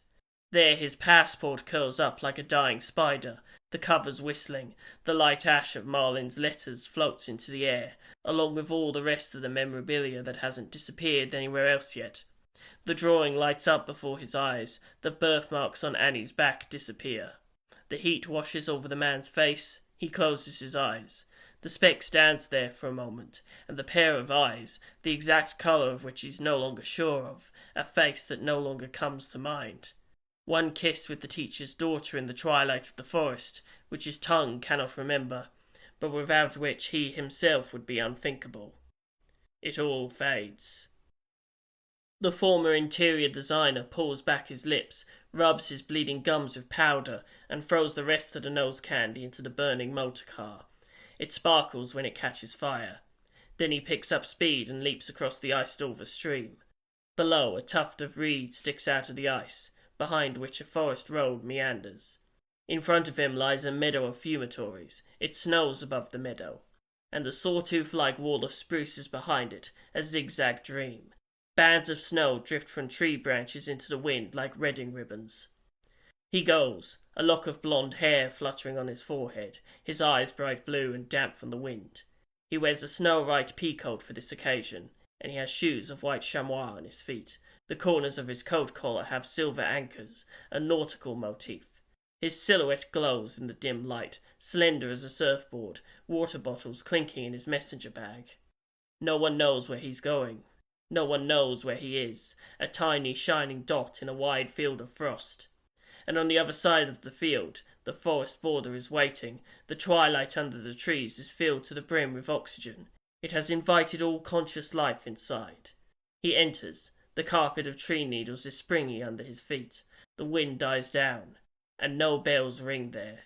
There his passport curls up like a dying spider, the covers whistling. The light ash of Malin's letters floats into the air, along with all the rest of the memorabilia that hasn't disappeared anywhere else yet. The drawing lights up before his eyes. The birthmarks on Annie's back disappear. The heat washes over the man's face. He closes his eyes. The speck stands there for a moment, and the pair of eyes, the exact colour of which he's no longer sure of, a face that no longer comes to mind. One kiss with the teacher's daughter in the twilight of the forest, which his tongue cannot remember, but without which he himself would be unthinkable. It all fades. The former interior designer pulls back his lips, rubs his bleeding gums with powder, and throws the rest of the nose candy into the burning motor car. It sparkles when it catches fire. Then he picks up speed and leaps across the iced-over stream. Below, a tuft of reed sticks out of the ice, behind which a forest road meanders. In front of him lies a meadow of fumitories. It snows above the meadow, and the sawtooth-like wall of spruces behind it, a zigzag dream. Bands of snow drift from tree branches into the wind like wedding ribbons. He goes, a lock of blonde hair fluttering on his forehead, his eyes bright blue and damp from the wind. He wears a snow-white pea-coat for this occasion, and he has shoes of white chamois on his feet. The corners of his coat collar have silver anchors, a nautical motif. His silhouette glows in the dim light, slender as a surfboard, water bottles clinking in his messenger bag. No one knows where he's going. No one knows where he is, a tiny shining dot in a wide field of frost. And on the other side of the field, the forest border is waiting. The twilight under the trees is filled to the brim with oxygen. It has invited all conscious life inside. He enters. The carpet of tree needles is springy under his feet. The wind dies down, and no bells ring there.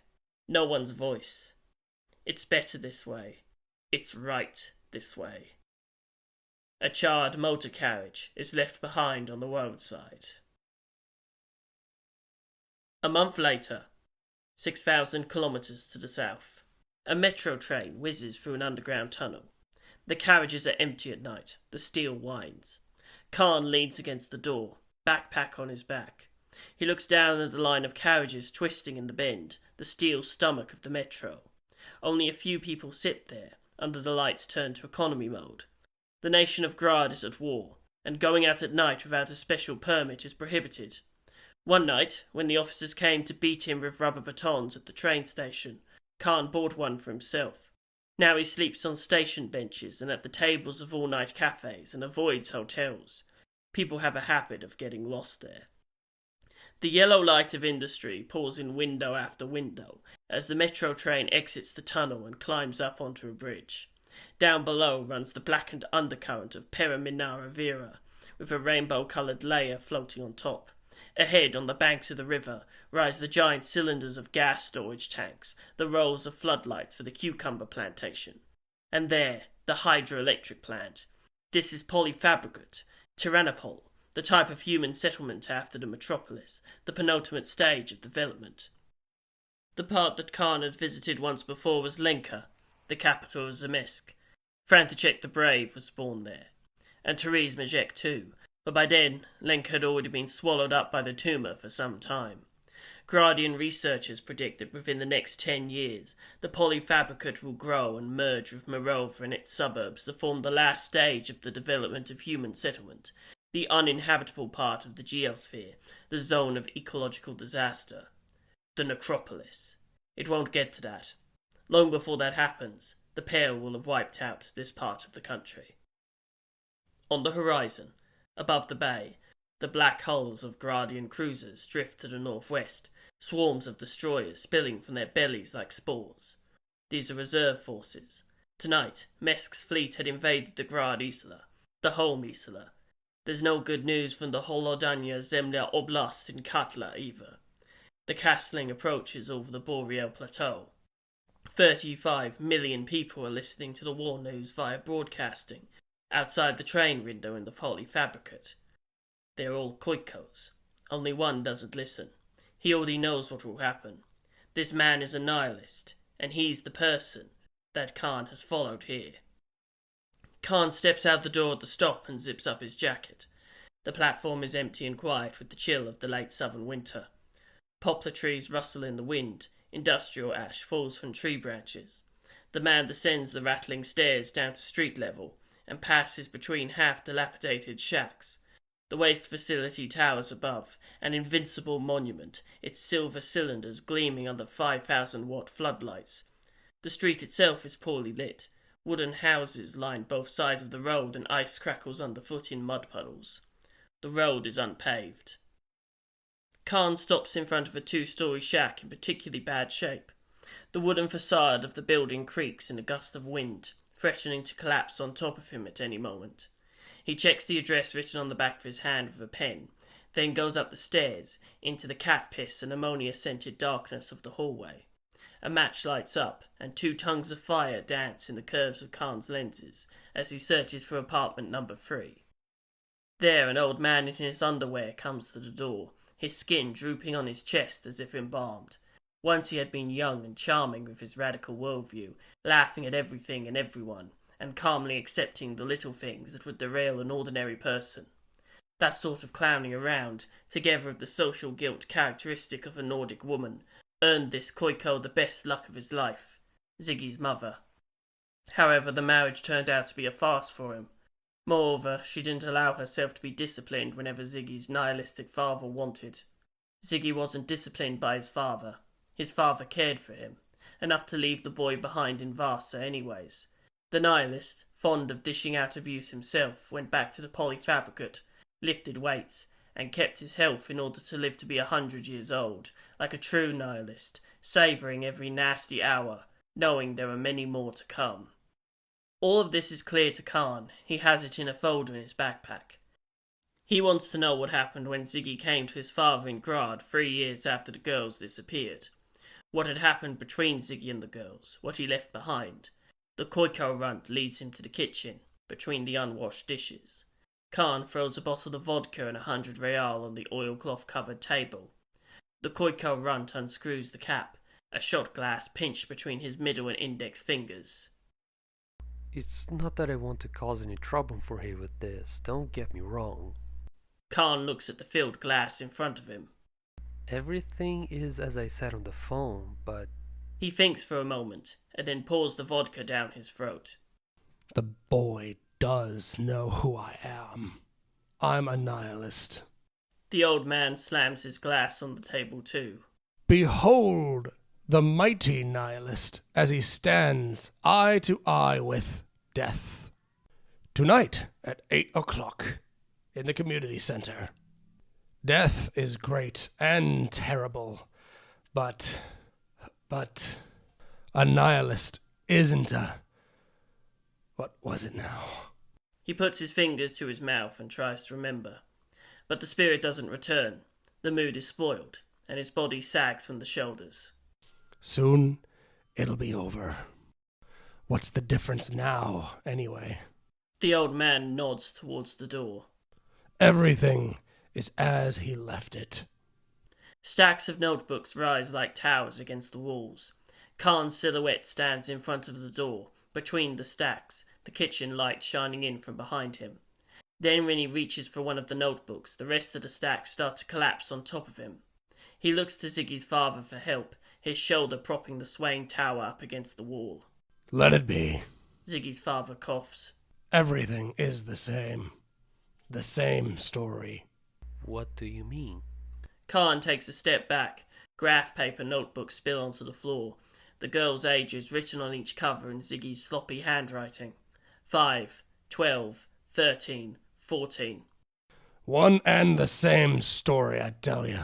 No one's voice. It's better this way. It's right this way. A charred motor carriage is left behind on the roadside. A month later, 6,000 kilometres to the south, a metro train whizzes through an underground tunnel. The carriages are empty at night. The steel whines. Khan leans against the door, backpack on his back. He looks down at the line of carriages twisting in the bend, the steel stomach of the metro. Only a few people sit there, under the lights turned to economy mode. The nation of Graad is at war, and going out at night without a special permit is prohibited. One night, when the officers came to beat him with rubber batons at the train station, Khan bought one for himself. Now he sleeps on station benches and at the tables of all-night cafes and avoids hotels. People have a habit of getting lost there. The yellow light of industry pours in window after window as the metro train exits the tunnel and climbs up onto a bridge. Down below runs the blackened undercurrent of Periminara Vera, with a rainbow-coloured layer floating on top. Ahead, on the banks of the river, rise the giant cylinders of gas storage tanks, the rows of floodlights for the cucumber plantation. And there, the hydroelectric plant. This is Polyfabricate, Tyrannopol, the type of human settlement after the metropolis, the penultimate stage of development. The part that Khan had visited once before was Lenka, the capital of Zemesk. František the Brave was born there, and Tereesz Majek too, but by then Lenka had already been swallowed up by the tumour for some time. Graadian researchers predict that within the next 10 years, the polyfabricate will grow and merge with Morova and its suburbs to form the last stage of the development of human settlement, the uninhabitable part of the geosphere, the zone of ecological disaster. The necropolis. It won't get to that. Long before that happens, the Pale will have wiped out this part of the country. On the horizon, above the bay, the black hulls of Graadian cruisers drift to the northwest, swarms of destroyers spilling from their bellies like spores. These are reserve forces. Tonight, Mesk's fleet had invaded the Graad Isla, the home Isla. There's no good news from the Holodania Zemlya Oblast in Katla either. The castling approaches over the Boreal Plateau. 35 million people are listening to the war news via broadcasting, outside the train window in the polyfabricate. They're all Koikos. Only one doesn't listen. He already knows what will happen. This man is a nihilist, and he's the person that Khan has followed here. Khan steps out the door at the stop and zips up his jacket. The platform is empty and quiet with the chill of the late southern winter. Poplar trees rustle in the wind. Industrial ash falls from tree branches. The man descends the rattling stairs down to street level and passes between half-dilapidated shacks. The waste facility towers above, an invincible monument, its silver cylinders gleaming under 5,000-watt floodlights. The street itself is poorly lit. Wooden houses line both sides of the road and ice crackles underfoot in mud puddles. The road is unpaved. Khan stops in front of a 2-story shack in particularly bad shape. The wooden facade of the building creaks in a gust of wind, threatening to collapse on top of him at any moment. He checks the address written on the back of his hand with a pen, then goes up the stairs, into the cat piss and ammonia-scented darkness of the hallway. A match lights up, and 2 tongues of fire dance in the curves of Khan's lenses as he searches for apartment number 3. There, an old man in his underwear comes to the door, his skin drooping on his chest as if embalmed. Once he had been young and charming with his radical worldview, laughing at everything and everyone, and calmly accepting the little things that would derail an ordinary person. That sort of clowning around, together with the social guilt characteristic of a Nordic woman, earned this Koiko the best luck of his life, Zygi's mother. However, the marriage turned out to be a farce for him. Moreover, she didn't allow herself to be disciplined whenever Zygi's nihilistic father wanted. Zygi wasn't disciplined by his father. His father cared for him, enough to leave the boy behind in Vasa anyways. The nihilist, fond of dishing out abuse himself, went back to the polyfabricate, lifted weights, and kept his health in order to live to be 100 years old, like a true nihilist, savouring every nasty hour, knowing there are many more to come. All of this is clear to Khan. He has it in a folder in his backpack. He wants to know what happened when Zygi came to his father in Graad 3 years after the girls disappeared. What had happened between Zygi and the girls, what he left behind. The Koiko runt leads him to the kitchen, between the unwashed dishes. Khan throws a bottle of vodka and 100 real on the oilcloth-covered table. The Koiko runt unscrews the cap, a shot glass pinched between his middle and index fingers. It's not that I want to cause any trouble for you with this, don't get me wrong. Khan looks at the filled glass in front of him. Everything is as I said on the phone, but... He thinks for a moment, and then pours the vodka down his throat. The boy does know who I am. I'm a nihilist. The old man slams his glass on the table too. Behold the mighty nihilist as he stands eye to eye with death. Tonight at 8 o'clock in the community center. Death is great and terrible, but a nihilist isn't a... What was it now? He puts his fingers to his mouth and tries to remember. But the spirit doesn't return. The mood is spoiled, and his body sags from the shoulders. Soon it'll be over. What's the difference now, anyway? The old man nods towards the door. Everything is as he left it. Stacks of notebooks rise like towers against the walls. Khan's silhouette stands in front of the door, between the stacks, the kitchen light shining in from behind him. Then when he reaches for one of the notebooks, the rest of the stacks start to collapse on top of him. He looks to Zygi's father for help, his shoulder propping the swaying tower up against the wall. Let it be. Zygi's father coughs. Everything is the same. The same story. What do you mean? Khan takes a step back. Graph paper notebooks spill onto the floor. The girl's age is written on each cover in Zygi's sloppy handwriting. 5, 12, 13, 14. One and the same story, I tell you.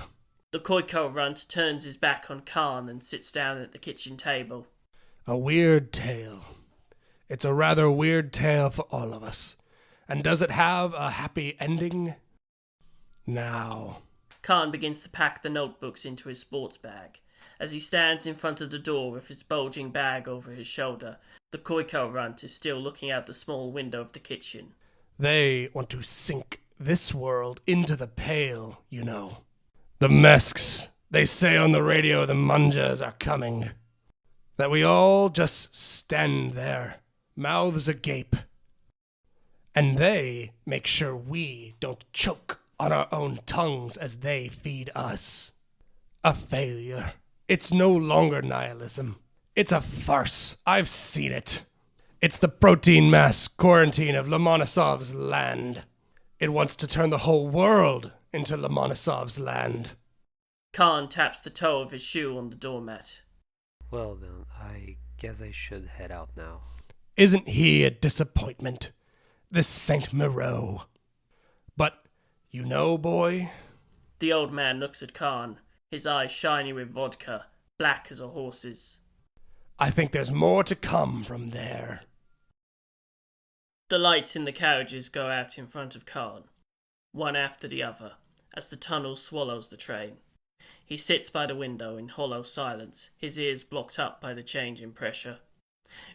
The Koiko runt turns his back on Khan and sits down at the kitchen table. A weird tale. It's a rather weird tale for all of us. And does it have a happy ending? Now. Khan begins to pack the notebooks into his sports bag. As he stands in front of the door with his bulging bag over his shoulder, the Koiko runt is still looking out the small window of the kitchen. They want to sink this world into the Pale, you know. The Mesks, they say on the radio the Munjas are coming. That we all just stand there, mouths agape. And they make sure we don't choke on our own tongues as they feed us. A failure. It's no longer nihilism. It's a farce. I've seen it. It's the protein mass quarantine of Lomonosov's land. It wants to turn the whole world into Lomonosov's land. Khan taps the toe of his shoe on the doormat. Well then, I guess I should head out now. Isn't he a disappointment? This Saint Moreau. But, you know, boy... The old man looks at Khan, his eyes shiny with vodka, black as a horse's. I think there's more to come from there. The lights in the carriages go out in front of Khan, one after the other, as the tunnel swallows the train. He sits by the window in hollow silence, his ears blocked up by the change in pressure.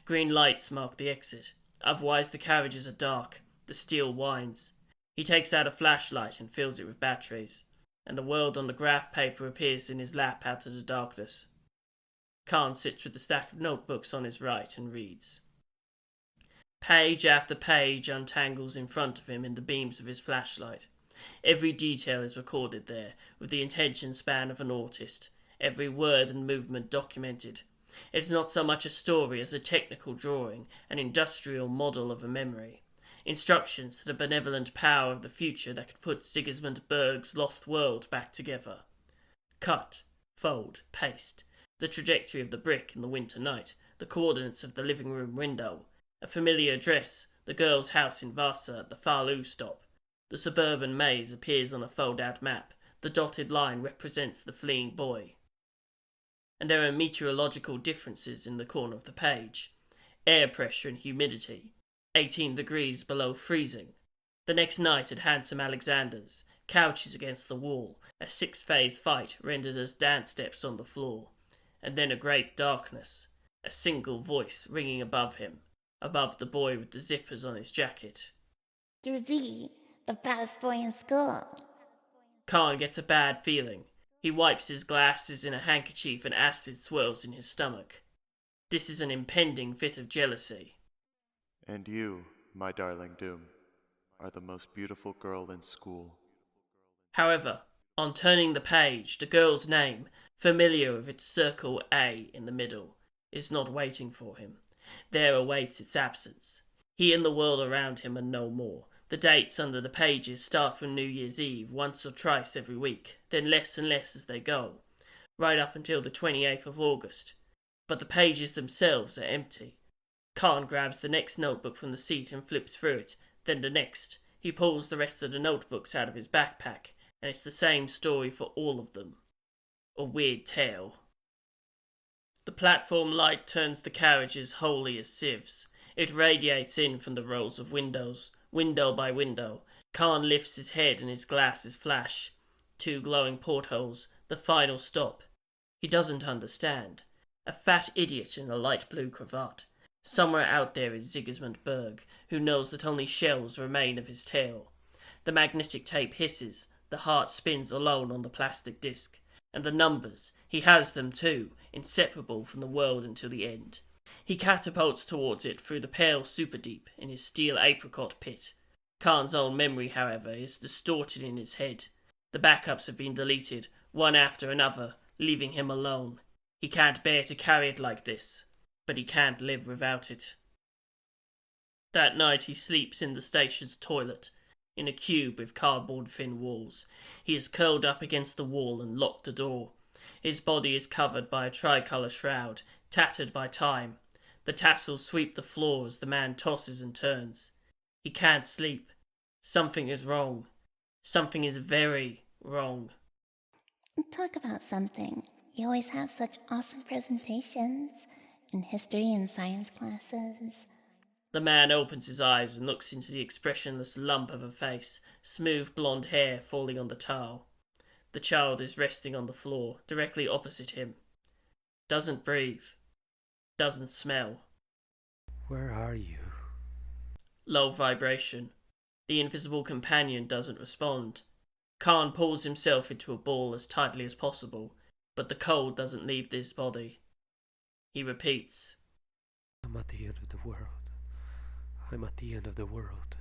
Green lights mark the exit, otherwise the carriages are dark, the steel whines. He takes out a flashlight and fills it with batteries, and the world on the graph paper appears in his lap out of the darkness. Khan sits with the stack of notebooks on his right and reads. Page after page untangles in front of him in the beams of his flashlight. Every detail is recorded there, with the attention span of an autist, every word and movement documented. It's not so much a story as a technical drawing, an industrial model of a memory. Instructions to the benevolent power of the future that could put Sigismund Berg's lost world back together. Cut, fold, paste. The trajectory of the brick in the winter night, the coordinates of the living room window. A familiar address, the girl's house in Vasa at the Falu stop. The suburban maze appears on a fold-out map. The dotted line represents the fleeing boy. And there are meteorological differences in the corner of the page. Air pressure and humidity. 18 degrees below freezing. The next night at Handsome Alexander's, couches against the wall, a 6-phase fight rendered as dance steps on the floor. And then a great darkness, a single voice ringing above him, above the boy with the zippers on his jacket. You're Zygi, the baddest boy in school. Khan gets a bad feeling. He wipes his glasses in a handkerchief and acid swirls in his stomach. This is an impending fit of jealousy. And you, my darling Doom, are the most beautiful girl in school. However, on turning the page, the girl's name, familiar with its circle A in the middle, is not waiting for him. There awaits its absence. He and the world around him are no more. The dates under the pages start from New Year's Eve once or twice every week, then less and less as they go, right up until the 28th of August. But the pages themselves are empty. Khan grabs the next notebook from the seat and flips through it, then the next. He pulls the rest of the notebooks out of his backpack, and it's the same story for all of them. A weird tale. The platform light turns the carriages wholly as sieves. It radiates in from the rows of windows, window by window. Khan lifts his head and his glasses flash. 2 glowing portholes, the final stop. He doesn't understand. A fat idiot in a light blue cravat. Somewhere out there is Sigismund Berg, who knows that only shells remain of his tale. The magnetic tape hisses, the heart spins alone on the plastic disc, and the numbers, he has them too, inseparable from the world until the end. He catapults towards it through the pale superdeep in his steel apricot pit. Khan's own memory, however, is distorted in his head. The backups have been deleted, one after another, leaving him alone. He can't bear to carry it like this, but he can't live without it. That night he sleeps in the station's toilet, in a cube with cardboard-thin walls. He is curled up against the wall and locked the door. His body is covered by a tricolour shroud, tattered by time. The tassels sweep the floor as the man tosses and turns. He can't sleep. Something is wrong. Something is very wrong. Talk about something. You always have such awesome presentations in history and science classes. The man opens his eyes and looks into the expressionless lump of a face, smooth blonde hair falling on the tile. The child is resting on the floor, directly opposite him. Doesn't breathe. Doesn't smell. Where are you? Low vibration. The invisible companion doesn't respond. Khan pulls himself into a ball as tightly as possible, but the cold doesn't leave his body. He repeats, I'm at the end of the world. I'm at the end of the world.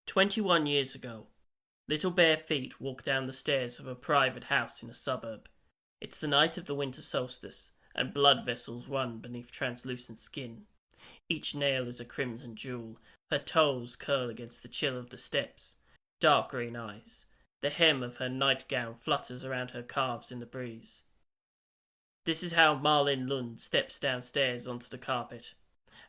21 years ago, little bare feet walk down the stairs of a private house in a suburb. It's the night of the winter solstice, and blood vessels run beneath translucent skin. Each nail is a crimson jewel. Her toes curl against the chill of the steps. Dark green eyes. The hem of her nightgown flutters around her calves in the breeze. This is how Malin Lund steps downstairs onto the carpet.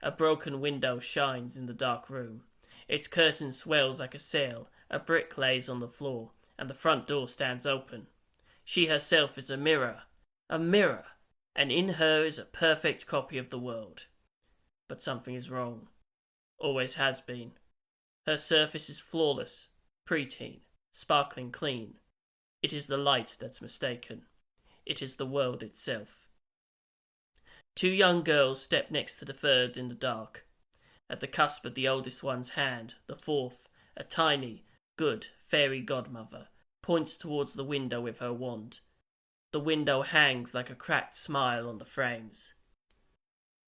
A broken window shines in the dark room. Its curtain swells like a sail, a brick lays on the floor, and the front door stands open. She herself is a mirror, and in her is a perfect copy of the world. But something is wrong. Always has been. Her surface is flawless, preteen, sparkling clean. It is the light that's mistaken. It is the world itself. Two young girls step next to the third in the dark. At the cusp of the oldest one's hand, the fourth, a tiny, good fairy godmother, points towards the window with her wand. The window hangs like a cracked smile on the frames.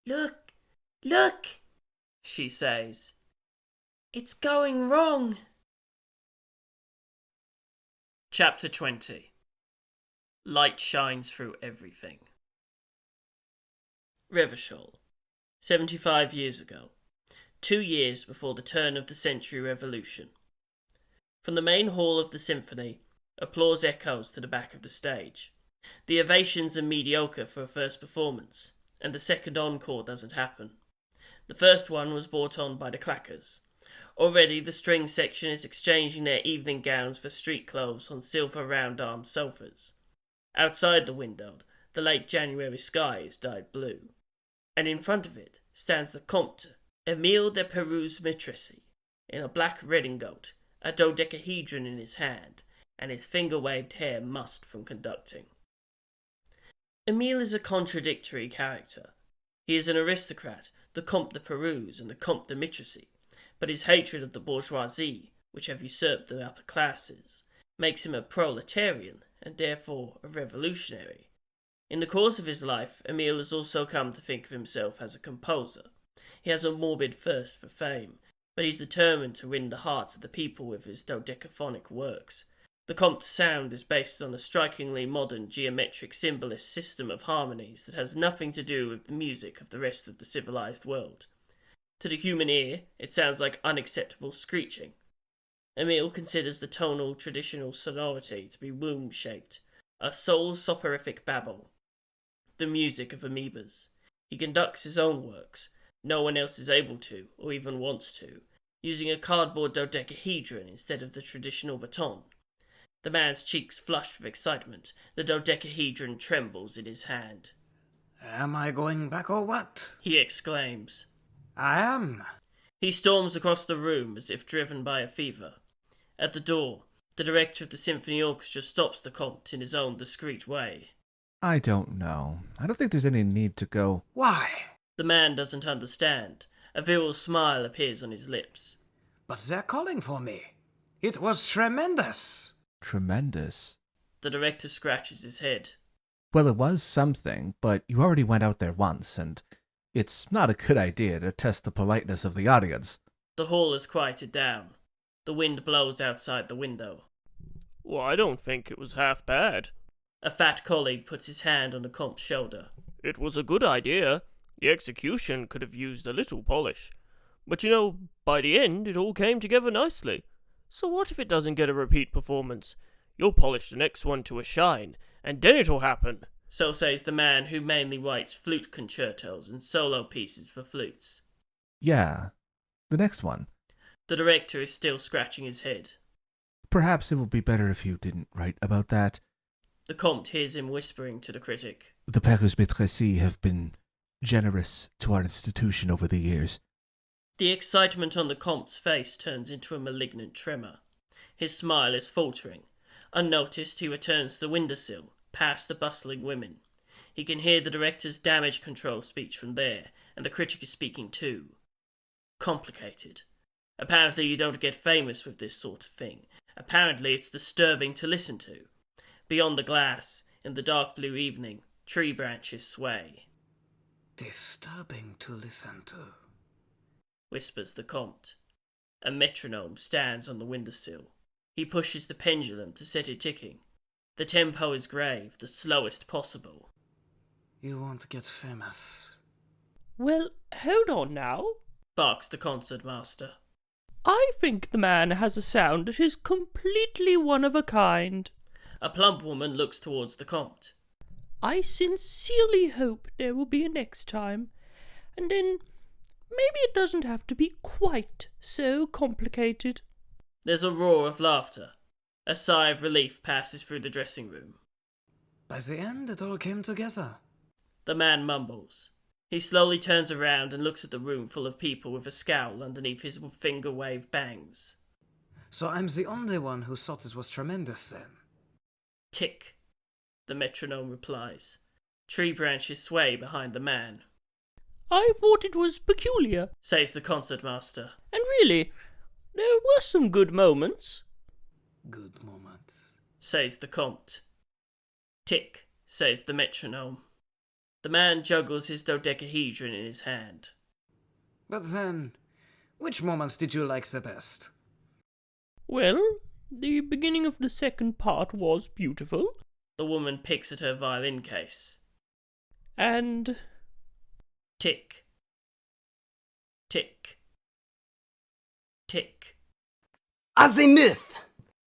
Look! Look! She says. It's going wrong! Chapter 20. Light shines through everything. Revachol, 75 years ago, 2 years before the turn of the century revolution. From the main hall of the symphony, applause echoes to the back of the stage. The ovations are mediocre for a first performance, and the second encore doesn't happen. The first one was brought on by the clackers. Already the string section is exchanging their evening gowns for street clothes on silver round-armed sofas. Outside the window, the late January sky is dyed blue, and in front of it stands the Comte Émile de Pérouse Maîtresse, in a black redingote, a dodecahedron in his hand, and his finger-waved hair mussed from conducting. Émile is a contradictory character. He is an aristocrat, the Comte de Pérouse and the Comte de Maîtresse, but his hatred of the bourgeoisie, which have usurped the upper classes, makes him a proletarian and therefore a revolutionary. In the course of his life, Émile has also come to think of himself as a composer. He has a morbid thirst for fame, but he's determined to win the hearts of the people with his dodecaphonic works. The Comte's sound is based on a strikingly modern geometric symbolist system of harmonies that has nothing to do with the music of the rest of the civilized world. To the human ear, it sounds like unacceptable screeching. Émile considers the tonal traditional sonority to be womb-shaped, a soul-soporific babble. The music of amoebas. He conducts his own works. No one else is able to, or even wants to, using a cardboard dodecahedron instead of the traditional baton. The man's cheeks flush with excitement. The dodecahedron trembles in his hand. Am I going back or what? He exclaims. I am. He storms across the room as if driven by a fever. At the door, the director of the symphony orchestra stops the Comte in his own discreet way. I don't know. I don't think there's any need to go. Why? The man doesn't understand. A virile smile appears on his lips. But they're calling for me. It was tremendous. Tremendous. The director scratches his head. Well, it was something, but you already went out there once, and it's not a good idea to test the politeness of the audience. The hall has quieted down. The wind blows outside the window. Well, I don't think it was half bad. A fat colleague puts his hand on the Comte's shoulder. It was a good idea. The execution could have used a little polish. But you know, by the end, it all came together nicely. So what if it doesn't get a repeat performance? You'll polish the next one to a shine, and then it'll happen. So says the man who mainly writes flute concertos and solo pieces for flutes. Yeah, the next one. The director is still scratching his head. Perhaps it would be better if you didn't write about that. The Comte hears him whispering to the critic. The Pères Maîtresses have been generous to our institution over the years. The excitement on the Comte's face turns into a malignant tremor. His smile is faltering. Unnoticed, he returns to the windowsill, past the bustling women. He can hear the director's damage control speech from there, and the critic is speaking too. Complicated. Apparently you don't get famous with this sort of thing. Apparently it's disturbing to listen to. Beyond the glass, in the dark blue evening, tree branches sway. Disturbing to listen to, whispers the Comte. A metronome stands on the windowsill. He pushes the pendulum to set it ticking. The tempo is grave, the slowest possible. You won't get famous. Well, hold on now, barks the Concertmaster. I think the man has a sound that is completely one of a kind. A plump woman looks towards the Comte. I sincerely hope there will be a next time, and then maybe it doesn't have to be quite so complicated. There's a roar of laughter. A sigh of relief passes through the dressing room. By the end, it all came together. The man mumbles. He slowly turns around and looks at the room full of people with a scowl underneath his finger-wave bangs. So I'm the only one who thought it was tremendous then? Tick, the metronome replies. Tree branches sway behind the man. I thought it was peculiar, says the Concertmaster. And really, there were some good moments. Good moments, says the Comte. Tick, says the metronome. The man juggles his dodecahedron in his hand. But then, which moments did you like the best? Well, the beginning of the second part was beautiful. The woman picks at her violin case. And... tick. Tick. Tick. Azimuth!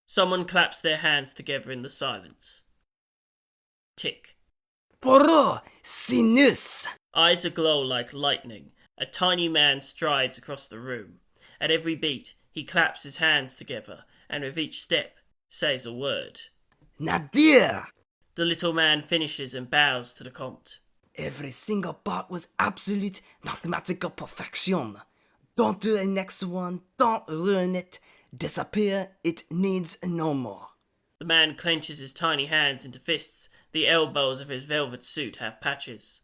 Someone claps their hands together in the silence. Tick. Poro! Sinus! Eyes aglow like lightning. A tiny man strides across the room. At every beat, he claps his hands together, and with each step, says a word. Nadir! The little man finishes and bows to the Comte. Every single part was absolute mathematical perfection. Don't do the next one, don't ruin it. Disappear, it needs no more. The man clenches his tiny hands into fists. The elbows of his velvet suit have patches.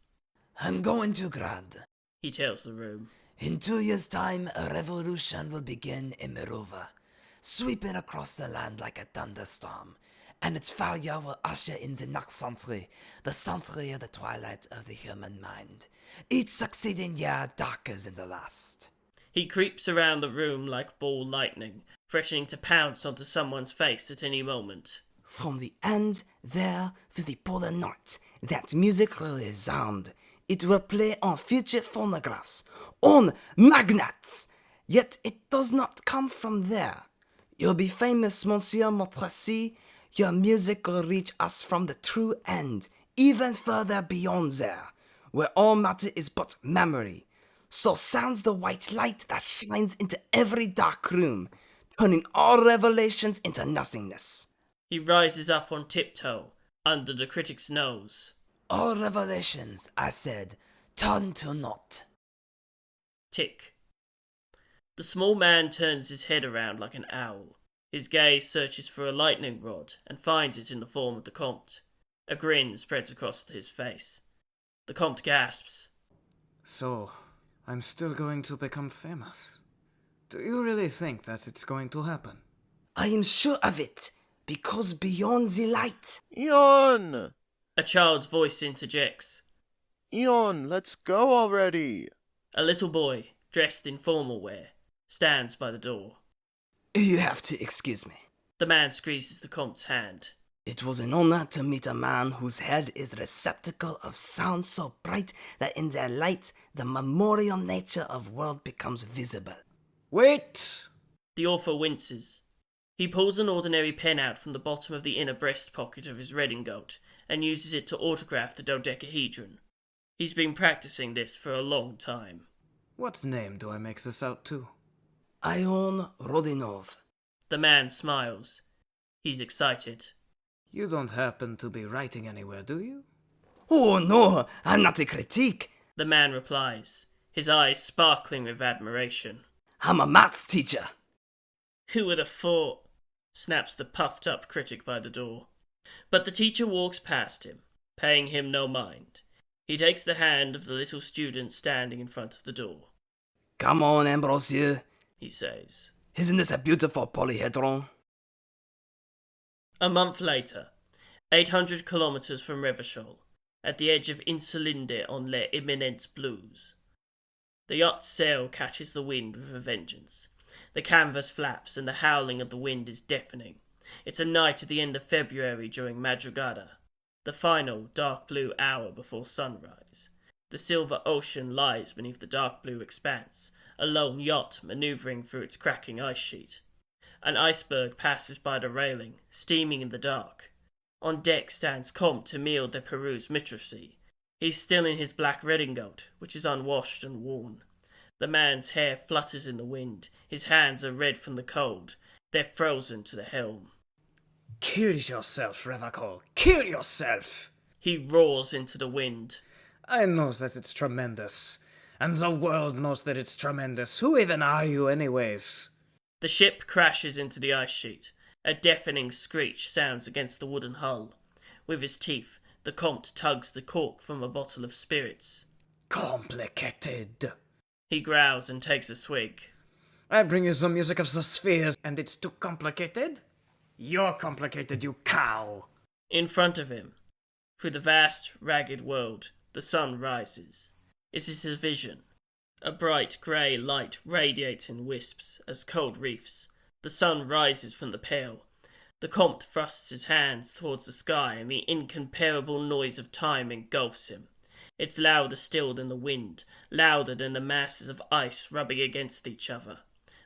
I'm going to Graad, he tells the room. In 2 years' time, a revolution will begin in Mirova, sweeping across the land like a thunderstorm, and its failure will usher in the next century, the century of the twilight of the human mind. Each succeeding year darker than the last. He creeps around the room like ball lightning, threatening to pounce onto someone's face at any moment. From the end there to the polar north, that music will resound. It will play on future phonographs, on magnets. Yet it does not come from there. You'll be famous, Monsieur Maîtresse. Your music will reach us from the true end, even further beyond there, where all matter is but memory. So sounds the white light that shines into every dark room, turning all revelations into nothingness. He rises up on tiptoe, under the critic's nose. All revelations, I said, turn to naught. Tick. The small man turns his head around like an owl. His gaze searches for a lightning rod and finds it in the form of the Comte. A grin spreads across his face. The Comte gasps. So, I'm still going to become famous. Do you really think that it's going to happen? I am sure of it, because beyond the light... Eon! A child's voice interjects. Eon, let's go already! A little boy, dressed in formal wear, stands by the door. You have to excuse me. The man squeezes the Comte's hand. It was an honor to meet a man whose head is the receptacle of sound so bright that in their light the memorial nature of world becomes visible. Wait! The author winces. He pulls an ordinary pen out from the bottom of the inner breast pocket of his redingote and uses it to autograph the dodecahedron. He's been practicing this for a long time. What name do I make this out to? Ion Rodinov. The man smiles. He's excited. You don't happen to be writing anywhere, do you? Oh no, I'm not a critic. The man replies, his eyes sparkling with admiration. I'm a maths teacher. Who would have thought? Snaps the puffed up critic by the door. But the teacher walks past him, paying him no mind. He takes the hand of the little student standing in front of the door. Come on, Ambrosius, he says. Isn't this a beautiful polyhedron? A month later, 800 kilometers from Revachol, at the edge of Insulinde on Les Eminentes Blues. The yacht's sail catches the wind with a vengeance. The canvas flaps and the howling of the wind is deafening. It's a night at the end of February during Madrugada, the final dark blue hour before sunrise. The silver ocean lies beneath the dark blue expanse, a lone yacht manoeuvring through its cracking ice sheet. An iceberg passes by the railing, steaming in the dark. On deck stands Comte Emile de Perouse Mitrosy. He's still in his black redingote, which is unwashed and worn. The man's hair flutters in the wind. His hands are red from the cold. They're frozen to the helm. Kill yourself, Revachol. Kill yourself! He roars into the wind. I know that it's tremendous. And the world knows that it's tremendous. Who even are you anyways? The ship crashes into the ice sheet. A deafening screech sounds against the wooden hull. With his teeth, the Comte tugs the cork from a bottle of spirits. Complicated. He growls and takes a swig. I bring you some music of the spheres, and it's too complicated? You're complicated, you cow! In front of him, through the vast, ragged world, the sun rises. It is a vision. A bright grey light radiates in wisps as cold reefs. The sun rises from the pale. The Comte thrusts his hands towards the sky and the incomparable noise of time engulfs him. It's louder still than the wind, louder than the masses of ice rubbing against each other.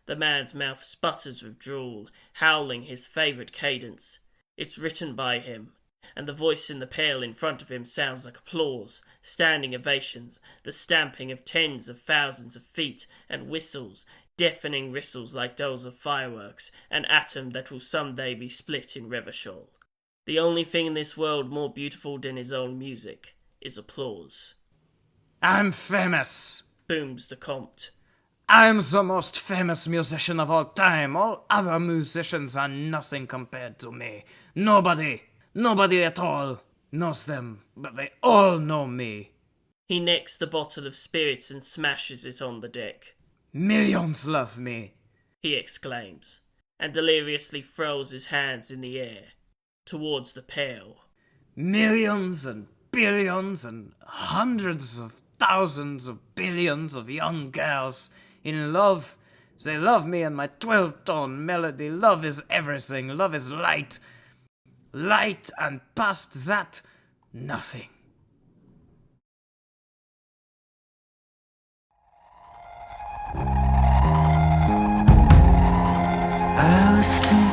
The man's mouth sputters with drool, howling his favourite cadence. It's written by him, and the voice in the pail in front of him sounds like applause, standing ovations, the stamping of tens of thousands of feet, and whistles, deafening whistles like those of fireworks, an atom that will someday be split in Revachol. The only thing in this world more beautiful than his own music is applause. I'm famous, booms the Comte. I'm the most famous musician of all time. All other musicians are nothing compared to me. Nobody at all knows them, but they all know me. He necks the bottle of spirits and smashes it on the deck. Millions love me, he exclaims, and deliriously throws his hands in the air, towards the pail. Millions and billions and hundreds of thousands of billions of young girls in love. They love me and my 12-tone melody. Love is everything. Love is light. Light, and past that, nothing. I was thinking